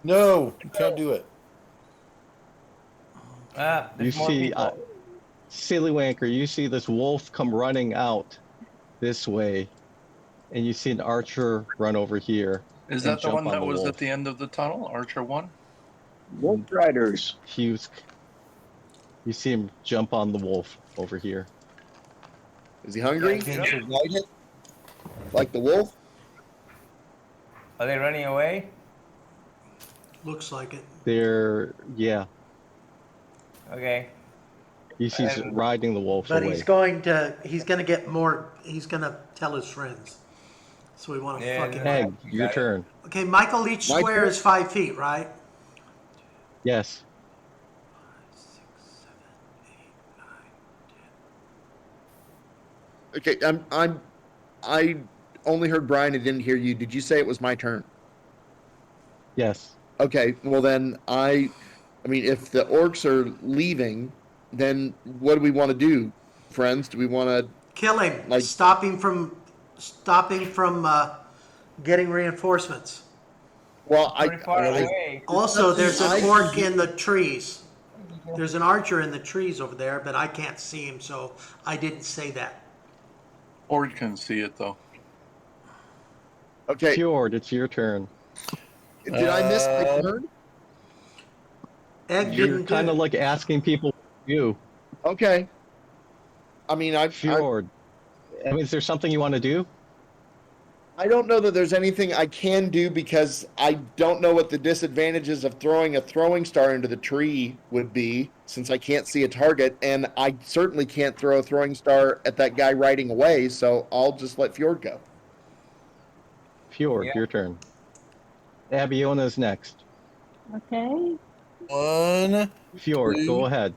No, you can't do it. You There's more see, people. Silly Wanker, you see this wolf come running out this way, and you see an archer run over here. Is and that the jump one on that was wolf. at the end of the tunnel? Archer 1? Wolf Riders. You see him jump on the wolf over here. Is he hungry? Yep. Like the wolf? Are they running away? Looks like it. Yeah. Okay. You see he's riding the wolf But away. he's going to get more. He's going to tell his friends. So we want to Yeah, fucking. Egg, your turn. Okay, Michael, each My square turn? is 5 feet, right? Yes. 6, 7, 8, 9, 10. Okay, I only heard Brian and didn't hear you. Did you say it was my turn? Yes. Okay, well then I mean, if the orcs are leaving, then what do we want to do, friends? Do we want to Kill him. Like- Stop him from stopping from getting reinforcements. Well, Pretty far away. Also, there's I an can orc do- in the trees. There's an archer in the trees over there, but I can't see him, so I didn't say that. Ord can see it though. Okay. Fjord, it's your turn. Did I miss my turn? Egg You're didn't kind of do. like asking people you. Okay. I mean, Fjord. I mean, is there something you want to do? I don't know that there's anything I can do because I don't know what the disadvantages of throwing a throwing star into the tree would be since I can't see a target, and I certainly can't throw a throwing star at that guy riding away, so I'll just let Fjord go. Fjord, your turn. Abiona's next. Okay. 1, Fjord, 2, go ahead.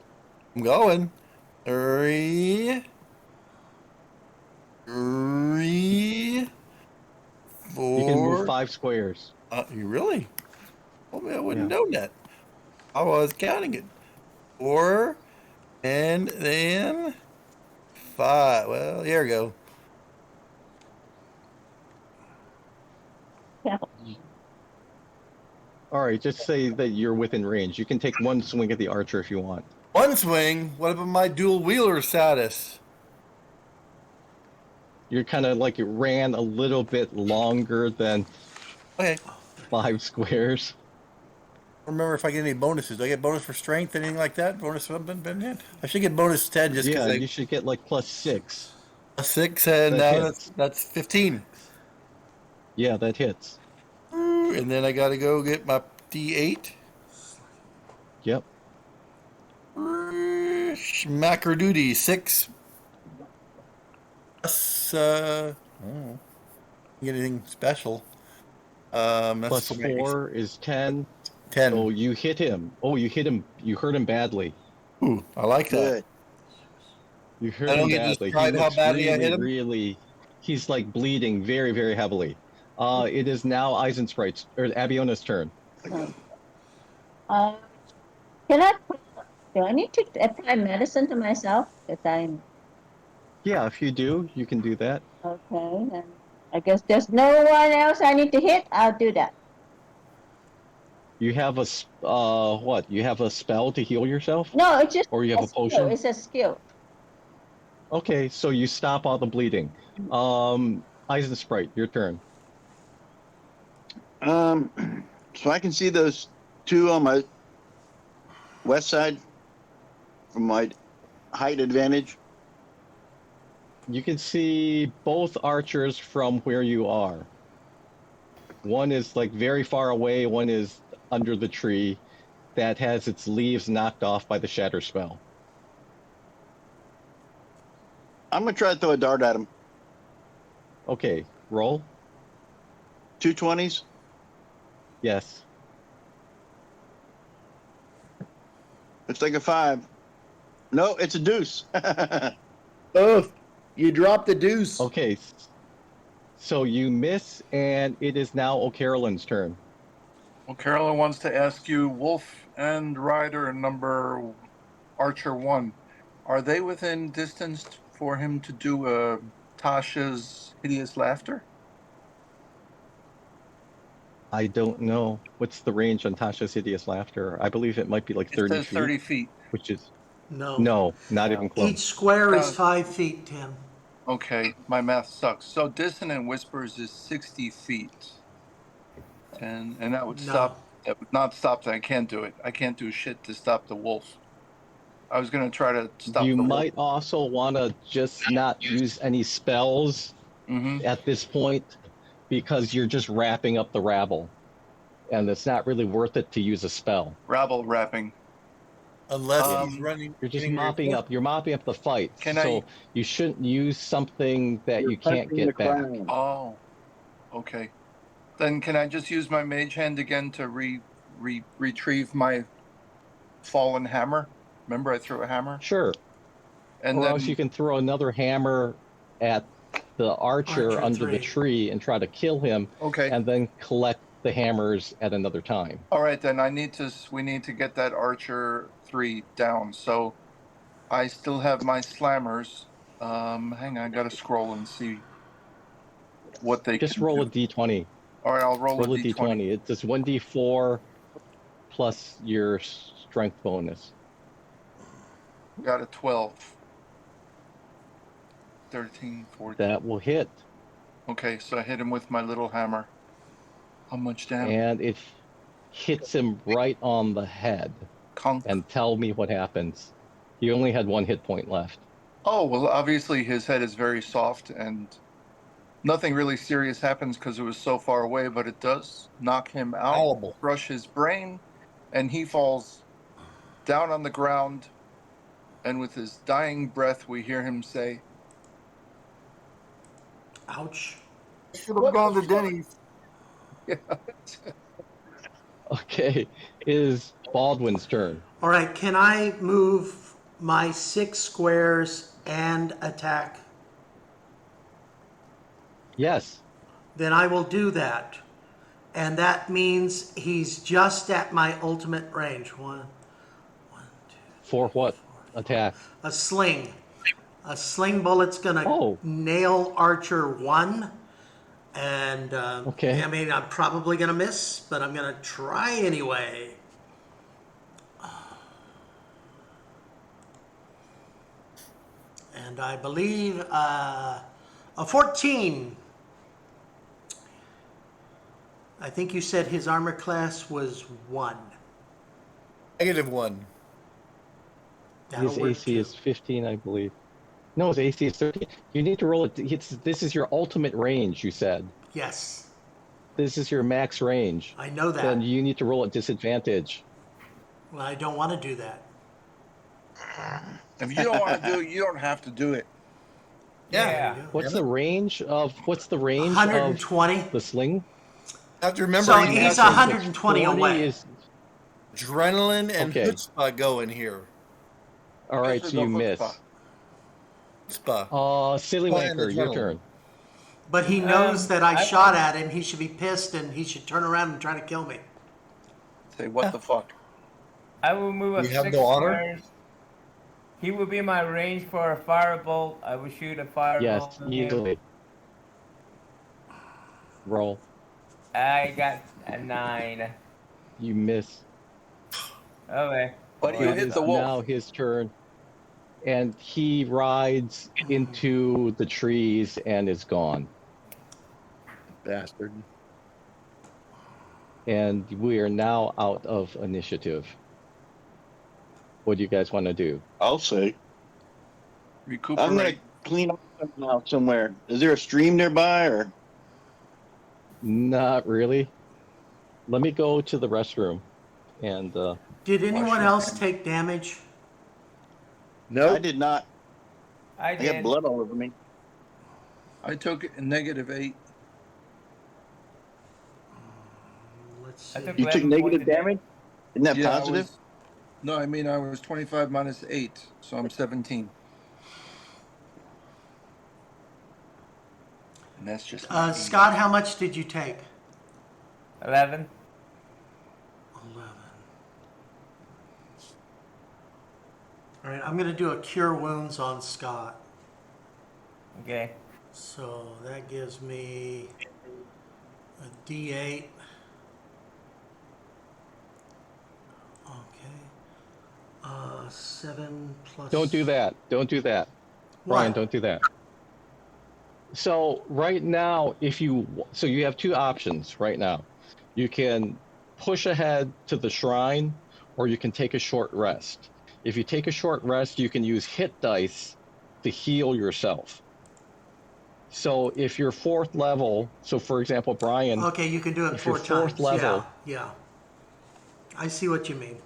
I'm going. 3, 3, 4. You can move 5 squares. You really? Well, I wouldn't know that. I was counting it. 4, and then 5. Well, here we go. Yeah. All right, just say that you're within range. You can take 1 swing at the archer if you want. 1 swing. What about my dual wheeler status? You're kind of like it ran a little bit longer than 5 squares. Remember if I get any bonuses. Do I get bonus for strength, anything like that? Bonus something? I should get bonus 10 just because you should get like +6. +6, and that's 15. Yeah, that hits. And then I got to go get my D8. Yep. Macro duty 6. Plus, get anything special? That's +4 is 10. 10. Oh, you hit him. Oh, you hit him. You hurt him badly. Ooh, I like that. You hurt I him don't get to badly. describe how badly I hit him? Really, he's like bleeding very, very heavily. It is now Eisensprite's or Abiona's turn. Can I? Do I need to apply medicine to myself? If I'm Yeah, if you do, you can do that. okay, then I guess there's no one else I need to hit. I'll do that. You have a what? You have a spell to heal yourself? No, it's just or you have a skill. potion. It's a skill. Okay, so you stop all the bleeding. Eisensprite, your turn. So I can see those 2 on my west side from my height advantage. You can see both archers from where you are. One is like very far away, one is under the tree that has its leaves knocked off by the shatter spell. I'm gonna try to throw a dart at him. Okay, roll. 2 20s. Yes. Looks like a 5. No, it's a deuce. Oh, you dropped the deuce. Okay, so you miss, and it is now O'Carolyn's turn. Well, Carolyn wants to ask you, Wolf and Rider number Archer 1, are they within distance for him to do Tasha's hideous laughter? I don't know. What's the range on Tasha's hideous laughter? I believe it might be like 30 It says feet. 30 feet. Which is No, not even close. Each square is 5 feet, Tim. Okay, my math sucks. So Dissonant Whispers is 60 feet. And that would stop. That would not stop that. I can't do it. I can't do shit to stop the wolf. I was going to try to stop You the might also want to just not use any spells at this point because you're just wrapping up the rabble. And it's not really worth it to use a spell. Rabble wrapping. Unless he's running. You're just mopping up. You're mopping up the fight. Can you shouldn't use something that you can't get back. Oh, okay. Then can I just use my mage hand again to retrieve my fallen hammer? Remember I threw a hammer? Sure. And or then else you can throw another hammer at the archer under the tree and try to kill him. Okay. And then collect the hammers at another time. All right, then we need to get that archer 3 down. So I still have my slammers. Hang on, I gotta scroll and see. what they Just can roll do. a d20. All right, I'll roll Roll a d20. It's just 1d4 plus your strength bonus. Got a 12. 13, 14. That will hit. Okay, so I hit him with my little hammer. How much damage? And it hits him right on the head. Conk. And tell me what happens. He only had 1 hit point left. Oh, well, obviously his head is very soft and nothing really serious happens because it was so far away, but it does knock him out, Fallible. crush his brain, and he falls down on the ground. And with his dying breath, we hear him say, Ouch. Should have gone to Denny's. Yeah. Okay, it is Baldwin's turn. All right, can I move my 6 squares and attack? Yes. Then I will do that. And that means he's just at my ultimate range. 1, 2. For what attack? A sling. A sling bullet's gonna nail Archer 1. And okay. I mean, I'm probably gonna miss, but I'm gonna try anyway. And I believe a 14. I think you said his armor class was 1. -1. His AC is 15, I believe. No, his AC is 13. You need to roll it. This is your ultimate range, you said. Yes. This is your max range. I know that. Then you need to roll at disadvantage. Well, I don't want to do that. if you don't want to do it, you don't have to do it. Yeah. What's the range of 120 the sling? I have to remember So he's 120 away. Is... Adrenaline and chutzpah go in here. All right, so you miss. Chutzpah. Silly Wanker, your turn. But he knows that I shot at him. He should be pissed and he should turn around and try to kill me. Say, what the fuck? I will move up You have 6 no honor? squares. He will be in my range for a firebolt. I will shoot a firebolt. Yes, at him. easily. Roll. I got a 9. You miss. Okay. But you It hit is the wolf. now his turn. And he rides into the trees and is gone. Bastard. And we are now out of initiative. What do you guys want to do? I'll say. Recuperate. I'm going to clean up now somewhere. Is there a stream nearby or? Not really. Let me go to the restroom. And Did anyone else take damage? No, I did not. I I did. had blood all over me. I took a -8. Let's see. I took You took 11 negative points of damage? Isn't that Yeah, positive? No, I mean I was 25 minus 8, so I'm 17. And that's just Scott, how much did you take? 11. 11. All right, I'm going to do a cure wounds on Scott. Okay. So that gives me a D8. Okay. 7 plus... don't do that. Don't do that. Brian, don't do that. So right now, you have 2 options right now. You can push ahead to the shrine, or you can take a short rest. If you take a short rest, you can use hit dice to heal yourself. So if you're 4th level, so for example, Brian. Okay, you can do it if 4 you're times. 4th level, Yeah. I see what you mean.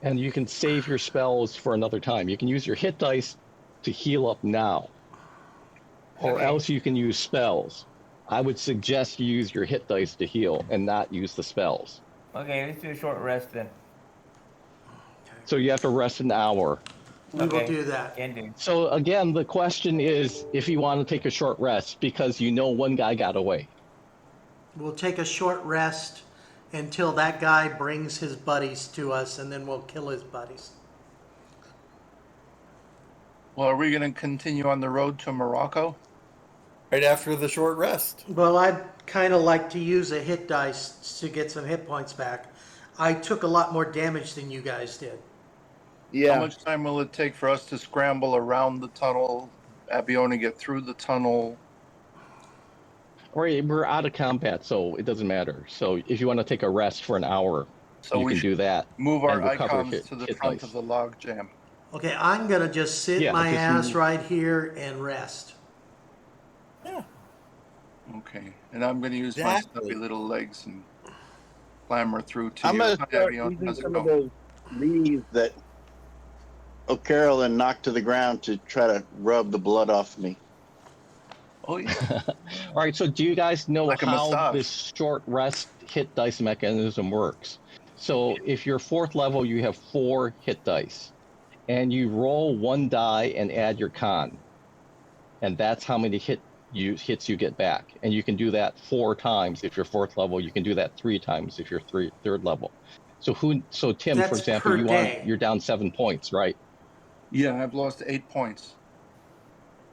and you can save your spells for another time. You can use your hit dice to heal up now. Or else you can use spells. I would suggest you use your hit dice to heal and not use the spells. Okay, let's do a short rest then. So you have to rest an hour. We will do that. Can do. So again, the question is if you want to take a short rest because you know one guy got away. We'll take a short rest until that guy brings his buddies to us, and then we'll kill his buddies. Well, are we going to continue on the road to Morocco? right after the short rest. Well, I'd kind of like to use a hit dice to get some hit points back. I took a lot more damage than you guys did. Yeah. How much time will it take for us to scramble around the tunnel, Abiona get through the tunnel? We're out of combat, so it doesn't matter. So if you want to take a rest for an hour, So you we can do that. Move our and recover icons to the front of the log jam. Okay, I'm gonna just sit Yeah, my just ass move. right here and rest. Okay, and I'm going to use my Exactly. stubby little legs and clamber through to I'm you. going to Hi, start Abiona. using How's it some of going? those leaves that O'Carrollin knocked to the ground to try to rub the blood off me. Oh, yeah. All right, so do you guys know Like a how massage. this short rest hit dice mechanism works? So if you're 4th level, you have 4 hit dice, and you roll 1 die and add your con, and that's how many hits you get back. And you can do that 4 times if you're 4th level. You can do that 3 times if you're 3rd level. So Tim, That's for example, per day. you're down 7 points, right? Yeah, I've lost 8 points.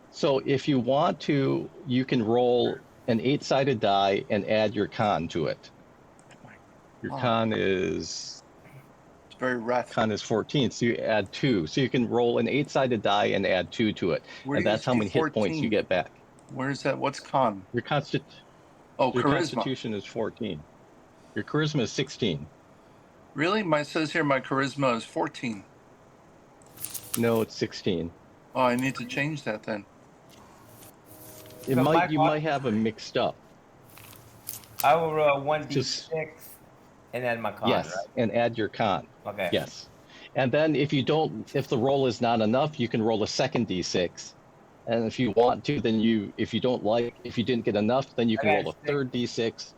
So if you want to, you can roll an 8-sided die and add your con to it. Your con is... It's very wrathful. Con is 14, so you add 2. So you can roll an 8-sided die and add 2 to it. Where And do you that's how see many hit points you 14? get back. Where's that? What's con? Your Charisma. Constitution is 14. Your charisma is 16. Really? Mine says here my charisma is 14. No, it's 16. Oh, I need to change that then. You might have them mixed up. I will roll 1d6 and add my con, Yes, right? and add your con. Okay. Yes. And then if the roll is not enough, you can roll a second d6. And if you want to, then if you didn't get enough, then you can roll a third d6.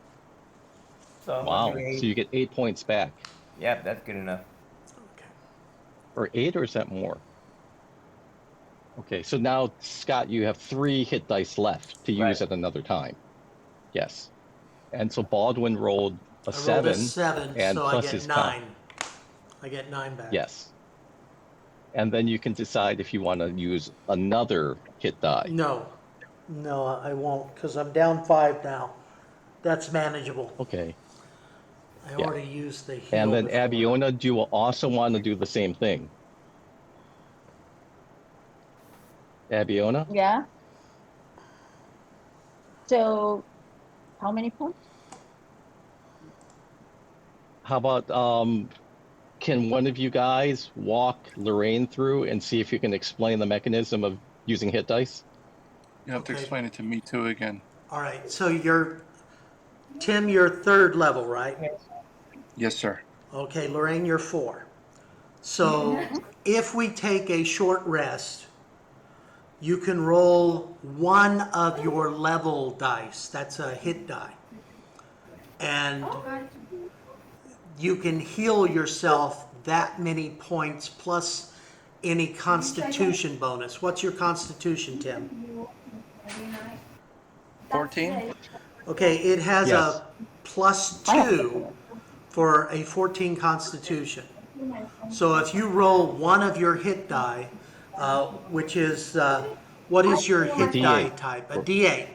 So Wow. So you get 8 points back. Yep, that's good enough. Or 8, or is that more? Okay, so now, Scott, you have 3 hit dice left to use at another time. Yes. And so Baldwin rolled a 7. I rolled a 7, and so I plus get his 9. con. I get 9 back. Yes. And then you can decide if you want to use another hit die. No, I won't, because I'm down 5 now. That's manageable. Okay. I Yeah. already used the heal. And then before. Abiona, do you also want to do the same thing? Abiona? Yeah. So, how many points? How about can one of you guys walk Lorraine through and see if you can explain the mechanism of using hit dice? You have to explain it to me too again. All right, so Tim, you're 3rd level, right? Yes, sir. Okay, Lorraine, you're 4. So if we take a short rest, you can roll 1 of your level dice. That's a hit die. And you can heal yourself that many points plus any constitution bonus. What's your constitution, Tim? 14? Okay, it has Yes. a +2 for a 14 constitution. So if you roll 1 of your hit die, which is, what is your hit D8. die type? A D8.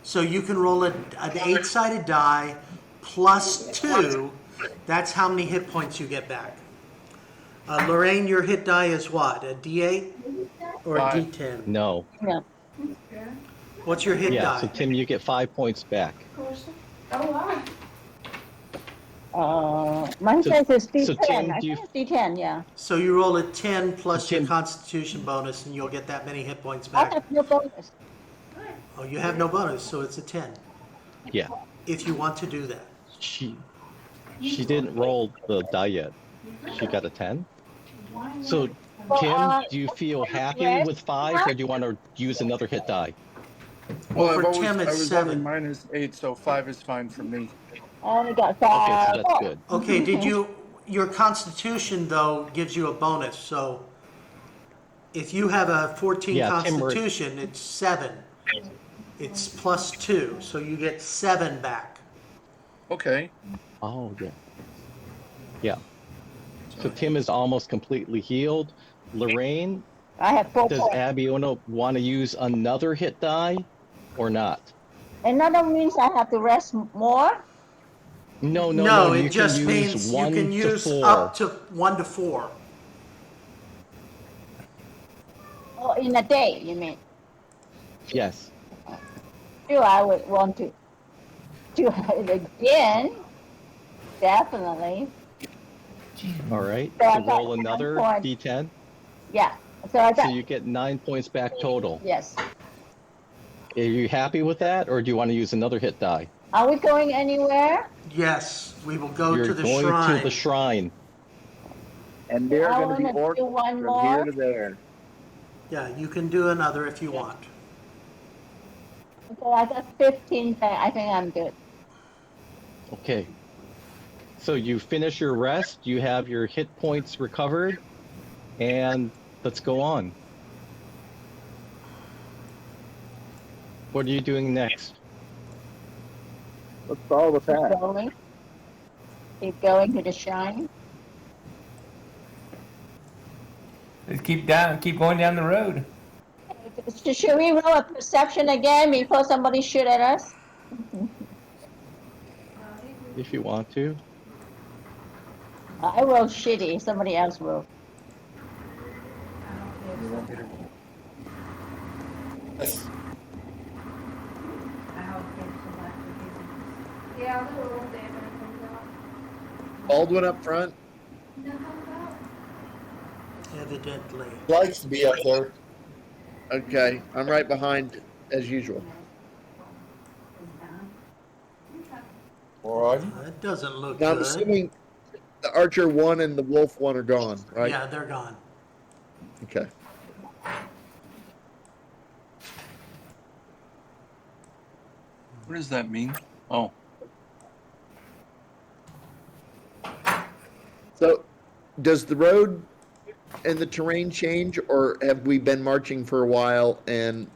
So you can roll an 8-sided die +2. That's how many hit points you get back. Lorraine, your hit die is what? A D8 or a 5. D10? No. No. What's your hit Yeah, die? so Tim, you get 5 points back. Mine So- says it's so D10. Tim, I do you- think it's D10, yeah. So you roll a 10 plus your Tim- constitution bonus and you'll get that many hit points I back. have no bonus. Oh, you have no bonus, so it's a 10. Yeah. If you want to do that. She didn't roll the die yet. She got a 10. So, Tim, do you feel happy with 5, or do you want to use another hit die? Well, for I Tim, it's was 7. only -8, so 5 is fine for me. I only got Okay, 5. so that's good. Okay, your constitution, though, gives you a bonus, so if you have a 14 Yeah, Tim, constitution, it's 7. It's +2, so you get 7 back. Okay. Oh, yeah. Yeah. So Tim is almost completely healed. Lorraine, I have 4 does points. Abiona want to use another hit die? or not? Another means I have to rest more. No. No, You it just can use means you 1 can to use 4. up to 1 to 4. Oh, in a day, you mean? Yes. Sure, I would want to do it again. Definitely. All right. So I So got roll 9 another points. d10. Yeah. So I got. So you get 9 points back total. Yes. Are you happy with that, or do you want to use another hit die? Are we going anywhere? Yes, we will go You're to the going shrine. to the shrine. And they're I going to be wanna orcs do one from more. here to there. Yeah, you can do another if you want. So I got 15. I think I'm good. Okay. So you finish your rest, you have your hit points recovered, and let's go on. What are you doing next? Let's follow the path. Keep going to the shrine. Let's keep going down the road. Should we roll a perception again before somebody shoot at us? If you want to. I roll shitty. Somebody else roll. Yes. Baldwin up front. Evidently. Likes to be up there. Okay, I'm right behind as usual. All right. That doesn't look Now I'm good. assuming the Archer 1 and the Wolf 1 are gone, right? Yeah, they're gone. Okay. What does that mean? Oh, So, does the road and the terrain change, or have we been marching for a while and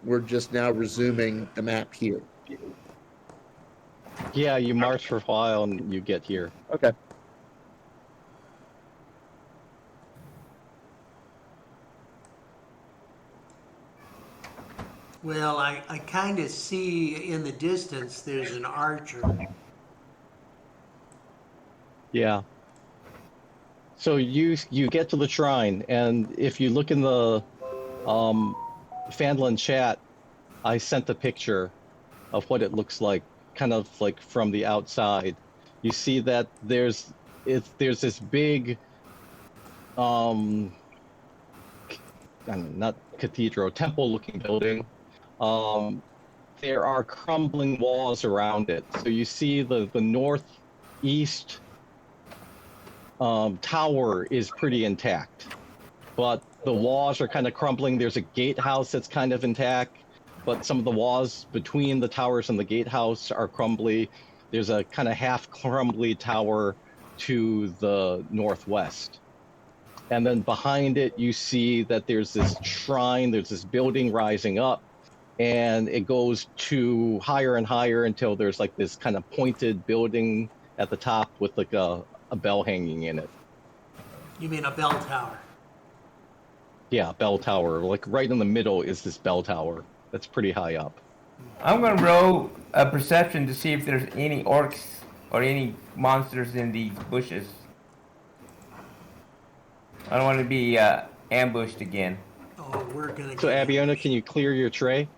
we're just now resuming the map here? Yeah, you march for a while and you get here. Okay. Well, I kind of see in the distance there's an archer. Yeah. So you get to the shrine, and if you look in the Phandalin chat, I sent a picture of what it looks like, kind of like from the outside. You see that there's this big I don't know, not cathedral, temple looking building. There are crumbling walls around it. So you see the northeast tower is pretty intact, but the walls are kind of crumbling. There's a gatehouse that's kind of intact, but some of the walls between the towers and the gatehouse are crumbly. There's a kind of half crumbly tower to the northwest. And then behind it, you see that there's this shrine, there's this building rising up, and it goes to higher and higher until there's like this kind of pointed building at the top with like a bell hanging in it. You mean a bell tower? Yeah, bell tower. Like right in the middle is this bell tower. That's pretty high up. I'm gonna roll a perception to see if there's any orcs or any monsters in these bushes. I don't want to be ambushed again. Oh, we're gonna. So Abiona, can you clear your tray?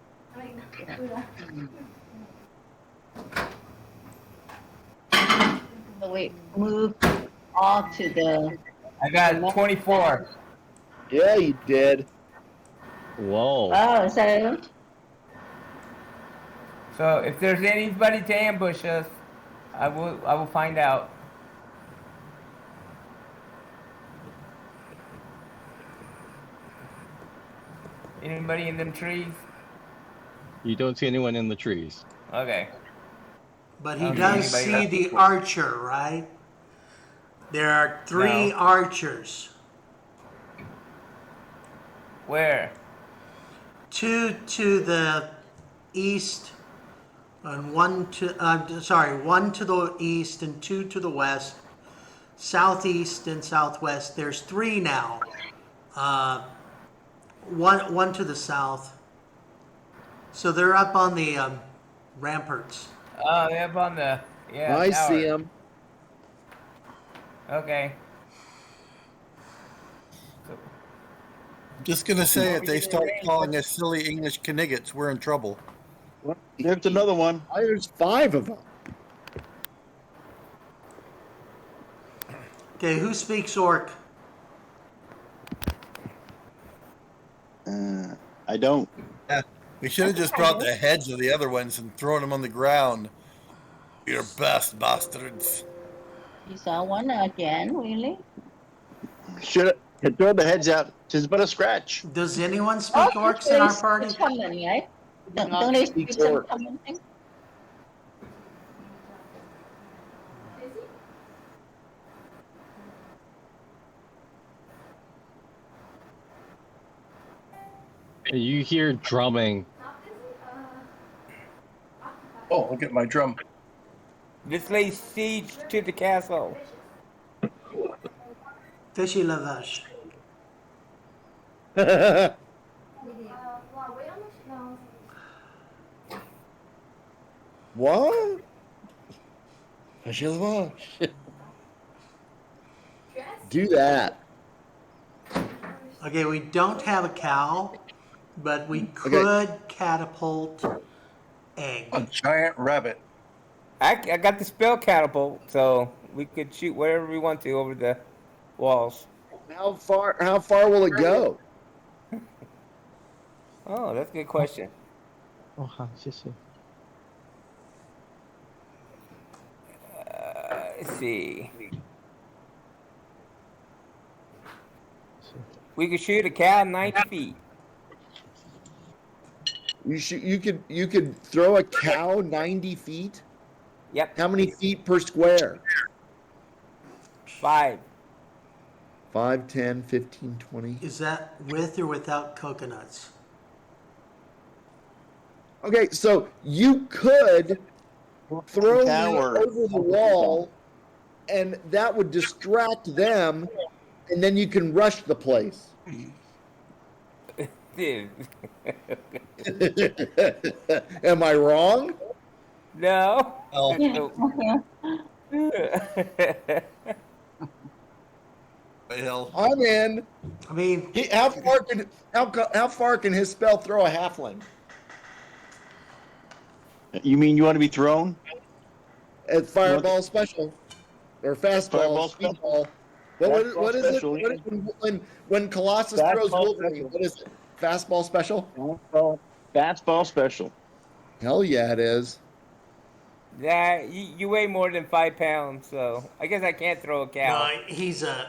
So we move all to the. I got 24. Yeah, you did. Whoa. Oh, so So if there's anybody to ambush us, I will find out. Anybody in them trees? You don't see anyone in the trees. Okay. But he Okay, does anybody see else? the archer, right? There are 3 No. archers. Where? 2 to the east, and 1 to one to the east and 2 to the west, southeast and southwest. There's 3 now. One to the south. So they're up on the ramparts. Oh, they're up on the I tower. see them. Okay. Just gonna say, if they start calling us silly English Kniggets, we're in trouble. There's another one. There's 5 of them. Okay, who speaks Orc? I don't. Yeah, we should have just brought the heads of the other ones and thrown them on the ground. Your best bastards. You saw one again, really? Should have thrown the heads out. Tis but a scratch. Does anyone speak Orcs in our party? Common, right? Don't they speak some common thing? You hear drumming. Oh, look at my drum. This lays siege to the castle. Fishy lavage. What? Fishy lavage. Do that. Okay, we don't have a cow, but we could catapult egg. A giant rabbit. I got the spell catapult, so we could shoot wherever we want to over the walls. How far will it go? Oh, that's a good question. Let's see. We could shoot a cow 90 feet. You could throw a cow 90 feet? Yep. How many feet per square? 5. 5, 10, 15, 20. Is that with or without coconuts? Okay, so you could throw me Tower. over the wall, and that would distract them, and then you can rush the place. Dude. Am I wrong? No. Oh, hell. I'm in. I mean, How far can his spell throw a halfling? You mean you want to be thrown? At fireball special or fastball, Fireball special. speedball. Fastball What is it? special, What is when Colossus Fastball throws Wolverine? special. What is it? Fastball special? Fastball special. Hell yeah, it is. Yeah, you weigh more than 5 pounds, so I guess I can't throw a cow. no, he's a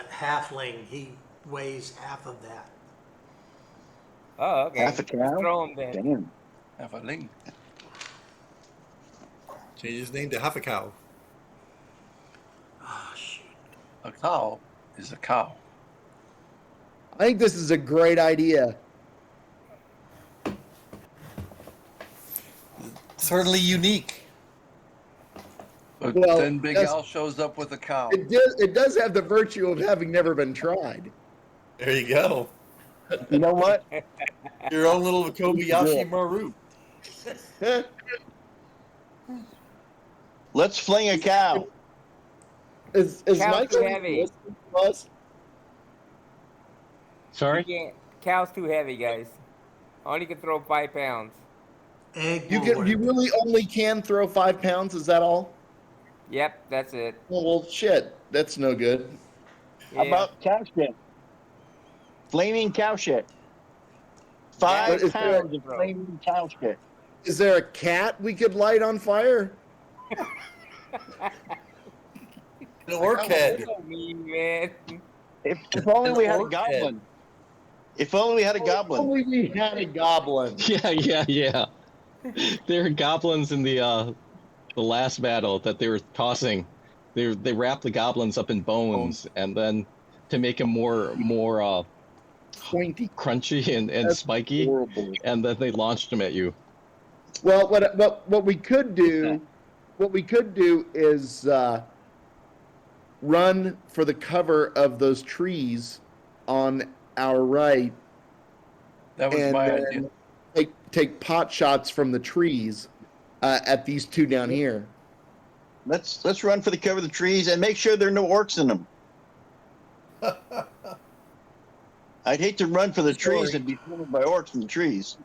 halfling. He weighs half of that. Oh, okay. Half a cow? Let's throw him then. Damn. Have a ling. Change his name to Half a Cow. Oh, shoot. A cow is a cow. I think this is a great idea. Certainly unique. But Well, then Big that's- Al shows up with a cow. It does have the virtue of having never been tried. There you go. You know what? Your own little Kobayashi Maru. Let's fling a cow. Is Cow's Michael too heavy. listening to us? Sorry? Cow's too heavy, guys. Only can throw 5 pounds. Egg You will can. work. You really only can throw 5 pounds. Is that all? Yep, that's it. Well, shit. That's no good. How Yeah. about cow shit? Flaming cow shit. 5 But is there- pounds of flaming cow shit. Is there a cat we could light on fire? An orc head. So mean, man. If only we had a orc head. goblin. If only we had a goblin. Only we had a goblin. Yeah. There are goblins in the last battle that they were tossing. They wrapped the goblins up in bones, and then to make them more Pointy. crunchy and That's spiky, horrible. and then they launched them at you. Well, what we could do, is run for the cover of those trees on our right, That was and my then, idea. take pot shots from the trees at these two down here. Let's run for the cover of the trees and make sure there are no orcs in them. I'd hate to run for the trees and be followed by orcs in the trees.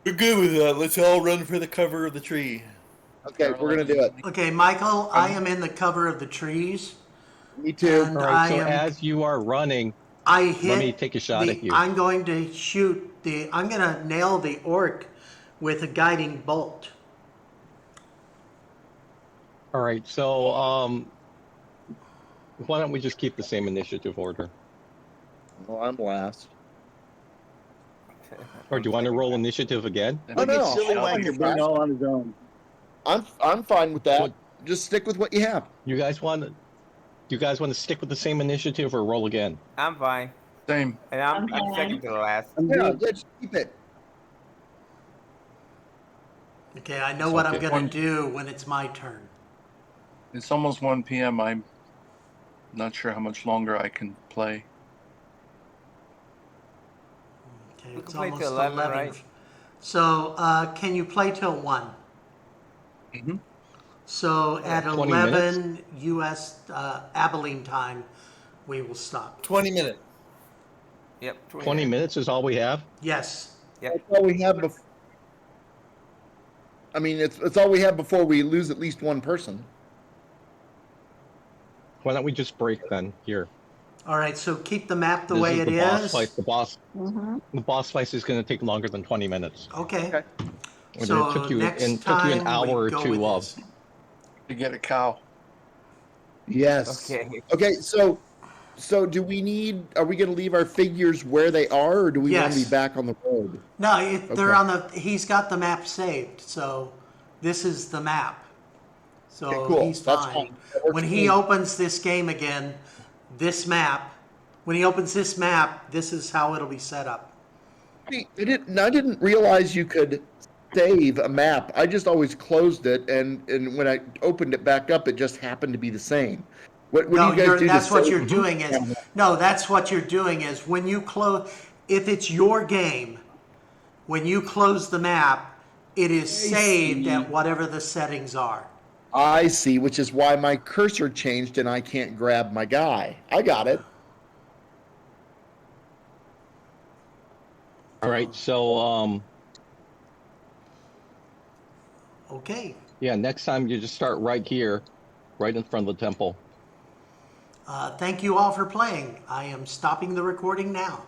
We're good with that. Let's all run for the cover of the tree. Okay, we're gonna do it. Okay, Michael, I am in the cover of the trees. Me too. And All right, so I am, as you are running, I hit let me take a shot at you. I'm going to shoot I'm going to nail the orc with a guiding bolt. All right, so why don't we just keep the same initiative order? Well, I'm last. Or do you want to roll initiative again? Oh, no, Silly I'm wanker, He's doing all on his own. I'm fine with that. What- Just stick with what you have. You guys want to stick with the same initiative or roll again? I'm fine. Same. And I'm Okay. second to the last. I'm Yeah, good. let's keep it. Okay, I know what I'm Okay. going to do when it's my turn. It's almost 1 p.m. I'm not sure how much longer I can play. Okay, We it's can play almost till 11, right? So, can you play till 1? Mm-hmm. So at 20 11 U.S. Abilene time, we will stop. 20 minutes. Yep. 20 minutes is all we have? Yes. That's all we have before. I mean, it's all we have before we lose at least one person. Why don't we just break then? Here. All right, so keep the map the This way is it the boss is. fight. Mm-hmm. The boss fight is going to take longer than 20 minutes. Okay. Okay. Or So it took you next an time hour we or go two with of. this. To get a cow. Yes. Okay. Okay. So do we need? Are we going to leave our figures where they are, or do we want to Yes. be back on the road? No, they're Okay. on the. He's got the map saved, so this is the map. So Okay, cool. he's That's fine. fine. That works When for he me. opens this game again, this map. When he opens this map, this is how it'll be set up. See, I didn't realize you could save a map. I just always closed it, and when I opened it back up, it just happened to be the same. What do you guys do? That's to what save? you're doing is that's what you're doing is when you close. If it's your game, when you close the map, it is saved at whatever the settings are. I see, which is why my cursor changed and I can't grab my guy. I got it. All right, so Okay. yeah, next time you just start right here, right in front of the temple. Thank you all for playing. I am stopping the recording now.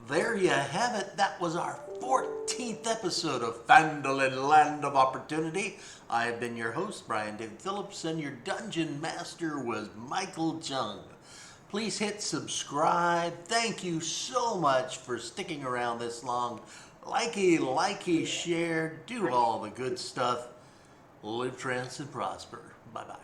There you have it. That was our 14th episode of Phandalin, Land of Opportunity. I have been your host, Brian David Phillips, and your Dungeon Master was Michael Cheng. Please hit subscribe. Thank you so much for sticking around this long. Likey, share, do all the good stuff. Live, trance, and prosper. Bye-bye.